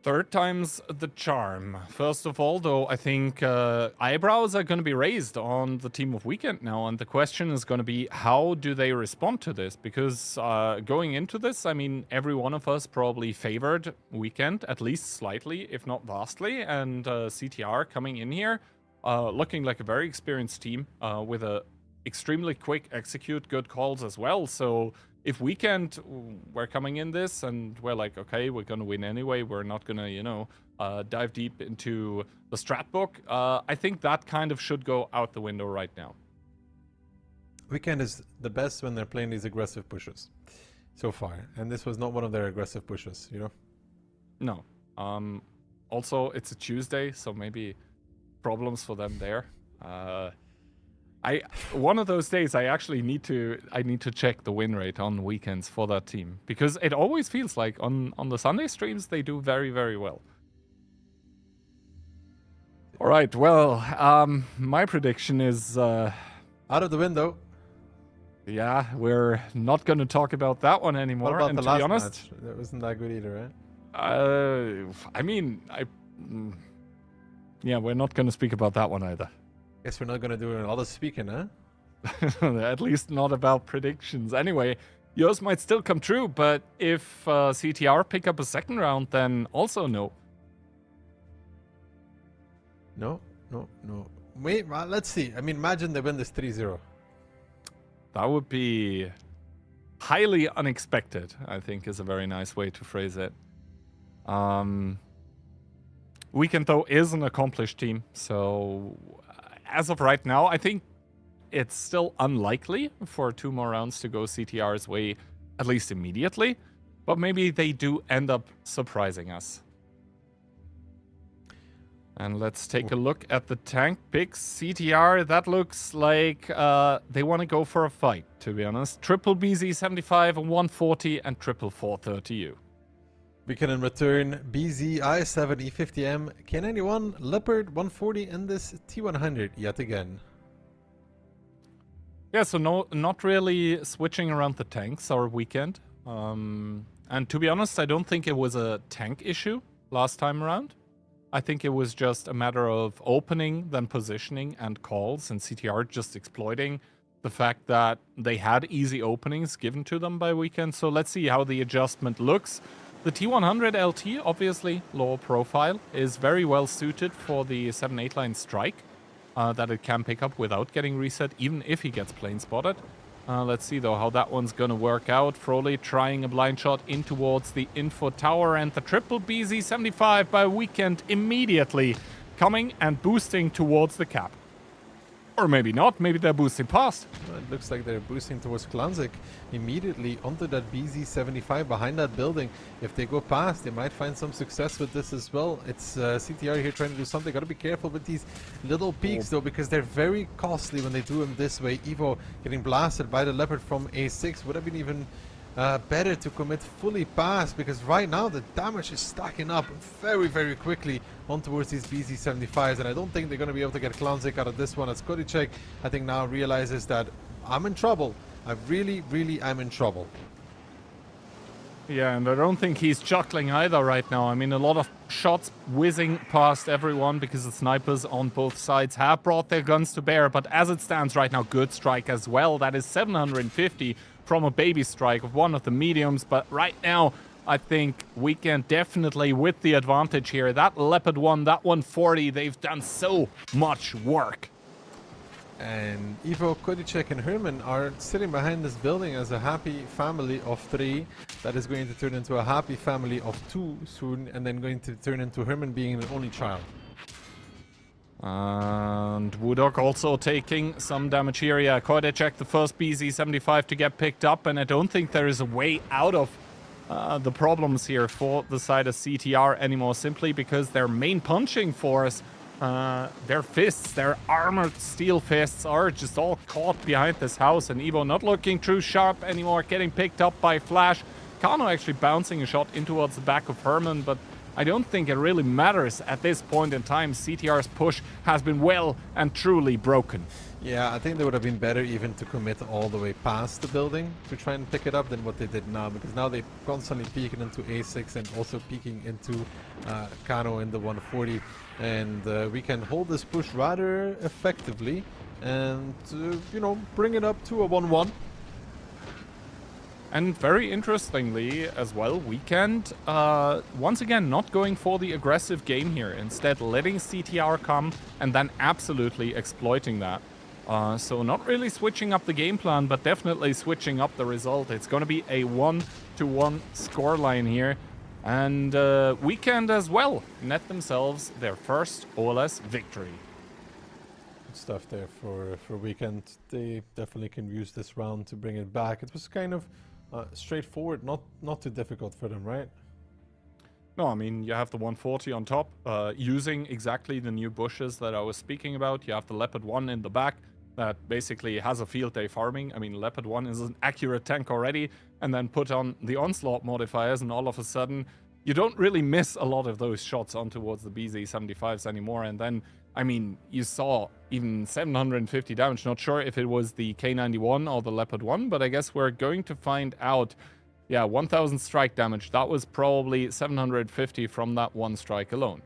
Third time's the charm. First of all, though, I think eyebrows are going to be raised on the team of Weekend now, and the question is going to be, how do they respond to this? Because going into this, I mean, every one of us probably favored Weekend, at least slightly, if not vastly, and CTR coming in here, looking like a very experienced team with a extremely quick execute, good calls as well. So if Weekend we're coming in this and we're like, okay, we're going to win anyway, we're not going to, you know, dive deep into the strat book, I think that kind of should go out the window right now. Weekend is the best when they're playing these aggressive pushes so far. And this was not one of their aggressive pushes, you know? No. Also, it's a Tuesday, so maybe problems for them there. One of those days I actually need to check the win rate on weekends for that team, because it always feels like on the Sunday streams they do very, very well. All right, well, my prediction is out of the window. Yeah, we're not going to talk about that one anymore. What about and the to last be honest, match? That wasn't that good either, right? I mean, yeah, we're not going to speak about that one either. Guess we're not going to do a lot of speaking, huh? At least not about predictions. Anyway, yours might still come true, but if CTR pick up a second round, then also no. No. Wait, let's see. I mean, imagine they win this 3-0. That would be highly unexpected, I think, is a very nice way to phrase it. Weekend, though, is an accomplished team, so as of right now, I think it's still unlikely for 2 more rounds to go CTR's way, at least immediately, but maybe they do end up surprising us. And let's take a look at the tank picks. CTR, that looks like they want to go for a fight, to be honest. Triple BZ75 and 140 and triple 430U. We can in return BZ I7 E50M, K91, Leopard 140 and this T100 yet again. Yeah, so not really switching around the tanks our weekend. And to be honest, I don't think it was a tank issue last time around. I think it was just a matter of opening, then positioning and calls, and CTR just exploiting the fact that they had easy openings given to them by weekend. So let's see how the adjustment looks. The T100 LT, obviously low profile, is very well suited for the 7-8 line strike that it can pick up without getting reset, even if he gets plane spotted. Let's see, though, how that one's going to work out. Froley trying a blind shot in towards the info tower, and the triple BZ75 by weekend immediately coming and boosting towards the cap. Or maybe not, maybe they're boosting past. Well, it looks like they're boosting towards Klanzik immediately onto that BZ75 behind that building. If they go past, they might find some success with this as well. It's CTR here trying to do something. Gotta be careful with these little peaks though, because they're very costly when they do them this way. Evo getting blasted by the Leopard from A6 would have been even better to commit fully past, because right now the damage is stacking up very, very quickly on towards these BZ75s, and I don't think they're going to be able to get Klanzik out of this one. As Kodicek, I think, now realizes that I'm in trouble. I really, really am in trouble. Yeah, and I don't think he's chuckling either right now. I mean, a lot of shots whizzing past everyone because the snipers on both sides have brought their guns to bear, but as it stands right now, good strike as well. That is 750 from a baby strike of one of the mediums, but right now I think we can definitely with the advantage here. That Leopard 1, that 140, they've done so much work. And Ivo, Kodicek and Herman are sitting behind this building as a happy family of 3 that is going to turn into a happy family of 2 soon, and then going to turn into Herman being an only child. And Woodok also taking some damage here. Yeah, Kodicek, the first BZ75 to get picked up, and I don't think there is a way out of the problems here for the side of CTR anymore, simply because their main punching force, their fists, their armored steel fists, are just all caught behind this house, and Evo not looking too sharp anymore, getting picked up by Flash. Kano actually bouncing a shot in towards the back of Herman, but I don't think it really matters at this point in time. CTR's push has been well and truly broken. Yeah, I think they would have been better even to commit all the way past the building to try and pick it up than what they did now, because now they're constantly peeking into A6 and also peeking into Kano in the 140, and we can hold this push rather effectively and, you know, bring it up to a 1-1. And very interestingly as well, Weekend, once again, not going for the aggressive game here. Instead, letting CTR come and then absolutely exploiting that. So not really switching up the game plan, but definitely switching up the result. It's going to be a 1-1 scoreline here. And Weekend as well net themselves their first OLS victory. Good stuff there for Weekend. They definitely can use this round to bring it back. It was kind of straightforward, not too difficult for them, right? No, I mean, you have the 140 on top, using exactly the new bushes that I was speaking about. You have the Leopard 1 in the back that basically has a field day farming. I mean, Leopard 1 is an accurate tank already, and then put on the Onslaught modifiers, and all of a sudden, you don't really miss a lot of those shots on towards the BZ75s anymore. And then, I mean, you saw even 750 damage. Not sure if it was the K91 or the Leopard 1, but I guess we're going to find out. Yeah, 1000 strike damage. That was probably 750 from that one strike alone.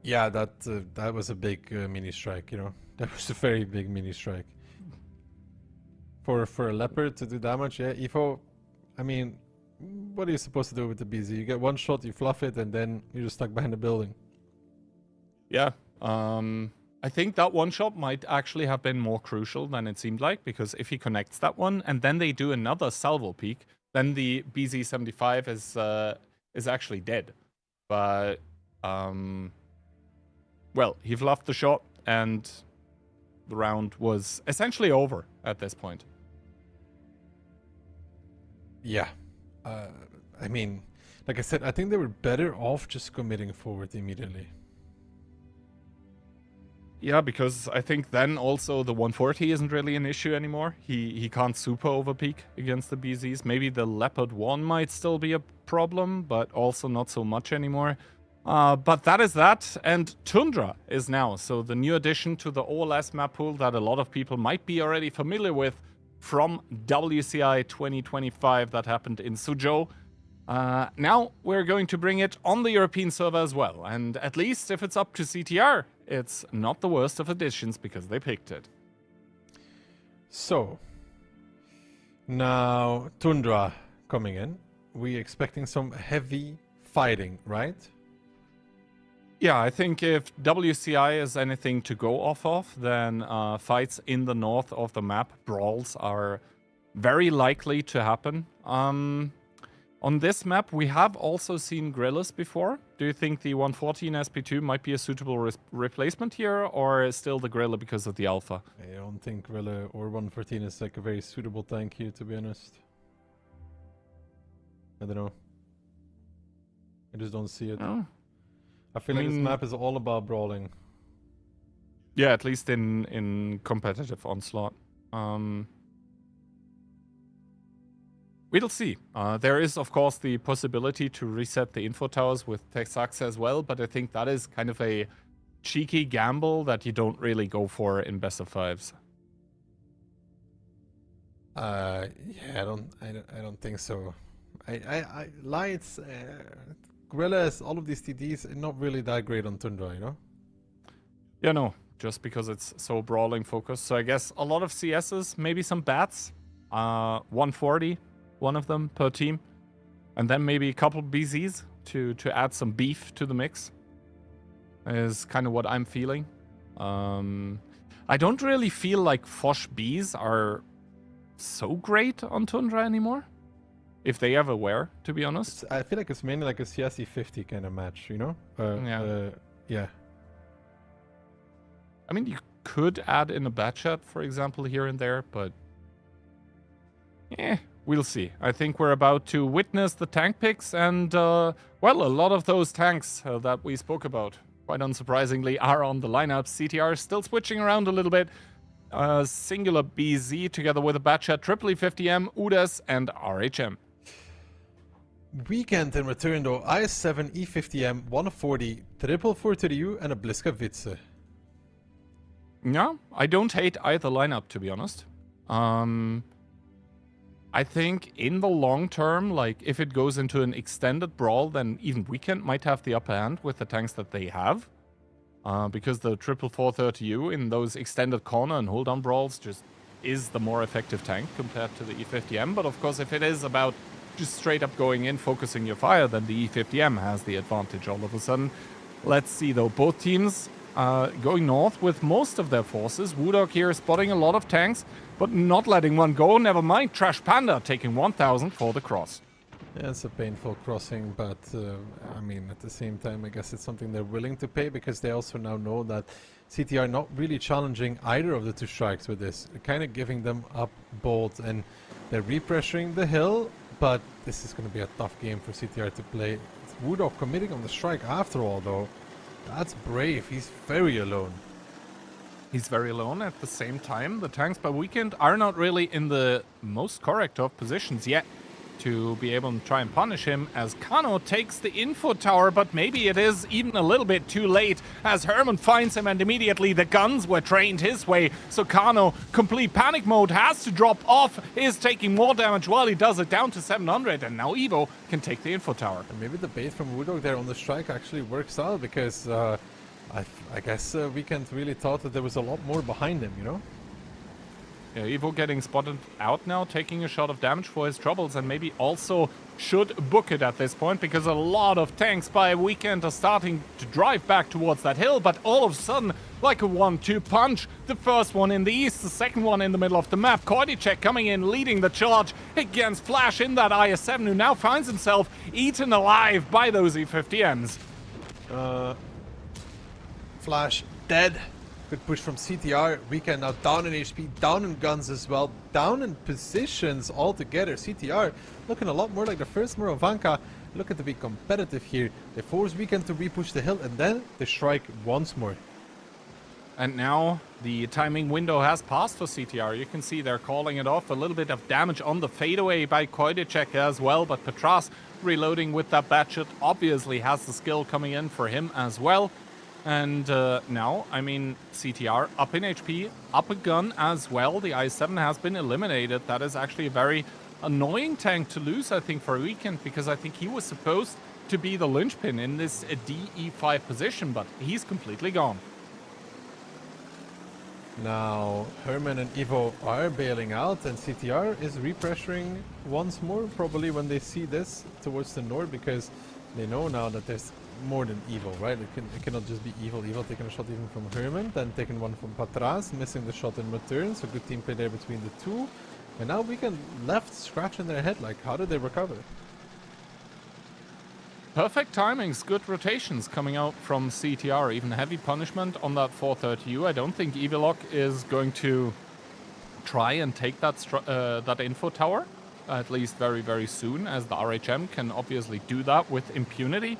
Yeah, that was a big mini strike, you know. That was a very big mini strike. For a Leopard to do damage, yeah, Evo, I mean, what are you supposed to do with the BZ? You get one shot, you fluff it, and then you're just stuck behind the building. Yeah, I think that one shot might actually have been more crucial than it seemed like, because if he connects that one and then they do another salvo peek, then the BZ75 is actually dead. But well, he fluffed the shot and the round was essentially over at this point. Yeah, I mean, like I said, I think they were better off just committing forward immediately. Yeah, because I think then also the 140 isn't really an issue anymore. He can't super overpeak against the BZs. Maybe the Leopard 1 might still be a problem, but also not so much anymore. But that is that, and Tundra is now. So the new addition to the OLS map pool that a lot of people might be already familiar with from WCI 2025 that happened in Suzhou. Now we're going to bring it on the European server as well. And at least if it's up to CTR, it's not the worst of additions because they picked it. So, now Tundra coming in. We expecting some heavy fighting, right? Yeah, I think if WCI is anything to go off of, then fights in the north of the map, brawls, are very likely to happen. On this map, we have also seen Grillus before. Do you think the 114 SP2 might be a suitable replacement here, or still the Grilla because of the alpha? I don't think Grilla or 114 is like a very suitable tank here, to be honest. I don't know. I just don't see it. Oh. I feel like this map is all about brawling. Yeah, at least in competitive Onslaught. We'll see. There is, of course, the possibility to reset the info towers with Texax as well, but I think that is kind of a cheeky gamble that you don't really go for in best of fives. Yeah, I don't think so. Lights, Gorillas, all of these TDs are not really that great on Tundra, you know? Yeah, no, just because it's so brawling focused. So I guess a lot of CSs, maybe some bats, 140. One of them per team, and then maybe a couple BZs to add some beef to the mix is kind of what I'm feeling. I don't really feel like Foch Bs are so great on Tundra anymore, if they ever were, to be honest. I feel like it's mainly like a CSE 50 kind of match, you know? Yeah. I mean, you could add in a Batchat, for example, here and there, but we'll see. I think we're about to witness the tank picks, and, well, a lot of those tanks that we spoke about, quite unsurprisingly, are on the lineup. CTR is still switching around a little bit. Singular BZ together with a Batchat, Triple E50M, UDAS, and RHM. Weekend in return, though. IS-7, E50M, 140, Triple 430U, and a Bliska Witze. Yeah, I don't hate either lineup, to be honest. I think in the long term, like if it goes into an extended brawl, then even Weekend might have the upper hand with the tanks that they have. Because the Triple 430U in those extended corner and hold on brawls just is the more effective tank compared to the E50M. But of course, if it is about just straight up going in, focusing your fire, then the E50M has the advantage all of a sudden. Let's see though, both teams going north with most of their forces. Woodog here spotting a lot of tanks, but not letting one go. Never mind, Trash Panda taking 1,000 for the cross. Yeah, it's a painful crossing, but I mean, at the same time, I guess it's something they're willing to pay because they also now know that CTR are not really challenging either of the two strikes with this. They're kind of giving them up both, and they're repressuring the hill, but this is going to be a tough game for CTR to play. It's Woodog committing on the strike after all, though. That's brave. He's very alone. He's very alone. At the same time, the tanks by Weekend are not really in the most correct of positions yet to be able to try and punish him as Kano takes the info tower, but maybe it is even a little bit too late as Herman finds him and immediately the guns were trained his way. So Kano, complete panic mode, has to drop off, is taking more damage while he does it down to 700, and now Evo can take the info tower. And maybe the bait from Woodog there on the strike actually works out because I guess Weekend really thought that there was a lot more behind him, you know? Yeah, Evo getting spotted out now, taking a shot of damage for his troubles, and maybe also should book it at this point because a lot of tanks by Weekend are starting to drive back towards that hill, but all of a sudden, like a 1-2 punch, the first one in the east, the second one in the middle of the map. Koidicek coming in, leading the charge against Flash in that IS-7, who now finds himself eaten alive by those E50Ms. Flash dead. Good push from CTR. Weekend now down in HP, down in guns as well, down in positions altogether. CTR looking a lot more like the first Morovanka, looking to be competitive here. They force Weekend to repush the hill and then they strike once more. And now the timing window has passed for CTR. You can see they're calling it off. A little bit of damage on the fadeaway by Koidicek as well. But Petras reloading with that Batshot obviously has the skill coming in for him as well. And now, I mean, CTR up in HP, up a gun as well. The i7 has been eliminated. That is actually a very annoying tank to lose, I think, for a weekend. Because I think he was supposed to be the linchpin in this DE5 position. But he's completely gone. Now, Herman and Evo are bailing out, and CTR is repressuring once more, probably when they see this towards the north, because they know now that there's more than Evo, right? It cannot just be Evo taking a shot even from Herman, then taking one from Patras, missing the shot in return, so good team play there between the two. And now Weekend left scratching their head, like, how did they recover? Perfect timings, good rotations coming out from CTR. Even heavy punishment on that 430U. I don't think Evilok is going to try and take that info tower, at least very, very soon, as the RHM can obviously do that with impunity.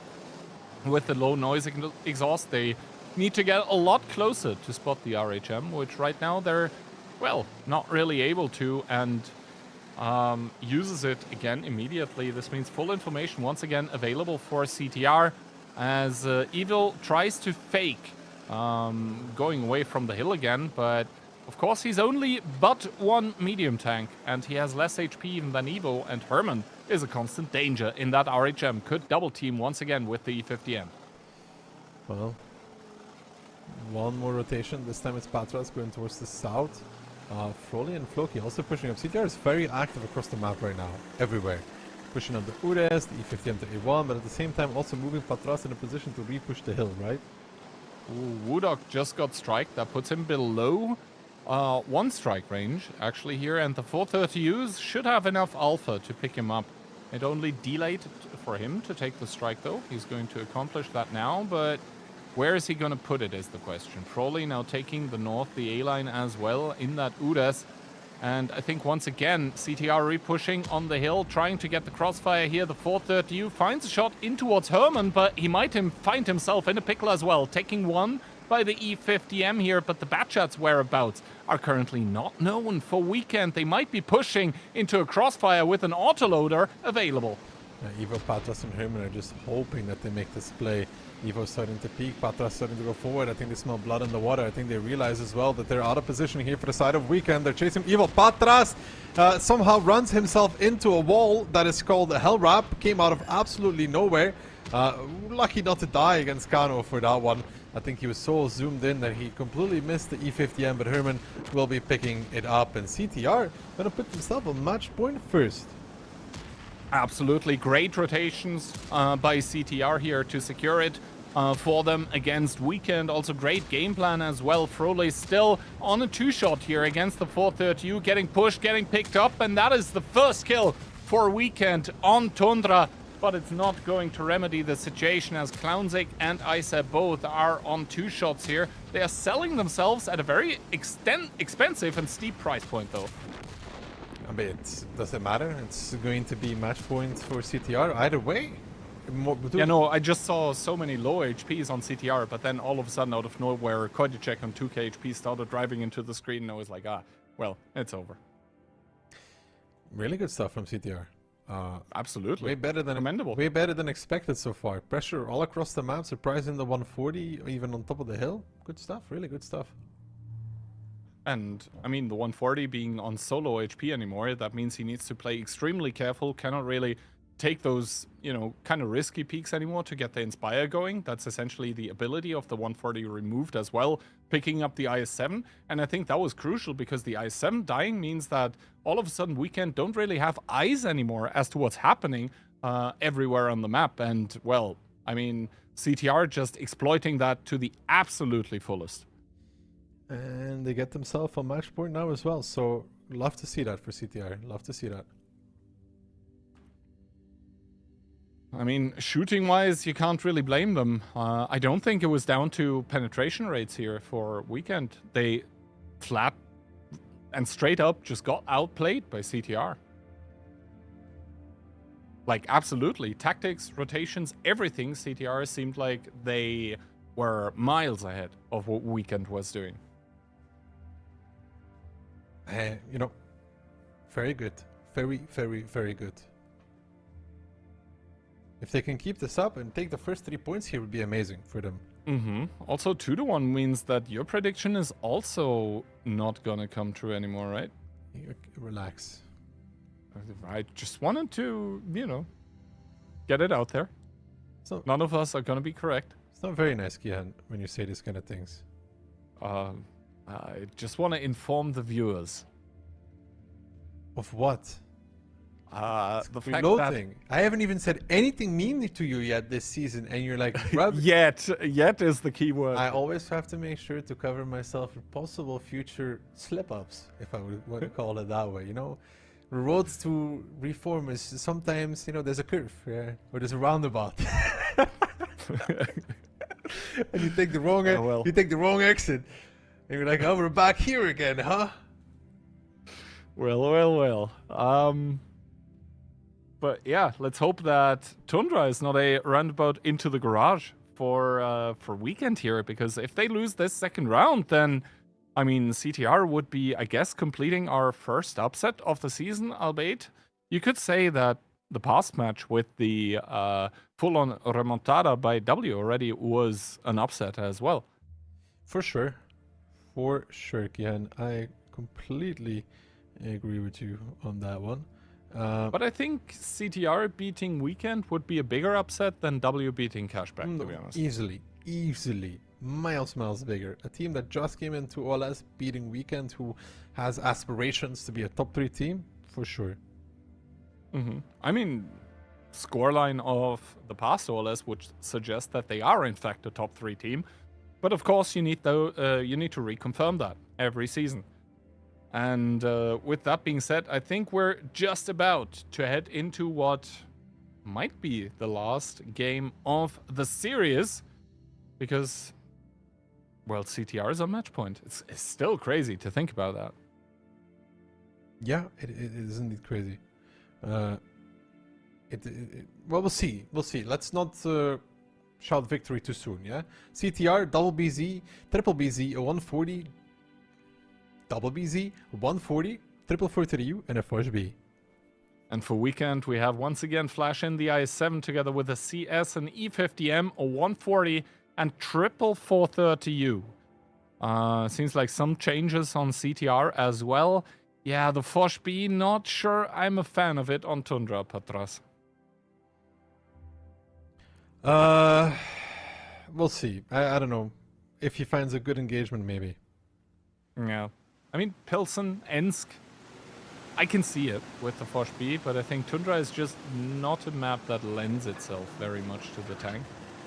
With the low noise exhaust, they need to get a lot closer to spot the RHM, which right now they're, well, not really able to, and uses it again immediately. This means full information once again available for CTR as Evil tries to fake going away from the hill again, but of course he's only but one medium tank and he has less HP even than Evo, and Herman is a constant danger in that RHM. Could double team once again with the E50M. Well, one more rotation. This time it's Patras going towards the south. Froley and Floki also pushing up. CTR is very active across the map right now, everywhere. Pushing up the Ures, the E50M to A1, but at the same time also moving Patras in a position to re-push the hill, right? Ooh, Woodok just got strike. That puts him below one strike range, actually, here. And the 430Us should have enough alpha to pick him up. It only delayed for him to take the strike, though. He's going to accomplish that now, but where is he going to put it is the question. Froley now taking the north, the A-line as well in that Udas. And I think once again, CTR re-pushing on the hill, trying to get the crossfire here. The 430U finds a shot in towards Herman, but he might find himself in a pickle as well. Taking one by the E50M here, but the Batshot's whereabouts are currently not known for Weekend. They might be pushing into a crossfire with an autoloader available. Evo, Patras and Herman are just hoping that they make this play. Evo starting to peek, Patras starting to go forward. I think they smell blood in the water. I think they realize as well that they're out of position here for the side of Weekend. They're chasing Evo. Patras somehow runs himself into a wall that is called a Hell Wrap. Came out of absolutely nowhere. Lucky not to die against Kano for that one. I think he was so zoomed in that he completely missed the E50M, but Herman will be picking it up. And CTR going to put himself on match point first. Absolutely great rotations by CTR here to secure it for them against Weekend. Also great game plan as well. Froley still on a two-shot here against the 430U, getting pushed, getting picked up, and that is the first kill for Weekend on Tundra. But it's not going to remedy the situation as Clownzik and Isa both are on two shots here. They are selling themselves at a very expensive and steep price point, though. I mean, it doesn't matter. It's going to be match points for CTR either way. Yeah, no, I just saw so many low HPs on CTR, but then all of a sudden, out of nowhere, Koidicek on 2k HP started driving into the screen, and I was like, well, it's over. Really good stuff from CTR. Absolutely. Way better than commendable. Way better than expected so far. Pressure all across the map, surprising the 140, even on top of the hill. Good stuff, really good stuff. And, I mean, the 140 being on solo HP anymore, that means he needs to play extremely careful, cannot really take those, you know, kind of risky peaks anymore to get the Inspire going. That's essentially the ability of the 140 removed as well, picking up the IS-7. And I think that was crucial because the IS-7 dying means that all of a sudden Weekend don't really have eyes anymore as to what's happening everywhere on the map. And, well, I mean, CTR just exploiting that to the absolutely fullest. And they get themselves a match point now as well. So, love to see that for CTR. Love to see that. I mean, shooting-wise, you can't really blame them. I don't think it was down to penetration rates here for Weekend. They flat and straight up just got outplayed by CTR. Like, absolutely. Tactics, rotations, everything. CTR seemed like they were miles ahead of what Weekend was doing. You know, very good. Very, very, very good. If they can keep this up and take the first 3 points here, would be amazing for them. Also, 2-1 means that your prediction is also not gonna come true anymore, right? Relax. I just wanted to, you know, get it out there. So none of us are gonna be correct. It's not very nice, Kian, when you say these kind of things. I just want to inform the viewers. Of what? The fact Reloading. I haven't even said anything mean to you yet this season, and you're like, yet is the key word. I always have to make sure to cover myself for possible future slip-ups, if I would want to call it that way. You know, roads to reform is sometimes, you know, there's a curve, yeah, or there's a roundabout, and you take the wrong, you take the wrong exit, and you're like, oh, we're back here again, huh? Well. But yeah, let's hope that Tundra is not a roundabout into the garage for Weekend here, because if they lose this second round, then, I mean, CTR would be, I guess, completing our first upset of the season, albeit you could say that the past match with the full-on remontada by W already was an upset as well. For sure, Kian. I completely agree with you on that one. But I think CTR beating Weekend would be a bigger upset than W beating Cashback, to be honest. Easily. Miles bigger. A team that just came into OLS beating Weekend, who has aspirations to be a top 3 team, for sure. I mean, scoreline of the past OLS would suggest that they are in fact a top 3 team. But of course, you need to reconfirm that every season. And with that being said, I think we're just about to head into what might be the last game of the series, because, well, CTR is on match point. It's still crazy to think about that. Yeah, it is indeed crazy. Well, we'll see. Let's not shout victory too soon, yeah? CTR, double BZ, triple BZ, a 140, double BZ, 140, triple 4-3U, and a Forge B. And for Weekend, we have once again Flash in the IS-7 together with a CS, an E50M, a 140, and triple 430U. Seems like some changes on CTR as well. Yeah, the Forge B, not sure I'm a fan of it on Tundra, Patras. We'll see. I don't know. If he finds a good engagement, maybe. Yeah. I mean, Pilsen, Ensk, I can see it with the Forge B, but I think Tundra is just not a map that lends itself very much to the tank.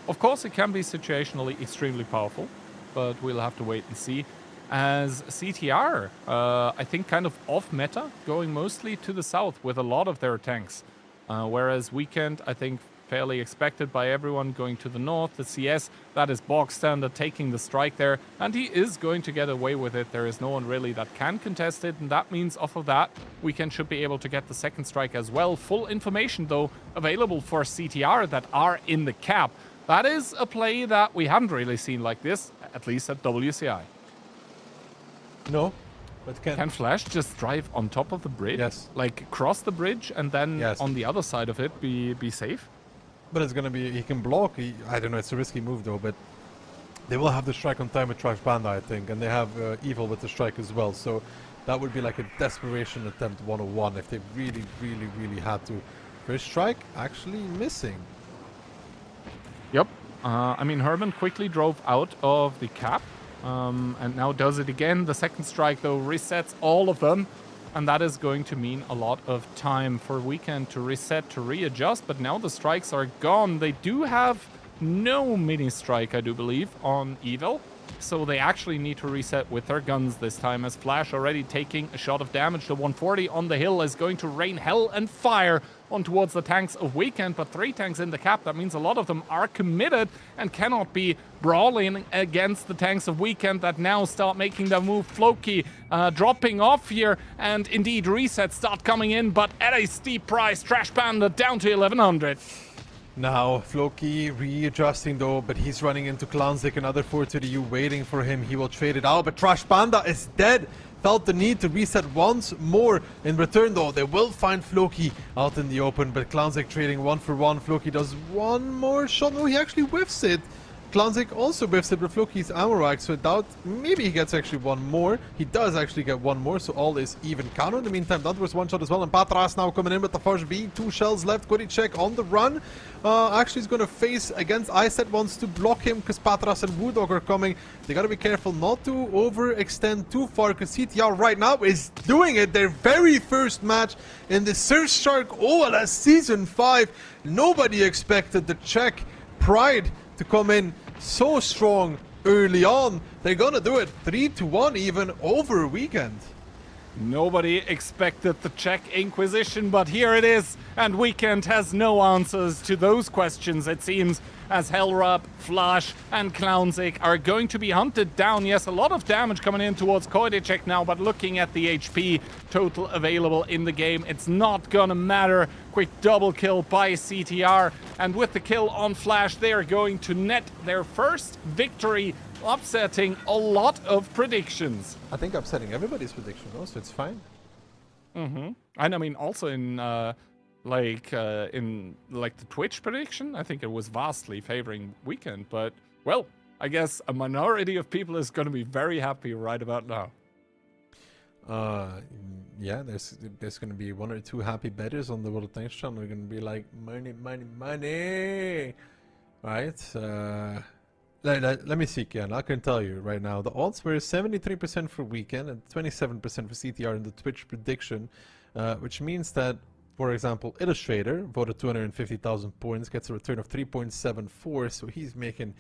Of course, it can be situationally extremely powerful, but we'll have to wait and see. As CTR, I think kind of off-meta, going mostly to the south with a lot of their tanks. Whereas Weekend, I think, fairly expected by everyone, going to the north. The CS, that is bog standard, taking the strike there, and he is going to get away with it. There is no one really that can contest it, and that means off of that, Weekend should be able to get the second strike as well. Full information, though, available for CTR that are in the cap. That is a play that we haven't really seen like this, at least at WCI. No, but can Flash just drive on top of the bridge? Yes. Like, cross the bridge and then on the other side of it be safe? But it's gonna be, he can block. I don't know, it's a risky move though, but they will have the strike on time with Trash Panda, I think, and they have Evil with the strike as well, so that would be like a desperation attempt 101 if they really had to. First strike actually missing. Yep. I mean, Herman quickly drove out of the cap, and now does it again. The second strike, though, resets all of them, and that is going to mean a lot of time for Weekend to reset, to readjust, but now the strikes are gone. They do have no mini strike, I do believe, on Evil, so they actually need to reset with their guns this time, as Flash already taking a shot of damage. The 140 on the hill is going to rain hell and fire on towards the tanks of Weekend, but 3 tanks in the cap. That means a lot of them are committed and cannot be brawling against the tanks of Weekend that now start making their move. Floki dropping off here, and indeed resets start coming in, but at a steep price. Trash Panda down to 1100. Now, Floki readjusting though, but he's running into Clownzik, another 4 to the U waiting for him. He will trade it out, but Trash Panda is dead. Felt the need to reset once more. In return though, they will find Floki out in the open, but Clownzik trading 1 for 1. Floki does one more shot. No, he actually whiffs it. Clownzik also whiffs it, but Floki's ammo rack, so I doubt maybe he gets actually one more. He does actually get one more, so all is even count. In the meantime, that was one shot as well, and Patras now coming in with the first B. 2 shells left. Check on the run. Actually, he's going to face against Iset, wants to block him because Patras and Woodog are coming. They got to be careful not to overextend too far, because CTR right now is doing it. Their very first match in the Surfshark OLS Season 5. Nobody expected the Czech Pride to come in so strong early on. They're gonna do it 3-1 even over a weekend. Nobody expected the Czech Inquisition, but here it is, and Weekend has no answers to those questions, it seems, as Hellrub, Flash, and Clownzik are going to be hunted down. Yes, a lot of damage coming in towards Koidicek now, but looking at the HP total available in the game, it's not gonna matter. Quick double kill by CTR, and with the kill on Flash, they are going to net their first victory, upsetting a lot of predictions. I think upsetting everybody's prediction also, it's fine. And I mean, also in the Twitch prediction, I think it was vastly favoring Weekend, but well, I guess a minority of people is going to be very happy right about now. Yeah, there's going to be 1 or 2 happy bettors on the World of Tanks channel. They're going to be like, money, money, money, right? Let me see, Kian. I can tell you right now. The odds were 73% for Weekend and 27% for CTR in the Twitch prediction, which means that, for example, Illustrator voted 250,000 points, gets a return of 3.74, so he's making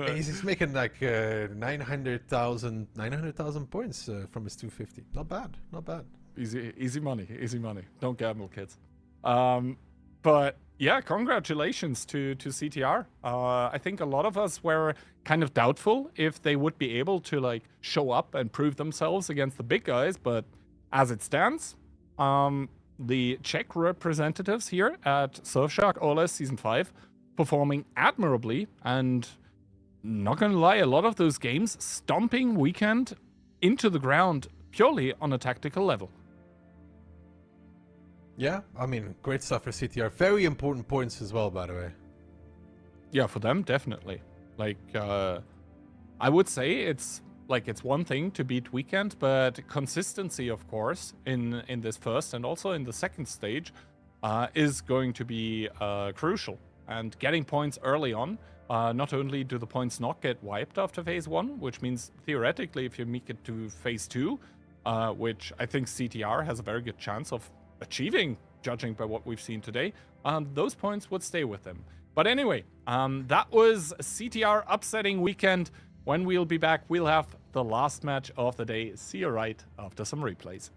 he's making like 900,000 points from his 250. Not bad, not bad. Easy money, easy money. Don't gamble, kids. But yeah, congratulations to CTR. I think a lot of us were kind of doubtful if they would be able to like show up and prove themselves against the big guys, but as it stands, the Czech representatives here at Surfshark OLS Season 5 performing admirably, and not gonna lie, a lot of those games stomping Weekend into the ground purely on a tactical level. Yeah, I mean, great stuff for CTR. Very important points as well, by the way. Yeah, for them, definitely. Like, I would say it's one thing to beat Weekend, but consistency, of course, in this first and also in the second stage is going to be crucial. And getting points early on, not only do the points not get wiped after phase 1, which means theoretically if you make it to phase 2, which I think CTR has a very good chance of achieving, judging by what we've seen today, those points would stay with them. But anyway, that was CTR upsetting Weekend. When we'll be back, we'll have the last match of the day. See you right after some replays.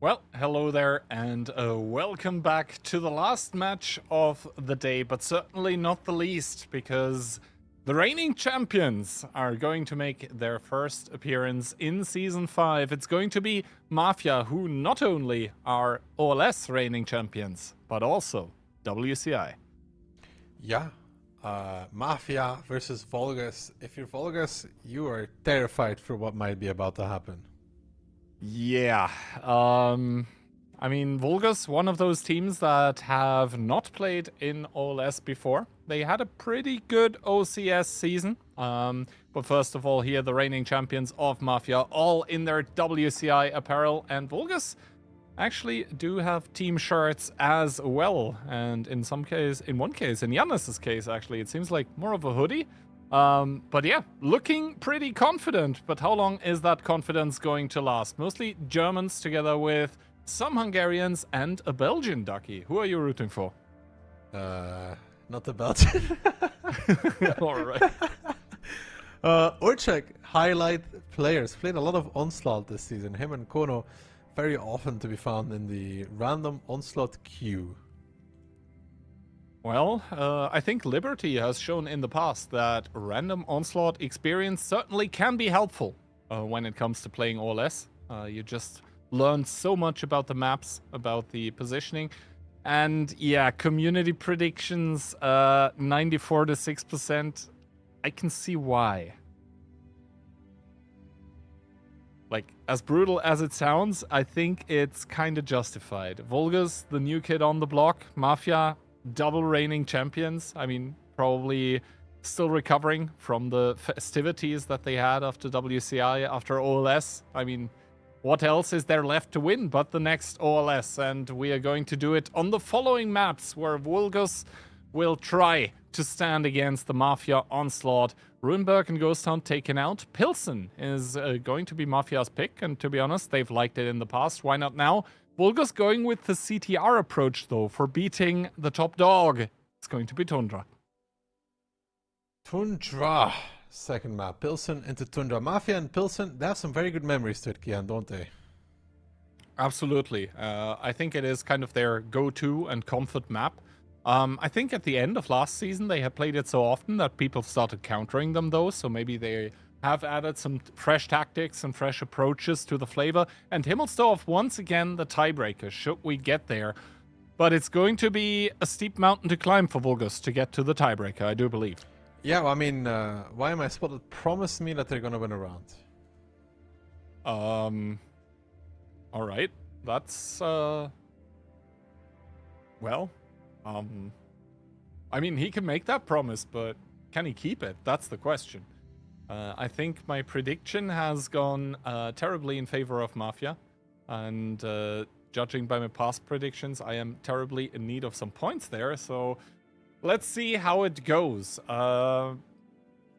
Well, hello there, and welcome back to the last match of the day, but certainly not the least, because the reigning champions are going to make their first appearance in Season 5. It's going to be Mafia, who not only are OLS reigning champions, but also WCI. Yeah, Mafia versus Vulgus. If you're Vulgus, you are terrified for what might be about to happen. Yeah, I mean, Vulgus, one of those teams that have not played in OLS before. They had a pretty good OCS season. But first of all, here the reigning champions of Mafia, all in their WCI apparel, and Vulgus actually do have team shirts as well. And in one case, in Yannis's case, actually, it seems like more of a hoodie. But yeah, looking pretty confident. But how long is that confidence going to last? Mostly Germans together with some Hungarians and a Belgian ducky. Who are you rooting for? Not the Belgian. All right. Orchak, highlight players. Played a lot of Onslaught this season. Him and Kono, very often to be found in the random Onslaught queue. Well, I think Liberty has shown in the past that random Onslaught experience certainly can be helpful when it comes to playing OLS. You just learn so much about the maps, about the positioning. And yeah, community predictions, 94 to 6%. I can see why. Like, as brutal as it sounds, I think it's kind of justified. Vulgus, the new kid on the block. Mafia, double reigning champions. I mean, probably still recovering from the festivities that they had after WCI, after OLS. I mean, what else is there left to win but the next OLS? And we are going to do it on the following maps, where Vulgus will try to stand against the Mafia Onslaught. Ruinberg and Ghost Hunt taken out. Pilsen is going to be Mafia's pick, and to be honest, they've liked it in the past. Why not now? Vulgus going with the CTR approach, though, for beating the top dog. It's going to be Tundra. Tundra. Second map. Pilsen into Tundra. Mafia and Pilsen, they have some very good memories to it, Kian, don't they? Absolutely. I think it is kind of their go-to and comfort map. I think at the end of last season, they had played it so often that people started countering them, though. So maybe they have added some fresh tactics and fresh approaches to the flavor. And Himmelsdorf, once again, the tiebreaker, should we get there. But it's going to be a steep mountain to climb for Vulgus to get to the tiebreaker, I do believe. Yeah, well, I mean, why am I spotted? Promise me that they're going to win a round. All right. That's, well, I mean, he can make that promise, but can he keep it? That's the question. I think my prediction has gone terribly in favor of Mafia. And judging by my past predictions, I am terribly in need of some points there. So let's see how it goes.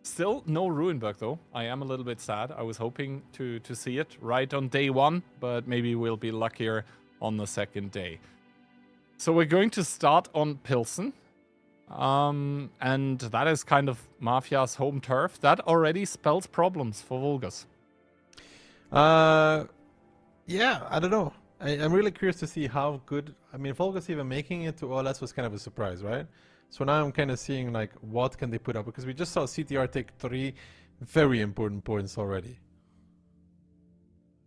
Still no Ruinberg, though. I am a little bit sad. I was hoping to see it right on day one, but maybe we'll be luckier on the second day. So we're going to start on Pilsen. And that is kind of Mafia's home turf. That already spells problems for Vulgus. Yeah, I don't know. I'm really curious to see how good... I mean, Vulgus even making it to OLS was kind of a surprise, right? So now I'm kind of seeing, like, what can they put up? Because we just saw CTR take 3 very important points already.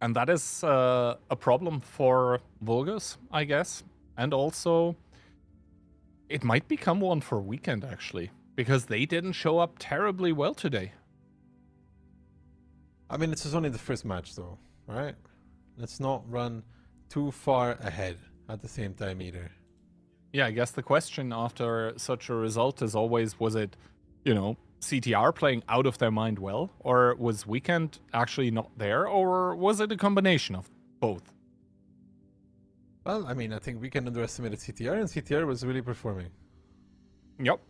And that is a problem for Vulgus, I guess. And also, it might become one for Weekend, actually. Because they didn't show up terribly well today. I mean, this is only the first match, though, right? Let's not run too far ahead at the same time, either. Yeah, I guess the question after such a result is always, was it, you know, CTR playing out of their mind well? Or was Weekend actually not there? Or was it a combination of both? Well, I mean, I think Weekend underestimated CTR, and CTR was really performing. Yep.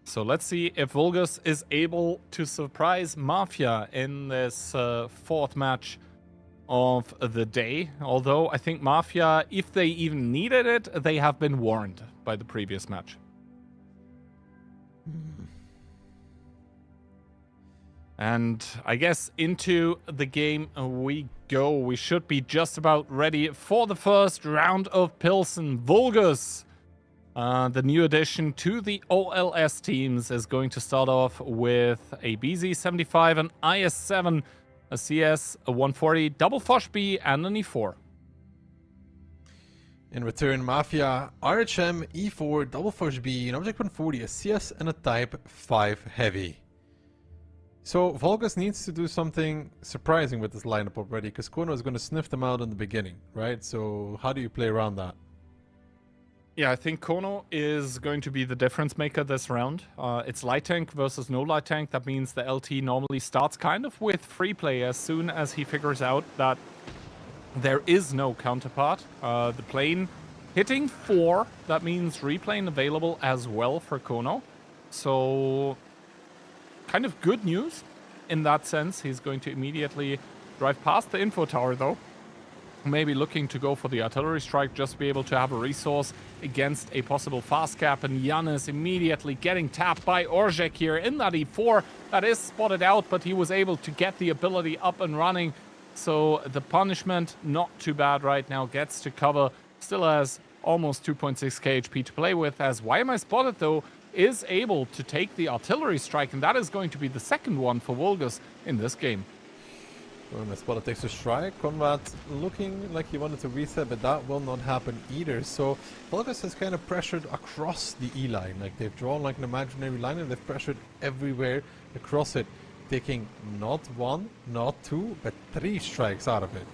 So let's see if Vulgus is able to surprise Mafia in this fourth match of the day. Although I think Mafia, if they even needed it, they have been warned by the previous match. And I guess into the game we go. We should be just about ready for the first round of Pilsen. Vulgus, the new addition to the OLS teams, is going to start off with a BZ-75, an IS-7, a CS, a 140, double Foch B, and an E4. In return, Mafia, RHM, E4, double Foch B, an Object 140, a CS, and a Type 5 Heavy. So Vulgus needs to do something surprising with this lineup already, because Kono is going to sniff them out in the beginning, right? So how do you play around that? Yeah, I think Kono is going to be the difference maker this round. It's light tank versus no light tank. That means the LT normally starts kind of with free play as soon as he figures out that there is no counterpart. The plane hitting 4, that means replane available as well for Kono. So kind of good news in that sense. He's going to immediately drive past the info tower though. Maybe looking to go for the artillery strike, just to be able to have a resource against a possible fast cap. And Giannis immediately getting tapped by Orzhek here in that E4. That is spotted out, but he was able to get the ability up and running. So the punishment, not too bad right now, gets to cover. Still has almost 2.6k HP to play with, as Why Am I Spotted though is able to take the artillery strike, and that is going to be the second one for Vulgus in this game. Well, my Spotted takes a strike. Conrad looking like he wanted to reset, but that will not happen either. So Vulgus has kind of pressured across the E line. Like they've drawn like an imaginary line and they've pressured everywhere across it, taking not 1, not 2, but 3 strikes out of it.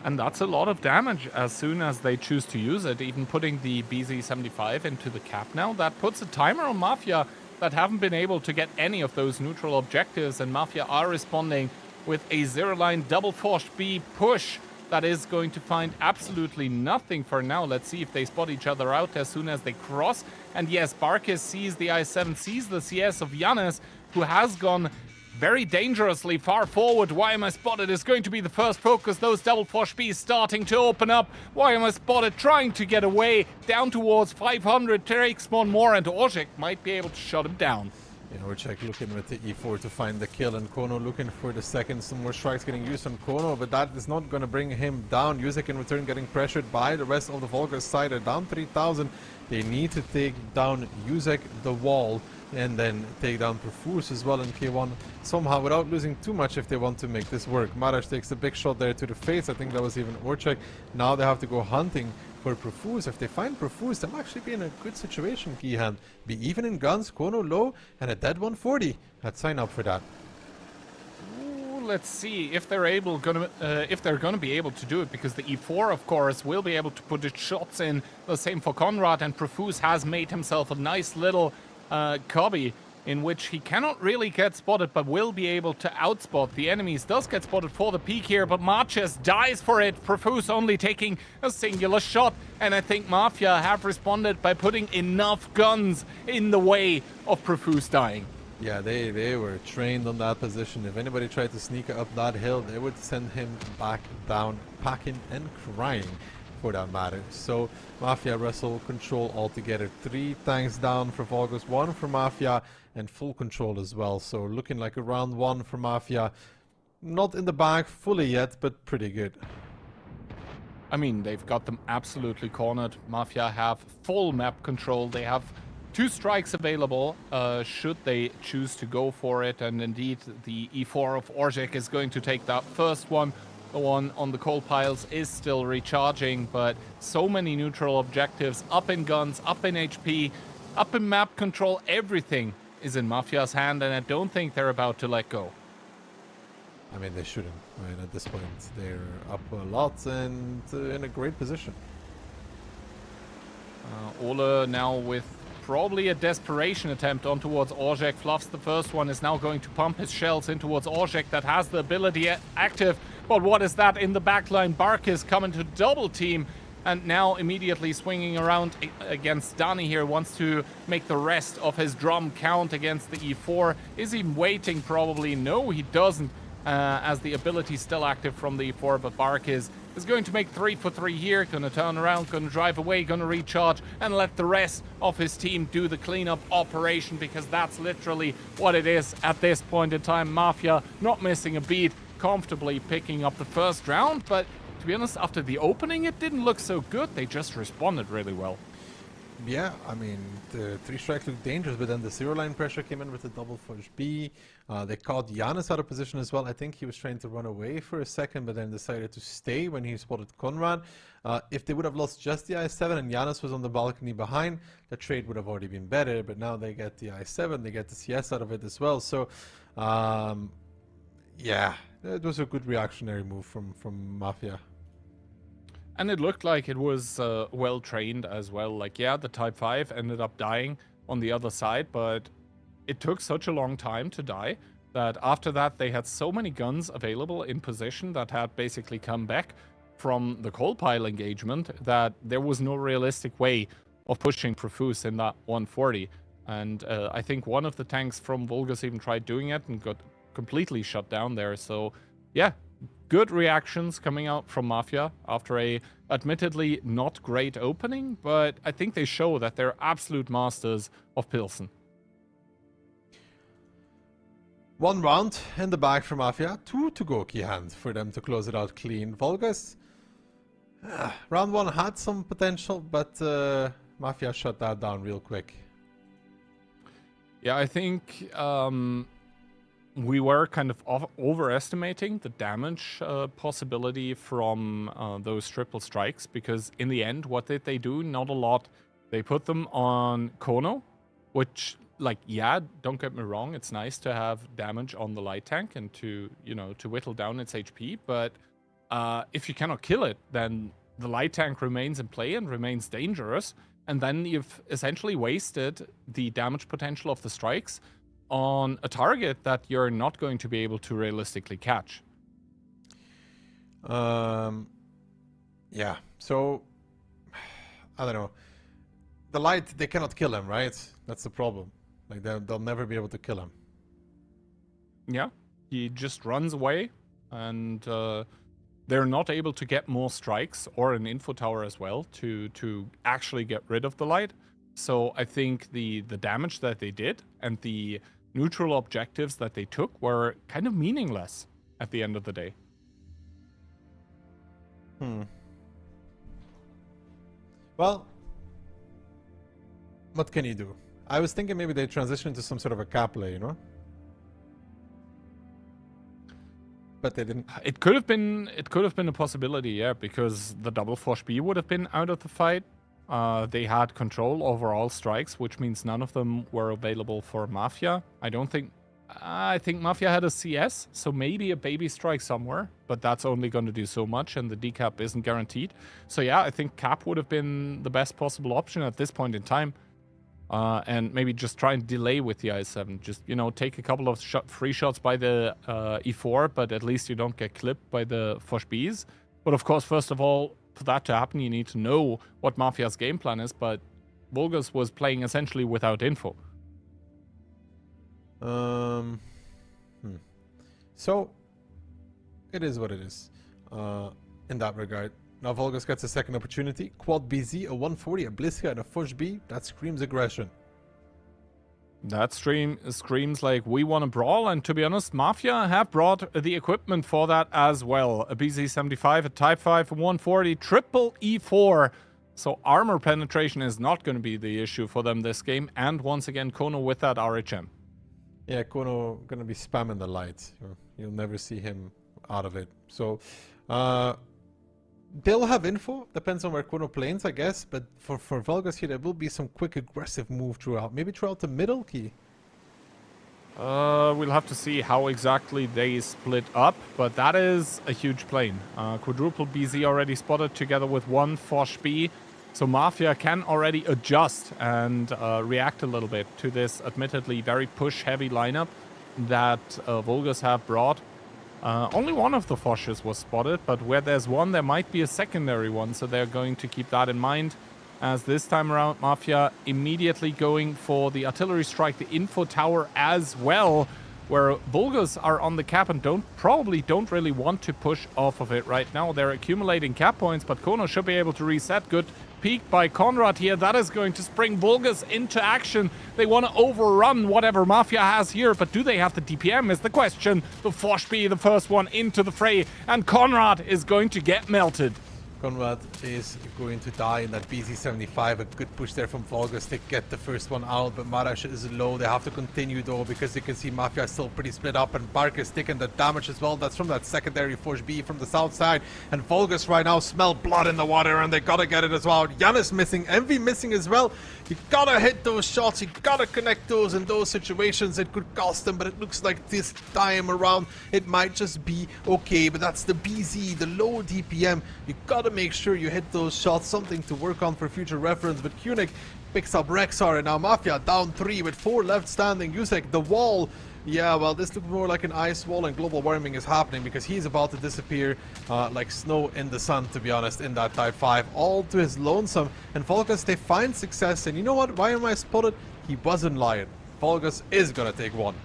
And that's a lot of damage as soon as they choose to use it, even putting the BZ-75 into the cap now. That puts a timer on Mafia that haven't been able to get any of those neutral objectives, and Mafia are responding with a zero-line double Foch B push that is going to find absolutely nothing for now. Let's see if they spot each other out as soon as they cross. And yes, Barkis sees the I-7, sees the CS of Giannis, who has gone very dangerously far forward. Why Am I Spotted is going to be the first focus. Those double Foch Bs starting to open up. Why Am I Spotted trying to get away down towards 500. Takes one more, and Orzhek might be able to shut him down. Orzhek looking with the E4 to find the kill, and Kono looking for the second. Some more strikes getting used on Kono, but that is not going to bring him down. Yuzek in return getting pressured by the rest of the Vulgus side. They're down 3,000. They need to take down Yuzek, the wall, and then take down Perfus as well in K1 somehow without losing too much if they want to make this work. Marash takes a big shot there to the face. I think that was even Orzhek. Now they have to go hunting for Perfus. If they find Perfus, they'll actually be in a good situation, Keyhand. Be even in guns, Kono low, and a dead 140. Let's sign up for that. Ooh, let's see if they're gonna be able to do it, because the E4, of course, will be able to put its shots in. The same for Conrad, and Perfus has made himself a nice little cubby in which he cannot really get spotted, but will be able to outspot the enemies. Does get spotted for the peak here, but Marches dies for it. Perfus only taking a singular shot, and I think Mafia have responded by putting enough guns in the way of Perfus dying. Yeah, they were trained on that position. If anybody tried to sneak up that hill, they would send him back down, packing and crying, for that matter. So Mafia wrestle control altogether. 3 tanks down for Vulgus, 1 for Mafia, and full control as well. So looking like a round 1 for Mafia. Not in the bag fully yet, but pretty good. I mean, they've got them absolutely cornered. Mafia have full map control. They have 2 strikes available should they choose to go for it. And indeed, the E4 of Orzhek is going to take that first one. The one on the coal piles is still recharging, but so many neutral objectives, up in guns, up in HP, up in map control, everything is in Mafia's hand, and I don't think they're about to let go. I mean, they shouldn't, right? At this point, they're up a lot and in a great position. Ole now with probably a desperation attempt on towards Orzhek. Fluffs the first one, is now going to pump his shells in towards Orzhek that has the ability active. But what is that in the backline? Barkis coming to double team, and now immediately swinging around against Dani here. Wants to make the rest of his drum count against the E4. Is he waiting? Probably no, he doesn't, as the ability still active from the E4, but Barkis is going to make 3 for 3 here, gonna turn around, gonna drive away, gonna recharge, and let the rest of his team do the cleanup operation, because that's literally what it is at this point in time. Mafia not missing a beat, comfortably picking up the first round, but to be honest, after the opening, it didn't look so good. They just responded really well. Yeah, I mean, the 3 strikes looked dangerous, but then the 0-line pressure came in with the double push B. They caught Giannis out of position as well. I think he was trying to run away for a second, but then decided to stay when he spotted Conrad. If they would have lost just the I-7 and Giannis was on the balcony behind, the trade would have already been better, but now they get the I-7, they get the CS out of it as well. So, yeah, it was a good reactionary move from Mafia. And it looked like it was well trained as well. Like, yeah, the Type 5 ended up dying on the other side, but it took such a long time to die that after that they had so many guns available in position that had basically come back from the coal pile engagement that there was no realistic way of pushing Profuse in that 140. And I think one of the tanks from Vulgus even tried doing it and got completely shut down there. So, yeah. Good reactions coming out from Mafia after a admittedly not great opening, but I think they show that they're absolute masters of Pilsen. 1 round in the bag for Mafia, 2 to go key hand for them to close it out clean. Vulgus, round 1 had some potential, but Mafia shut that down real quick. Yeah, I think we were kind of overestimating the damage possibility from those triple strikes, because in the end, what did they do? Not a lot. They put them on Kono, which, like, yeah, don't get me wrong, it's nice to have damage on the light tank and to, you know, to whittle down its HP, but if you cannot kill it, then the light tank remains in play and remains dangerous, and then you've essentially wasted the damage potential of the strikes on a target that you're not going to be able to realistically catch. Yeah, so I don't know. The light, they cannot kill him, right? That's the problem. Like, they'll never be able to kill him. Yeah, he just runs away, and they're not able to get more strikes or an info tower as well to actually get rid of the light. So I think the damage that they did and the neutral objectives that they took were kind of meaningless at the end of the day. Well, what can you do? I was thinking maybe they transition to some sort of a cap play, you know? But they didn't. It could have been a possibility, yeah, because the double Fosh B would have been out of the fight. They had control over all strikes, which means none of them were available for Mafia. I think Mafia had a CS, so maybe a baby strike somewhere, but that's only going to do so much, and the decap isn't guaranteed. So yeah, I think cap would have been the best possible option at this point in time. And maybe just try and delay with the I7. Just, you know, take a couple of free shots by the E4, but at least you don't get clipped by the Fosh Bs. But of course, first of all, for that to happen, you need to know what Mafia's game plan is, but Vulgus was playing essentially without info. So, it is what it is, in that regard. Now Vulgus gets a second opportunity. Quad BZ, a 140, a Bliska, and a Fosh B. That screams aggression. That screams like we want to brawl, and to be honest, Mafia have brought the equipment for that as well. A BZ-75, a Type 5, a 140, triple E4. So armor penetration is not going to be the issue for them this game. And once again, Kono with that RHM. Yeah, Kono going to be spamming the light. You'll never see him out of it. So, they'll have info, depends on where Kono plays, I guess, but for Vulgus here, there will be some quick aggressive move throughout. Maybe throughout the middle key. We'll have to see how exactly they split up, but that is a huge plane. Quadruple BZ already spotted together with one Fosh B, so Mafia can already adjust and react a little bit to this admittedly very push-heavy lineup that Vulgus have brought. Only one of the Foshes was spotted, but where there's one, there might be a secondary one, so they're going to keep that in mind. As this time around, Mafia immediately going for the artillery strike, the info tower as well. where Vulgus are on the cap and probably don't really want to push off of it right now. They're accumulating cap points, but Kono should be able to reset. Good peek by Conrad here. That is going to spring Vulgus into action. They want to overrun whatever Mafia has here, but do they have the DPM is the question. The Forshby, the first one into the fray, and Conrad is going to get melted. Conrad is going to die in that BZ-75. A good push there from Vulgus to get the first one out, but Marash is low. They have to continue though, because you can see Mafia is still pretty split up, and Bark is taking the damage as well. That's from that secondary Force B from the south side, and Vulgus right now smell blood in the water, and they gotta get it as well. Jan is missing, Envy missing as well. You gotta hit those shots, you gotta connect those in those situations. It could cost them, but it looks like this time around it might just be okay. But that's the BZ, the low DPM. You gotta make sure you hit those shots, something to work on for future reference. But Kunik picks up Rexar, and now Mafia down 3 with 4 left standing. Yusek, the wall. Yeah, well, this looks more like an ice wall, and global warming is happening because he's about to disappear like snow in the sun, to be honest, in that Type 5, all to his lonesome. And Vulgus, they find success, and you know what? Why am I spotted? He wasn't lying. Vulgus is gonna take one.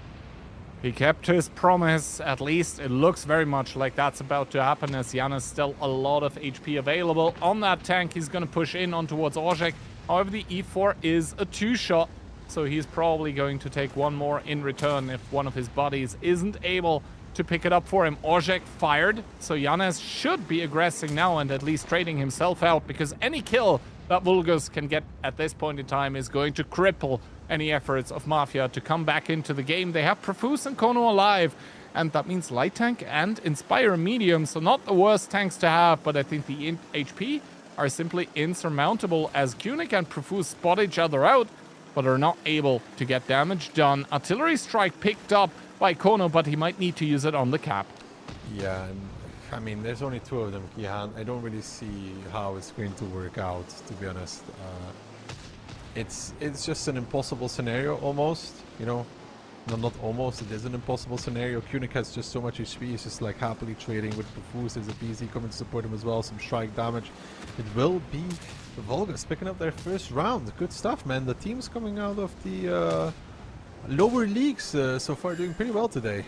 He kept his promise, at least it looks very much like that's about to happen, as Jan still a lot of HP available on that tank. He's going to push in on towards Orzhek. However, the E4 is a 2-shot, so he's probably going to take one more in return if one of his buddies isn't able to pick it up for him. Orzhek fired, so Janez should be aggressing now and at least trading himself out, because any kill that Vulgus can get at this point in time is going to cripple any efforts of Mafia to come back into the game. They have Profuse and Kono alive, and that means Light Tank and Inspire Medium, so not the worst tanks to have, but I think the HP are simply insurmountable as Kunik and Profuse spot each other out, but are not able to get damage done. Artillery Strike picked up by Kono, but he might need to use it on the cap. Yeah, and I mean, there's only 2 of them, Kihan. I don't really see how it's going to work out, to be honest. It's just an impossible scenario, almost, you know. No, not almost, it is an impossible scenario. Kunik has just so much HP, he's just like happily trading with Profuse. There's a BZ coming to support him as well, some strike damage. It will be Vulgus picking up their first round. Good stuff, man. The team's coming out of the lower leagues so far, doing pretty well today.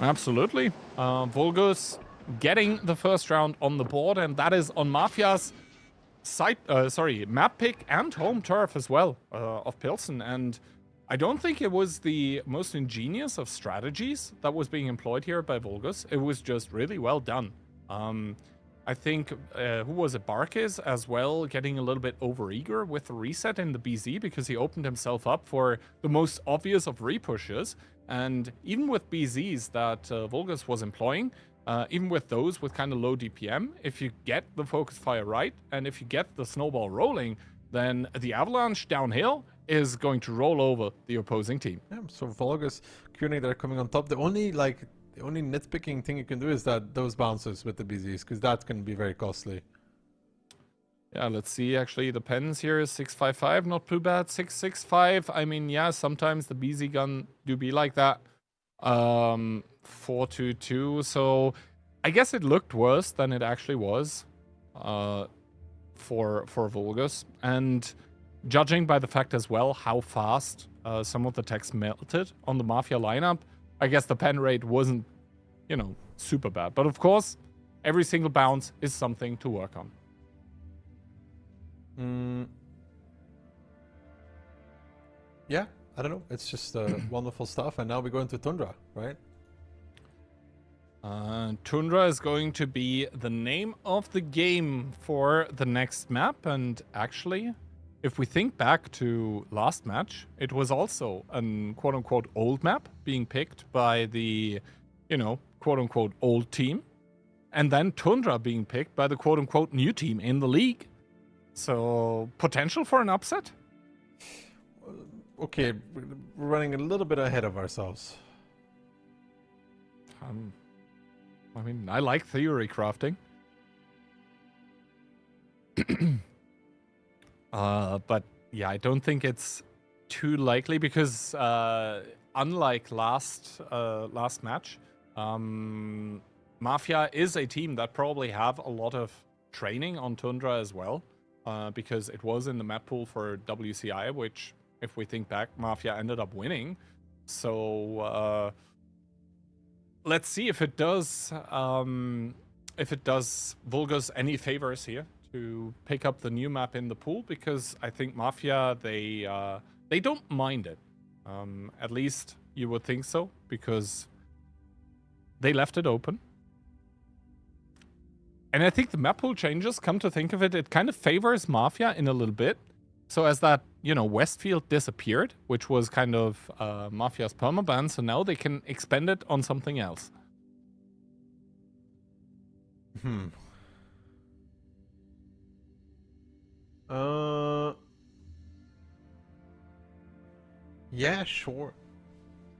Absolutely. Vulgus getting the first round on the board, and that is on Mafia's map pick and home turf as well of Pilsen. And I don't think it was the most ingenious of strategies that was being employed here by Vulgus. It was just really well done. I think, who was it, Barkis as well, getting a little bit overeager with the reset in the BZ because he opened himself up for the most obvious of repushes. And even with BZs that Vulgus was employing, even with those with kind of low DPM, if you get the focus fire right, and if you get the snowball rolling, then the avalanche downhill is going to roll over the opposing team. Yeah, so Vulgus, Kunik, they're coming on top. The only nitpicking thing you can do is that those bounces with the BZs, because that can be very costly. Yeah, let's see. Actually, the pens here is 655, not too bad. 665. I mean, yeah, sometimes the BZ gun do be like that. 422. So I guess it looked worse than it actually was for Vulgus. And judging by the fact as well how fast some of the text melted on the Mafia lineup, I guess the pen rate wasn't, you know, super bad. But of course, every single bounce is something to work on. Yeah, I don't know. It's just wonderful stuff. And now we go into Tundra, right? Tundra is going to be the name of the game for the next map. And actually, if we think back to last match, it was also an quote-unquote old map being picked by the, you know, quote-unquote old team. And then Tundra being picked by the quote-unquote new team in the league. So, potential for an upset? Okay, we're running a little bit ahead of ourselves. I mean, I like theory crafting. But yeah, I don't think it's too likely because unlike last match, Mafia is a team that probably have a lot of training on Tundra as well. Because it was in the map pool for WCI, which, if we think back, Mafia ended up winning. So let's see if it does Vulgus any favors here to pick up the new map in the pool, because I think Mafia, they don't mind it. At least you would think so, because they left it open. And I think the map pool changes, come to think of it, it kind of favors Mafia in a little bit. So as that, you know, Westfield disappeared, which was kind of Mafia's permaban, so now they can expend it on something else. Yeah, sure.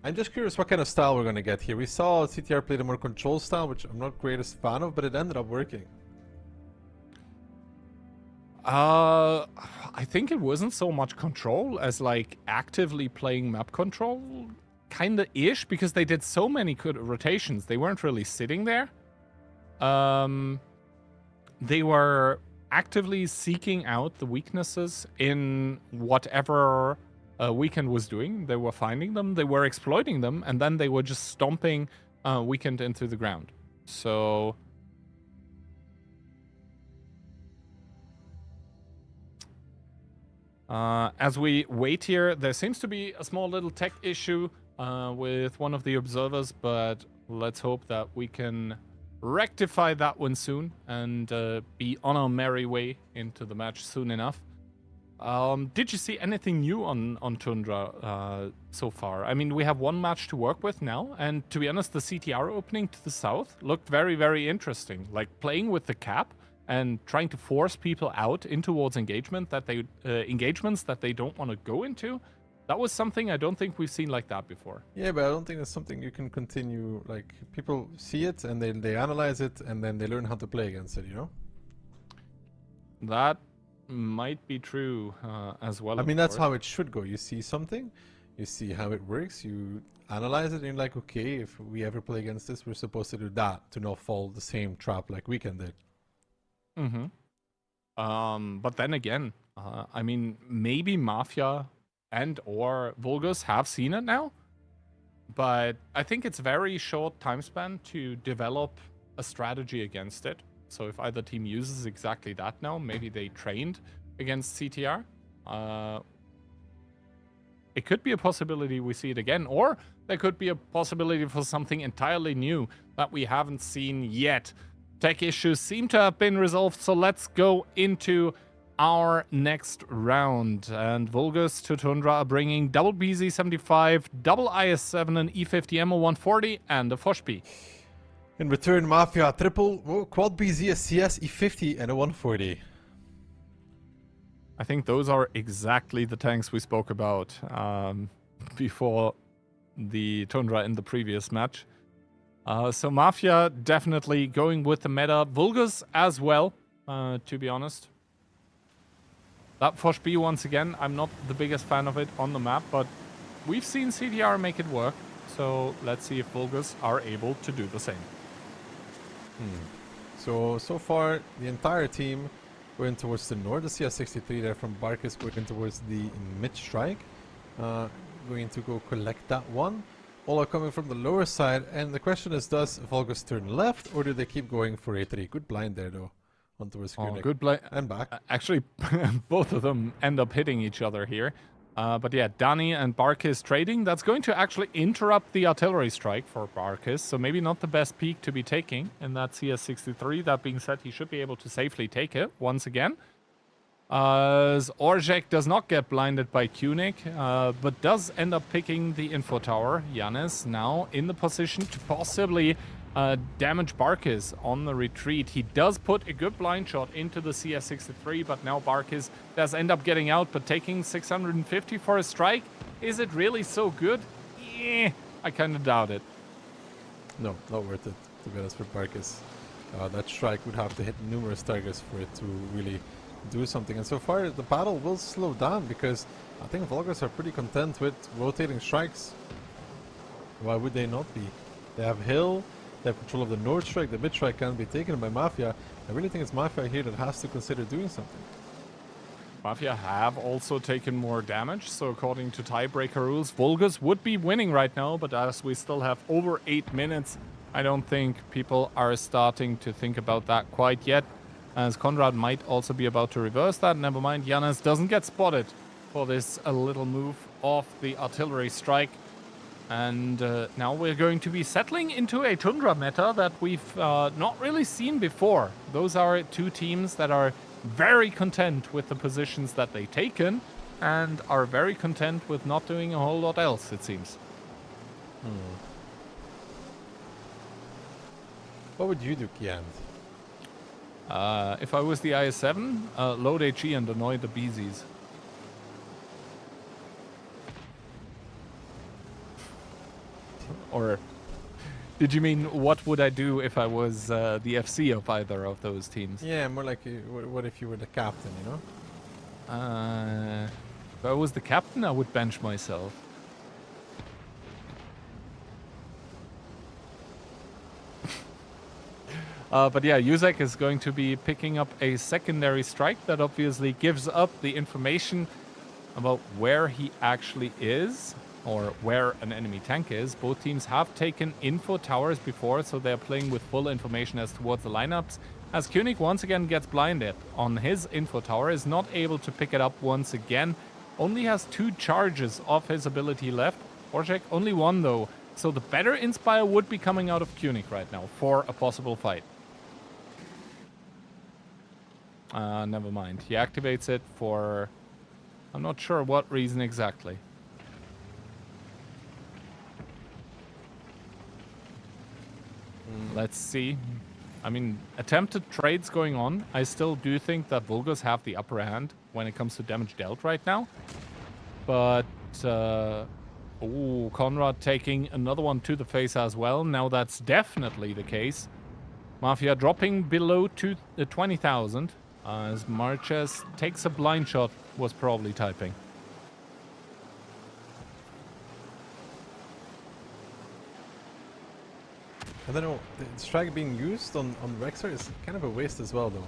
I'm just curious what kind of style we're going to get here. We saw CTR play the more control style, which I'm not greatest fan of, but it ended up working. I think it wasn't so much control as like actively playing map control, kinda ish, because they did so many good rotations. They weren't really sitting there. They were actively seeking out the weaknesses in whatever Weekend was doing. They were finding them, they were exploiting them, and then they were just stomping Weekend into the ground. So as we wait here, there seems to be a small little tech issue with one of the observers, but let's hope that we can rectify that one soon and be on our merry way into the match soon enough. Did you see anything new on Tundra so far? I mean, we have one match to work with now, and to be honest, the CTR opening to the south looked very, very interesting. Like playing with the cap and trying to force people out in towards engagements that they don't want to go into. That was something I don't think we've seen like that before. Yeah, but I don't think that's something you can continue. Like, people see it and they analyze it and then they learn how to play against it, you know? That might be true as well. I mean, that's how it should go. You see something, you see how it works, you analyze it, and you're like, okay, if we ever play against this, we're supposed to do that to not fall the same trap like Weekend did. But then again, I mean, maybe Mafia and or Vulgus have seen it now, but I think it's very short time span to develop a strategy against it. So if either team uses exactly that now, maybe they trained against CTR. It could be a possibility we see it again, or there could be a possibility for something entirely new that we haven't seen yet. Tech issues seem to have been resolved, so let's go into our next round. And Vulgus to Tundra are bringing double BZ75, double IS7, an E50 MO140, and a Foshby. In return, Mafia triple quad BZ, a CS, E50, and a 140. I think those are exactly the tanks we spoke about before the Tundra in the previous match. So Mafia definitely going with the meta. Vulgus as well, to be honest. That Foshby, once again, I'm not the biggest fan of it on the map, but we've seen CTR make it work. So let's see if Vulgus are able to do the same. So far, the entire team going towards the north. The CS63 there from Barkis going towards the mid-strike. Going to go collect that one. All are coming from the lower side, and the question is, does Vulgus turn left, or do they keep going for A3? Good blind there, though, on towards Kunik. Good blind. And back. Actually, both of them end up hitting each other here. But yeah, Danny and Barkis trading. That's going to actually interrupt the artillery strike for Barkis, so maybe not the best peak to be taking in that CS63. That being said, he should be able to safely take it once again. As Orzhek does not get blinded by Kunik, but does end up picking the info tower. Yanis now in the position to possibly damage Barkis on the retreat. He does put a good blind shot into the CS63, but now Barkis does end up getting out, but taking 650 for a strike. Is it really so good? Yeah, I kind of doubt it. No, not worth it, to be honest, for Barkis. That strike would have to hit numerous targets for it to really do something, and so far the battle will slow down because I think Vulgus are pretty content with rotating strikes. Why would they not be? They have hill, they have control of the north strike, the mid strike can be taken by Mafia. I really think it's Mafia here that has to consider doing something. Mafia have also taken more damage, so according to tiebreaker rules, Vulgus would be winning right now, but as we still have over 8 minutes, I don't think people are starting to think about that quite yet, as Konrad might also be about to reverse that. Never mind, Janus doesn't get spotted for this little move off the artillery strike. And now we're going to be settling into a Tundra meta that we've not really seen before. Those are two teams that are very content with the positions that they've taken and are very content with not doing a whole lot else, it seems. What would you do, Kian? If I was the IS-7, load HE and annoy the BZs. Or did you mean what would I do if I was the FC of either of those teams? Yeah, more like what if you were the captain, you know? If I was the captain, I would bench myself. But yeah, Yuzek is going to be picking up a secondary strike that obviously gives up the information about where he actually is, or where an enemy tank is. Both teams have taken info towers before, so they're playing with full information as towards the lineups. As Koenig once again gets blinded on his info tower, is not able to pick it up once again. Only has 2 charges of his ability left. Orjek only 1 though. So the better Inspire would be coming out of Koenig right now for a possible fight. Never mind. He activates it for... I'm not sure what reason exactly. Let's see. I mean, attempted trades going on. I still do think that Vulgus have the upper hand when it comes to damage dealt right now. But, oh, Konrad taking another one to the face as well. Now that's definitely the case. Mafia dropping below 20,000 as Marches takes a blind shot, was probably typing. I don't know, the strike being used on Rexer is kind of a waste as well, though.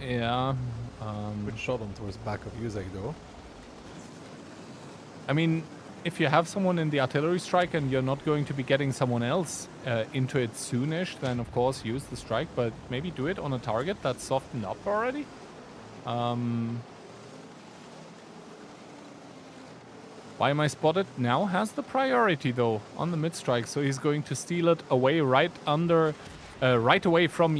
Yeah. Good shot on towards back of Yuzek, though. I mean, if you have someone in the artillery strike and you're not going to be getting someone else into it soonish, then of course use the strike, but maybe do it on a target that's softened up already. Why Am I Spotted now has the priority though on the mid strike, so he's going to steal it away right away from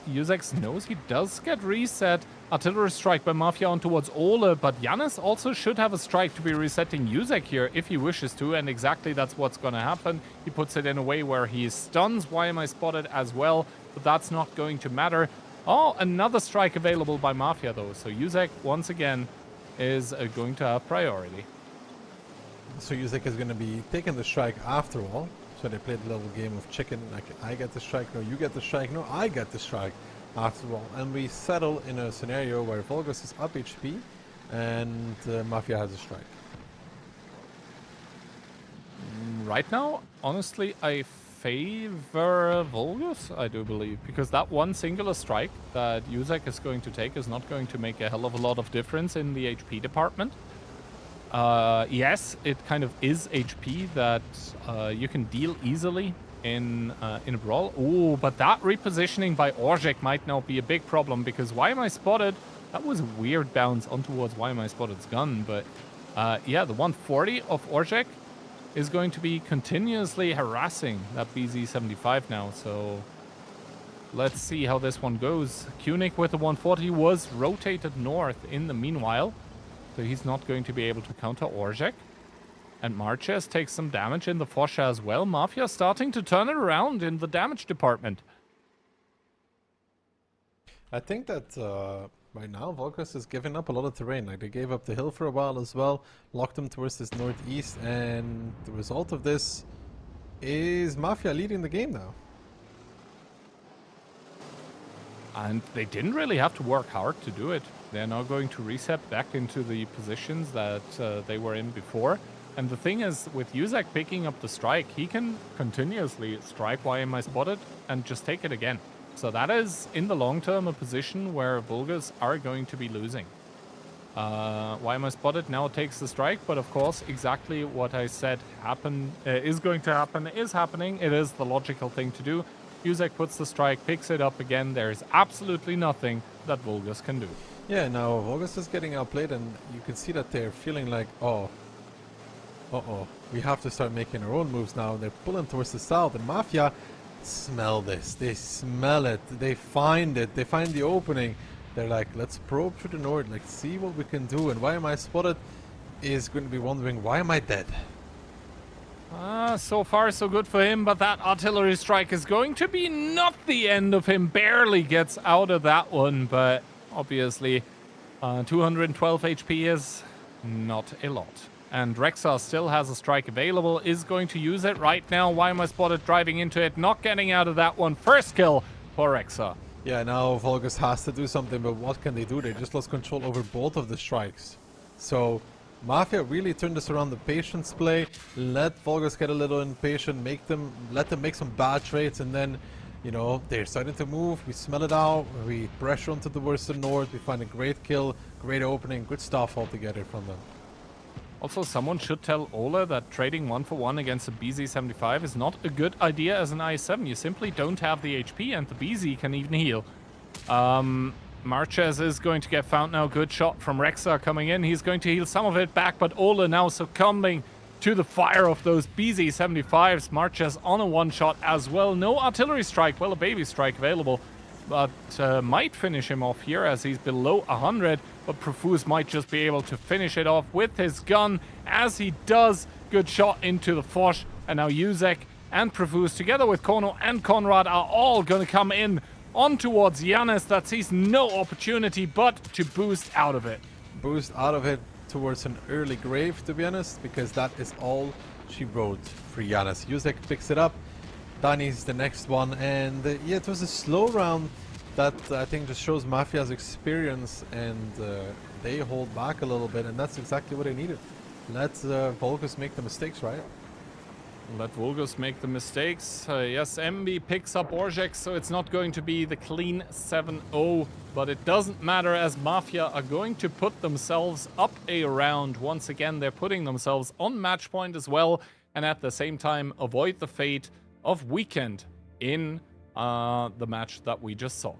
Yuzek's nose. He does get reset. Artillery strike by Mafia on towards Ole, but Janus also should have a strike to be resetting Yuzek here if he wishes to, and exactly that's what's going to happen. He puts it in a way where he stuns Why Am I Spotted as well, but that's not going to matter. Oh, another strike available by Mafia though, so Yuzek once again is going to have priority. So Yuzek is going to be taking the strike after all. So they played a little game of chicken, like I get the strike, no you get the strike, no I get the strike after all. And we settle in a scenario where Vulgus is up HP and Mafia has a strike. Right now, honestly, I favor Vulgus, I do believe, because that one singular strike that Yuzek is going to take is not going to make a hell of a lot of difference in the HP department. Yes, it kind of is HP that you can deal easily in a brawl. Ooh, but that repositioning by Orjek might now be a big problem, because Why Am I Spotted? That was a weird bounce on towards Why Am I Spotted's gun, but yeah, the 140 of Orjek is going to be continuously harassing that BZ-75 now, so let's see how this one goes. Koenig with the 140 was rotated north in the meanwhile, so he's not going to be able to counter Orjek. And Marches takes some damage in the Fosha as well. Mafia starting to turn it around in the damage department. I think that right now Vulgus is giving up a lot of terrain. Like they gave up the hill for a while as well, locked them towards this northeast, and the result of this is Mafia leading the game now. And they didn't really have to work hard to do it. They're now going to reset back into the positions that they were in before. And the thing is, with Yuzek picking up the strike, he can continuously strike Why Am I Spotted and just take it again. So that is, in the long term, a position where Vulgus are going to be losing. Why am I spotted? Now takes the strike, but of course, exactly what I said is going to happen is happening. It is the logical thing to do. Yuzek puts the strike, picks it up again. There is absolutely nothing that Vulgus can do. Yeah, now Vulgus is getting outplayed, and you can see that they're feeling like, oh, we have to start making our own moves now. They're pulling towards the south, and Mafia smell this. They smell it. They find it. They find the opening. They're like, let's probe through the north, like see what we can do. And Why Am I Spotted is going to be wondering, why am I dead? So far so good for him, but that artillery strike is going to be not the end of him. Barely gets out of that one, but obviously 212 HP is not a lot. And Rexar still has a strike available, is going to use it right now. Why am I spotted driving into it, not getting out of that one. First kill for Rexar. Yeah, now Vulgus has to do something, but what can they do? They just lost control over both of the strikes. So Mafia really turned this around. The patience play, let Vulgus get a little impatient, let them make some bad trades, and then, you know, they're starting to move. We smell it out. We pressure onto the western north. We find a great kill, great opening, good stuff altogether from them. Also, someone should tell Ola that trading 1-for-1 against a BZ-75 is not a good idea as an IS-7. You simply don't have the HP, and the BZ can even heal. Marquez is going to get found now. Good shot from Rexar coming in. He's going to heal some of it back, but Ola now succumbing to the fire of those BZ-75s. Marquez on a one-shot as well. No artillery strike. Well, a baby strike available, but might finish him off here as he's below 100. But Profuse might just be able to finish it off with his gun, as he does. Good shot into the Foch, and now Yuzek and Profuse together with Kono and Konrad are all going to come in on towards Giannis that sees no opportunity but to boost out of it. Boost out of it towards an early grave, to be honest, because that is all she wrote for Giannis. Yuzek picks it up. Danny's the next one, and yeah, it was a slow round that I think just shows Mafia's experience, and they hold back a little bit, and that's exactly what they needed. Let Vulgus make the mistakes, right? Let Vulgus make the mistakes. Yes, MB picks up Orzhek, so it's not going to be the clean 7-0, but it doesn't matter as Mafia are going to put themselves up a round. Once again, they're putting themselves on match point as well, and at the same time avoid the fate of Weekend in the match that we just saw.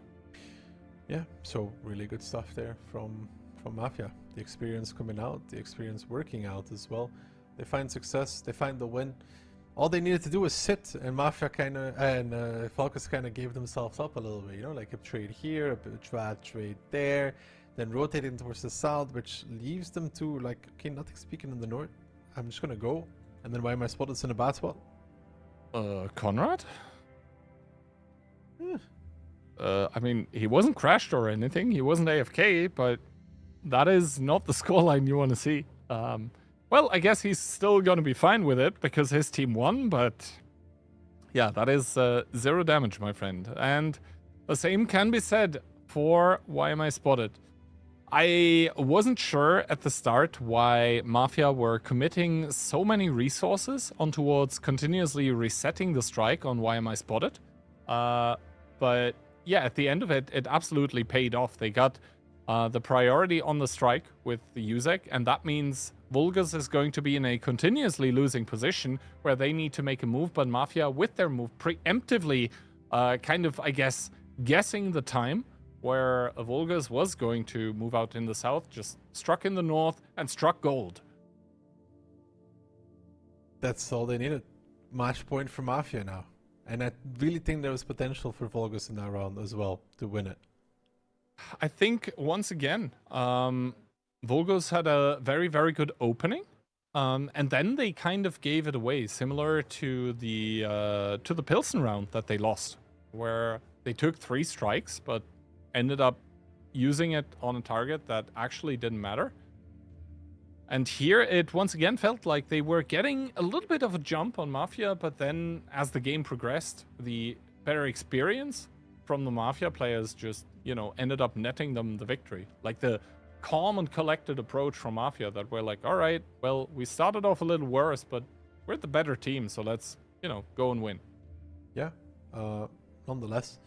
Yeah, so really good stuff there from Mafia. The experience coming out, the experience working out as well. They find success, they find the win. All they needed to do was sit, and Mafia Vulgus kind of gave themselves up a little bit, you know, like a trade here, a bad trade there, then rotating towards the south, which leaves them to like, okay, nothing speaking in the north. I'm just gonna go, and then why am I spotted in a bad spot? Konrad? I mean, he wasn't crashed or anything. He wasn't AFK, but that is not the scoreline you want to see. Well, I guess he's still going to be fine with it because his team won, but yeah, that is 0 damage, my friend. And the same can be said for Why Am I Spotted. I wasn't sure at the start why Mafia were committing so many resources on towards continuously resetting the strike on Why Am I Spotted. But yeah, at the end of it, it absolutely paid off. They got the priority on the strike with the Yuzek, and that means Vulgus is going to be in a continuously losing position where they need to make a move, but Mafia, with their move, preemptively kind of, I guess, guessing the time where Vulgus was going to move out in the south, just struck in the north and struck gold. That's all they needed. Match point for Mafia now. And I really think there was potential for Vulgus in that round as well to win it. I think, once again, Vulgus had a very, very good opening. And then they kind of gave it away, similar to the Pilsen round that they lost, where they took 3 strikes, but ended up using it on a target that actually didn't matter. And here it once again felt like they were getting a little bit of a jump on Mafia, but then as the game progressed, the better experience from the Mafia players just, you know, ended up netting them the victory. Like the calm and collected approach from Mafia that we're like, all right, well, we started off a little worse, but we're the better team, so let's, you know, go and win. Yeah, nonetheless,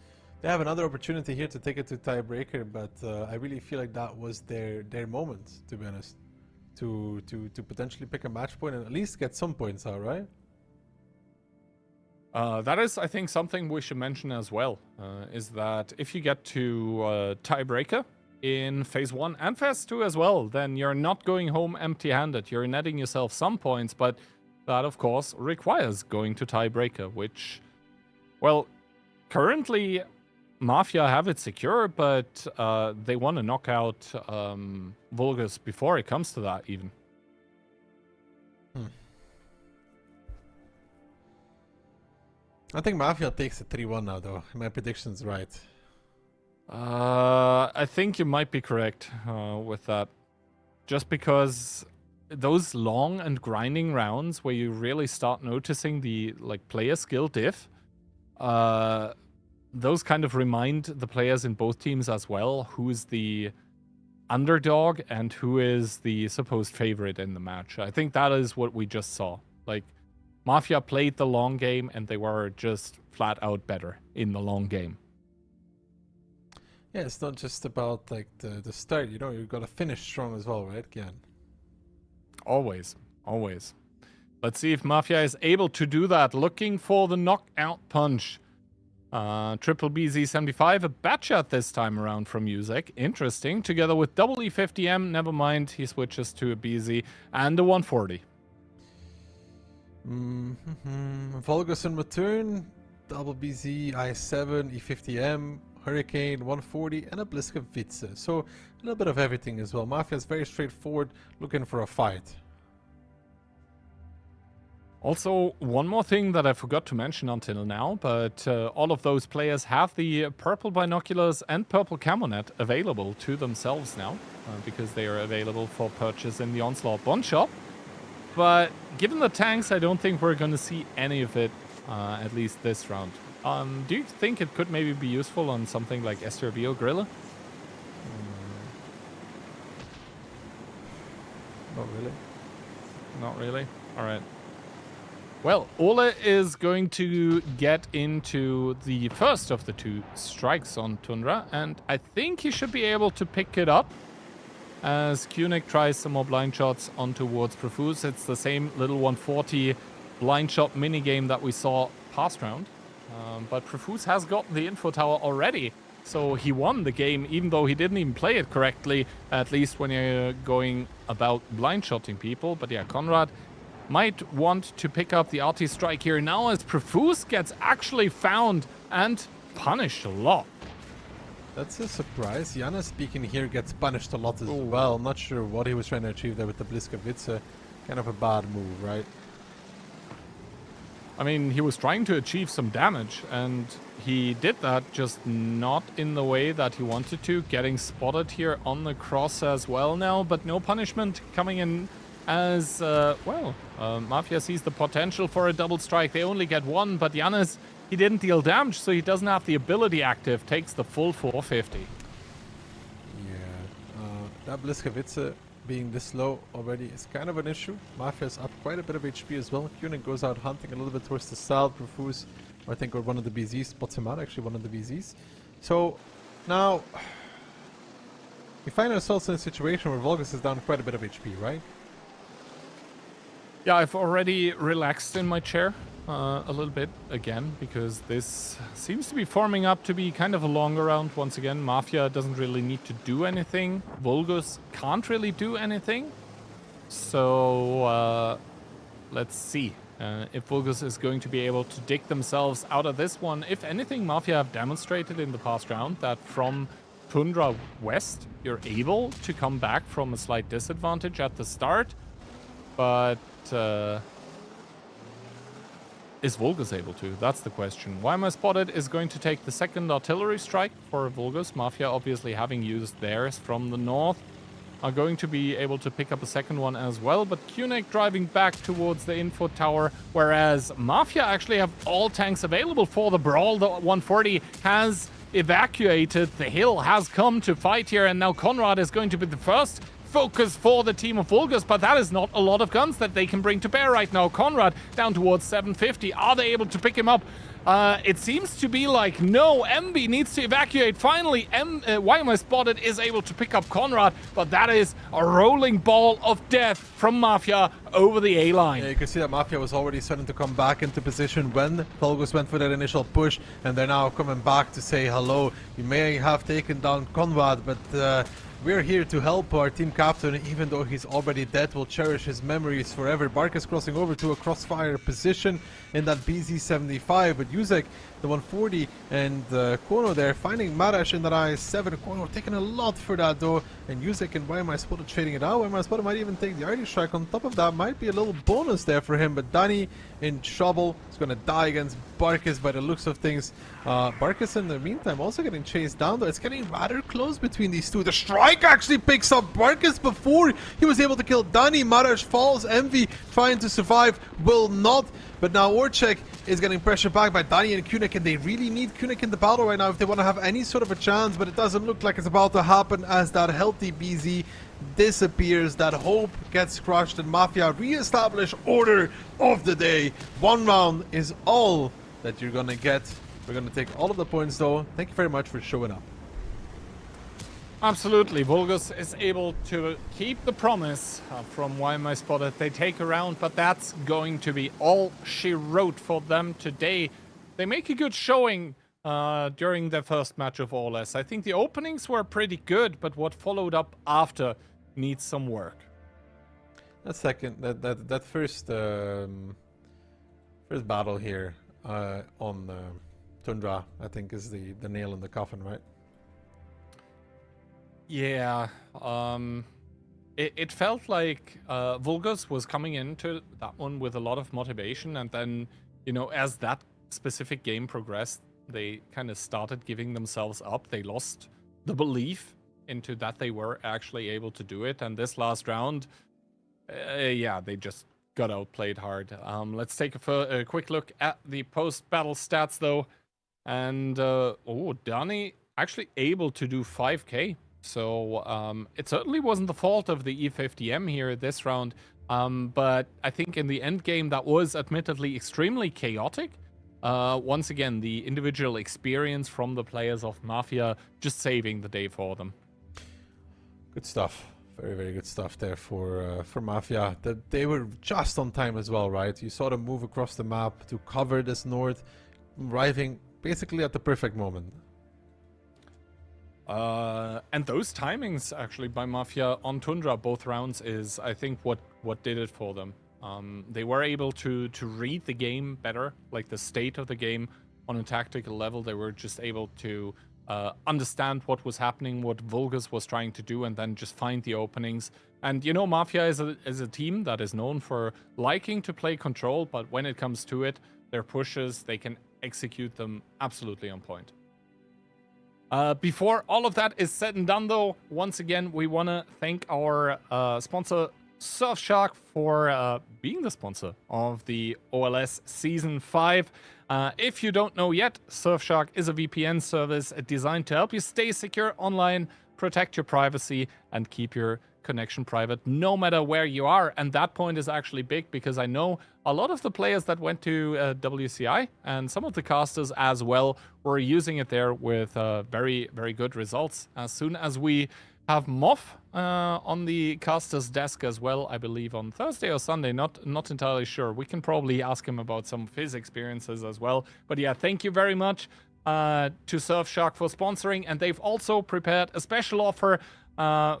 They have another opportunity here to take it to tiebreaker, but I really feel like that was their moment, to be honest, to potentially pick a match point and at least get some points out, right? That is, I think, something we should mention as well, is that if you get to tiebreaker in phase 1 and phase 2 as well, then you're not going home empty-handed. You're netting yourself some points, but that, of course, requires going to tiebreaker, which, well, currently Mafia have it secure, but they want to knock out Vulgus before it comes to that, even. I think Mafia takes a 3-1 now, though. My prediction's right. I think you might be correct with that. Just because those long and grinding rounds where you really start noticing the player skill diff, those kind of remind the players in both teams as well who is the underdog and who is the supposed favorite in the match. I think that is what we just saw. Like, Mafia played the long game and they were just flat out better in the long game. Yeah, it's not just about like the start, you know, you've got to finish strong as well, right, Gian? Always, always. Let's see if Mafia is able to do that. Looking for the knockout punch. Triple BZ75, a bad shot this time around from Uzek. Interesting. Together with double E50M, never mind, he switches to a BZ and a 140. Vulgus in return, double BZ, I7, E50M, Hurricane, 140, and a Bliskovice. So a little bit of everything as well. Mafia is very straightforward, looking for a fight. Also, one more thing that I forgot to mention until now, but all of those players have the purple binoculars and purple camo net available to themselves now, because they are available for purchase in the Onslaught bond shop. But given the tanks, I don't think we're going to see any of it, at least this round. Do you think it could maybe be useful on something like SRB or Gorilla? Not really. Not really? Alright. Well, Ole is going to get into the first of the 2 strikes on Tundra, and I think he should be able to pick it up as Kunik tries some more blind shots on towards Profuse. It's the same little 140 blind shot minigame that we saw past round. But Profuse has gotten the info tower already, so he won the game, even though he didn't even play it correctly, at least when you're going about blind shotting people. But yeah, Conrad might want to pick up the RT strike here now as Profuse gets actually found and punished a lot. That's a surprise. Yana speaking here gets punished a lot as well. Not sure what he was trying to achieve there with the Bliskovice. Kind of a bad move, right? I mean, he was trying to achieve some damage, and he did that, just not in the way that he wanted to. Getting spotted here on the cross as well now, but no punishment coming in as, Mafia sees the potential for a double strike. They only get 1, but Giannis, he didn't deal damage, so he doesn't have the ability active. Takes the full 450. Yeah, that Bliskovice being this low already is kind of an issue. Mafia's up quite a bit of HP as well. Kunik goes out hunting a little bit towards the south. Profuse, I think, or one of the BZs spots him out, actually one of the BZs. So now we find ourselves in a situation where Vulgus is down quite a bit of HP, right? Yeah, I've already relaxed in my chair a little bit again, because this seems to be forming up to be kind of a longer round once again. Mafia doesn't really need to do anything. Vulgus can't really do anything. So let's see if Vulgus is going to be able to dig themselves out of this one. If anything, Mafia have demonstrated in the past round that from Tundra West, you're able to come back from a slight disadvantage at the start. But is Vulgus able to? That's the question. Why Am I Spotted is going to take the second artillery strike for Vulgus. Mafia, obviously having used theirs from the north, are going to be able to pick up a second one as well. But Kunik driving back towards the info tower, whereas Mafia actually have all tanks available for the brawl. The 140 has evacuated. The hill has come to fight here, and now Conrad is going to be the first focus for the team of Vulgus, but that is not a lot of guns that they can bring to bear right now. Conrad down towards 750. Are they able to pick him up? it seems to be like, no, MB needs to evacuate. Finally, Why Am I Spotted is able to pick up Conrad, but that is a rolling ball of death from Mafia over the A-line. Yeah, you can see that Mafia was already starting to come back into position when Vulgus went for that initial push, and they're now coming back to say hello. You may have taken down Conrad, but we're here to help our team captain. Even though he's already dead, we'll cherish his memories forever. Bark is crossing over to a crossfire position in that BZ-75, but Yuzek, the 140, and Kono there, finding Marash in that IS-7. Kono taking a lot for that though, and Yuzek and Why Am I Spotted trading it out. Why Am I Spotted might even take the arty strike. On top of that, might be a little bonus there for him, but Danny in trouble. He's gonna die against Barkis by the looks of things. Barkis in the meantime also getting chased down though. It's getting rather close between these two. The strike actually picks up Barkis before he was able to kill Danny. Marash falls. Envy trying to survive, will not. But now Orchek is getting pressure back by Danny and Kunik, and they really need Kunik in the battle right now if they want to have any sort of a chance, but it doesn't look like it's about to happen as that healthy BZ disappears. That hope gets crushed, and Mafia re-establish order of the day. One round is all that you're gonna get. We're gonna take all of the points though. Thank you very much for showing up. Absolutely, Vulgus is able to keep the promise from Why Am I Spotted. They take a round, but that's going to be all she wrote for them today. They make a good showing during their first match of OLS. I think the openings were pretty good, but what followed up after needs some work. That second, that first first battle here on Tundra, I think is the nail in the coffin, right? Yeah, it felt like Vulgus was coming into that one with a lot of motivation, and then, you know, as that specific game progressed, they kind of started giving themselves up. They lost the belief into that they were actually able to do it, and this last round, yeah, they just got outplayed hard. Let's take a quick look at the post-battle stats, though, and oh, Danny actually able to do 5k. So it certainly wasn't the fault of the E50M here this round, but I think in the end game that was admittedly extremely chaotic. Once again, the individual experience from the players of Mafia just saving the day for them. Good stuff. Very, very good stuff there for Mafia. They were just on time as well, right? You saw them move across the map to cover this north, arriving basically at the perfect moment. And those timings actually by Mafia on Tundra both rounds is, I think, what did it for them. They were able to read the game better, like the state of the game on a tactical level. They were just able to understand what was happening, what Vulgus was trying to do, and then just find the openings. And you know, Mafia is a team that is known for liking to play control, but when it comes to it, their pushes, they can execute them absolutely on point. Before all of that is said and done, though, once again, we want to thank our sponsor, Surfshark, for being the sponsor of the OLS Season 5. If you don't know yet, Surfshark is a VPN service designed to help you stay secure online, protect your privacy, and keep your connection private no matter where you are. And that point is actually big because I know a lot of the players that went to WCI and some of the casters as well were using it there with very, very good results. As soon as we have Moff on the caster's desk as well, I believe on Thursday or Sunday, not entirely sure. We can probably ask him about some of his experiences as well. But yeah, thank you very much to Surfshark for sponsoring, and they've also prepared a special offer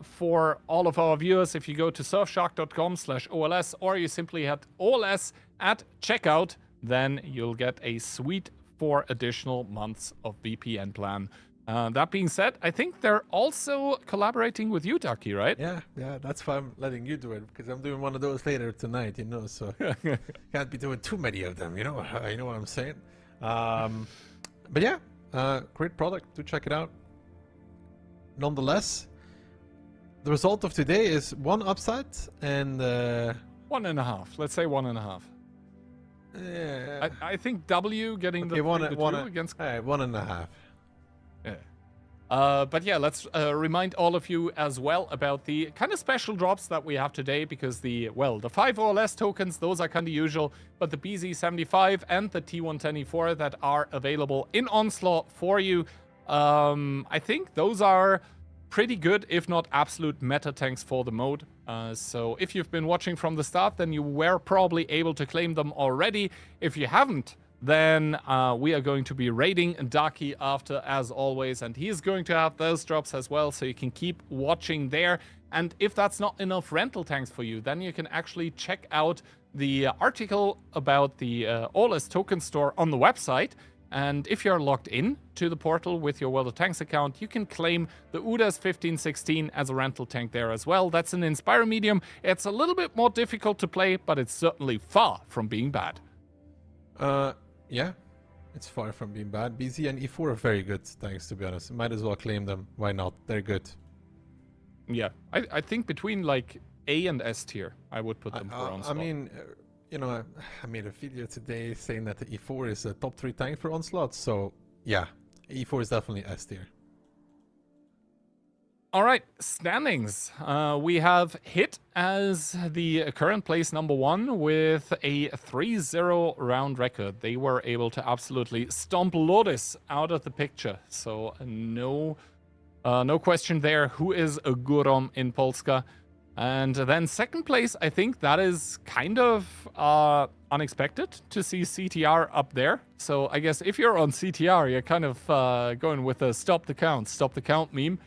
for all of our viewers. If you go to surfshark.com/OLS or you simply hit OLS at checkout, then you'll get a sweet 4 additional months of VPN plan. That being said, I think they're also collaborating with you, Ducky, right? Yeah, that's why I'm letting you do it, because I'm doing one of those later tonight, you know, so can't be doing too many of them, you know what I'm saying? But yeah, great product, do check it out. Nonetheless, the result of today is 1 upset and 1.5. Let's say 1.5. Yeah. I think W getting the 3-2 against 1.5. Yeah. But yeah, let's remind all of you as well about the kind of special drops that we have today, because the 5 OLS tokens, those are kind of usual, but the BZ75 and the T110E4 that are available in Onslaught for you, I think those are pretty good, if not absolute meta tanks for the mode. So if you've been watching from the start, then you were probably able to claim them already. If you haven't, then we are going to be raiding Daki after, as always, and he is going to have those drops as well, so you can keep watching there. And if that's not enough rental tanks for you, then you can actually check out the article about the OLS token store on the website. And if you're logged in to the portal with your World of Tanks account, you can claim the UDAS 1516 as a rental tank there as well. That's an Inspire medium. It's a little bit more difficult to play, but it's certainly far from being bad. Yeah, it's far from being bad. BZ and E4 are very good tanks, to be honest. Might as well claim them. Why not? They're good. Yeah, I think between like A and S tier, I would put them for Onslaught. I mean, you know, I made a video today saying that the E4 is a top 3 tank for Onslaught. So, yeah, E4 is definitely S tier. All right, standings. We have Hit as the current place #1 with a 3-0 round record. They were able to absolutely stomp Lotus out of the picture. So no question there. Who is a Gurom in Polska? And then second place, I think that is kind of unexpected to see CTR up there. So I guess if you're on CTR, you're kind of going with a stop the count meme.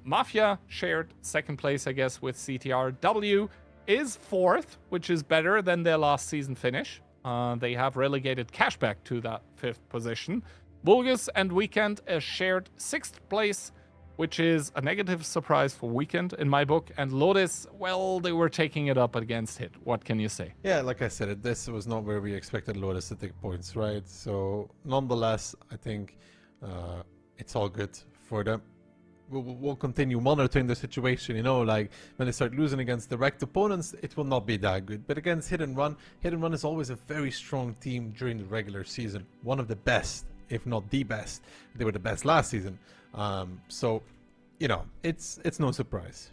Mafia shared second place, I guess, with CTR. W is fourth, which is better than their last season finish. They have relegated Cashback to that 5th position. Vulgus and Weekend shared 6th place, which is a negative surprise for Weekend in my book. And Lotus, well, they were taking it up against Hit. What can you say? Yeah, like I said, this was not where we expected Lotus to take points, right? So, nonetheless, I think it's all good for them. We'll continue monitoring the situation, you know, like when they start losing against direct opponents, it will not be that good. But against Hit and Run is always a very strong team during the regular season. One of the best, if not the best. They were the best last season. So, you know, it's no surprise.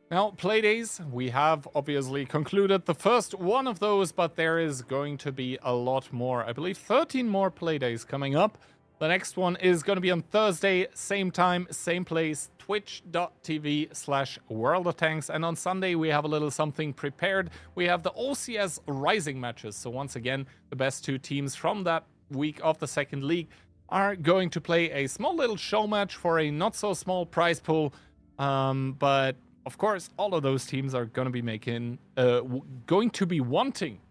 Now, Playdays, we have obviously concluded the first one of those, but there is going to be a lot more. I believe 13 more Playdays coming up. The next one is going to be on Thursday, same time, same place, twitch.tv/worldoftanks. And on Sunday, we have a little something prepared. We have the OCS Rising matches. So once again, the best 2 teams from that week of the second league are going to play a small little show match for a not so small prize pool. But of course, all of those teams are going to be wanting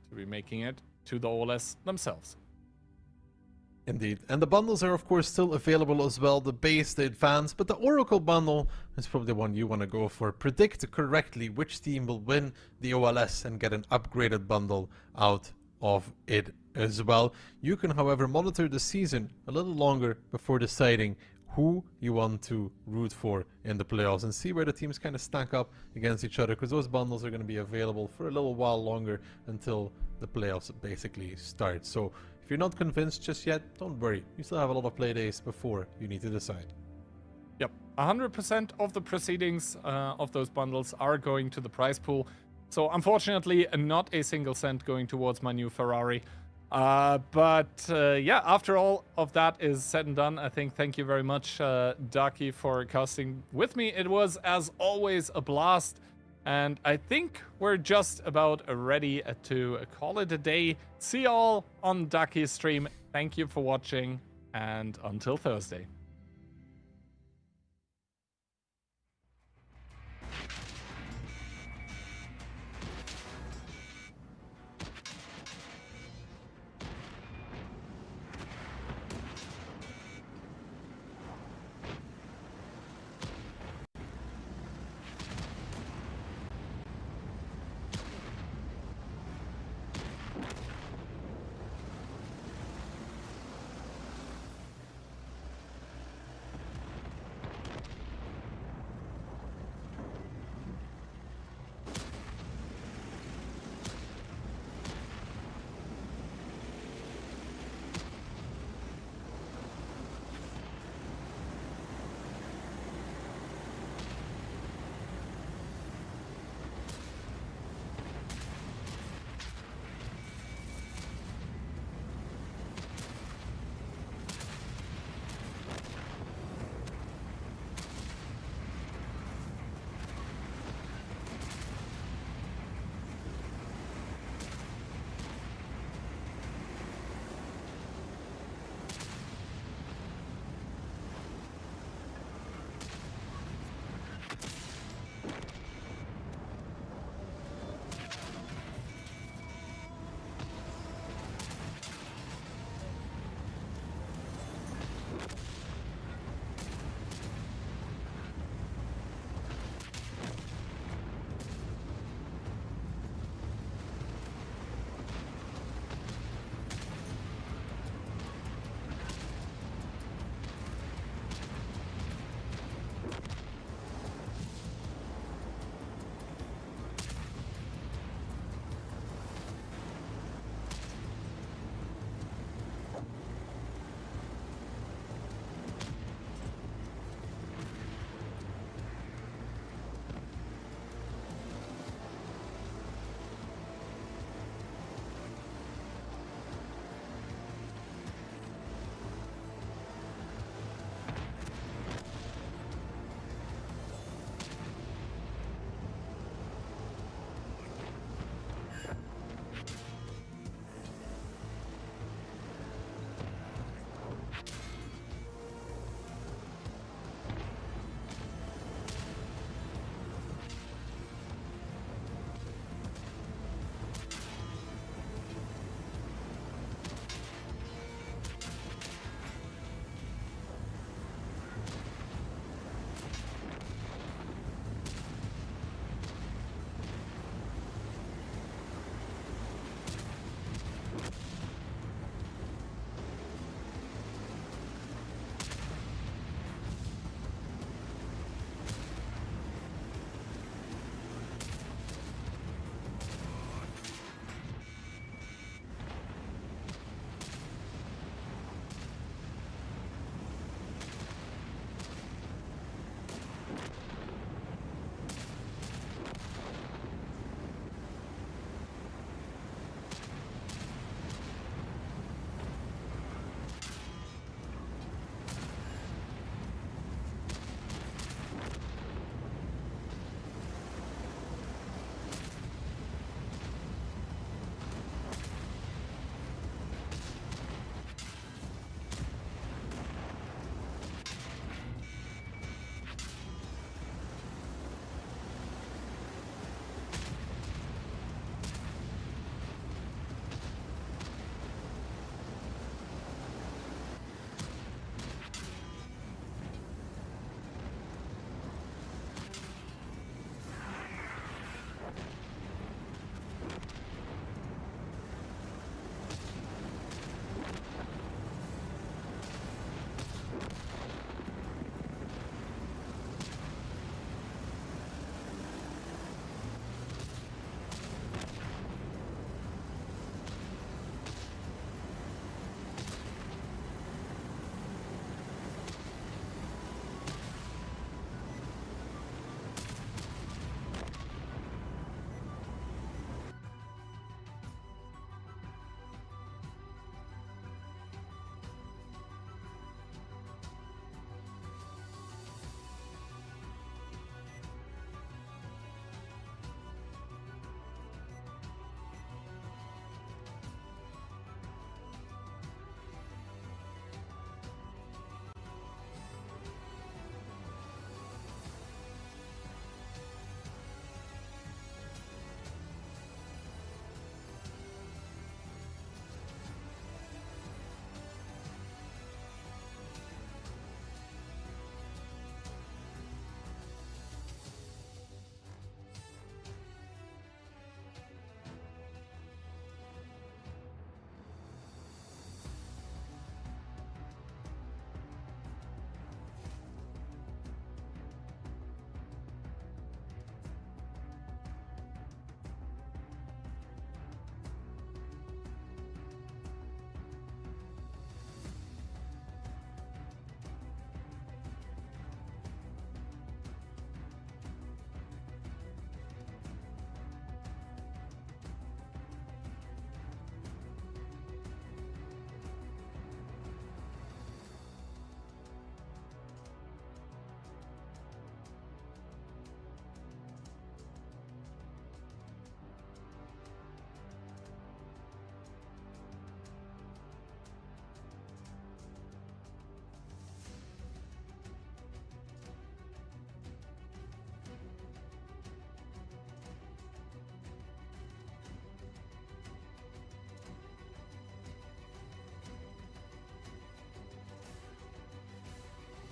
to be making it to the OLS themselves. Indeed. And the bundles are, of course, still available as well. The base, the advanced, but the Oracle bundle is probably the one you want to go for. Predict correctly which team will win the OLS and get an upgraded bundle out of it as well. You can, however, monitor the season a little longer before deciding who you want to root for in the playoffs and see where the teams kind of stack up against each other, because those bundles are going to be available for a little while longer until the playoffs basically start. So if you're not convinced just yet, don't worry. You still have a lot of play days before you need to decide. Yep, 100% of the proceedings of those bundles are going to the prize pool. So unfortunately, not a single cent going towards my new Ferrari. Yeah, after all of that is said and done, I think thank you very much, Daki, for casting with me. It was, as always, a blast. And I think we're just about ready to call it a day. See y'all on Daki's stream. Thank you for watching, and until Thursday.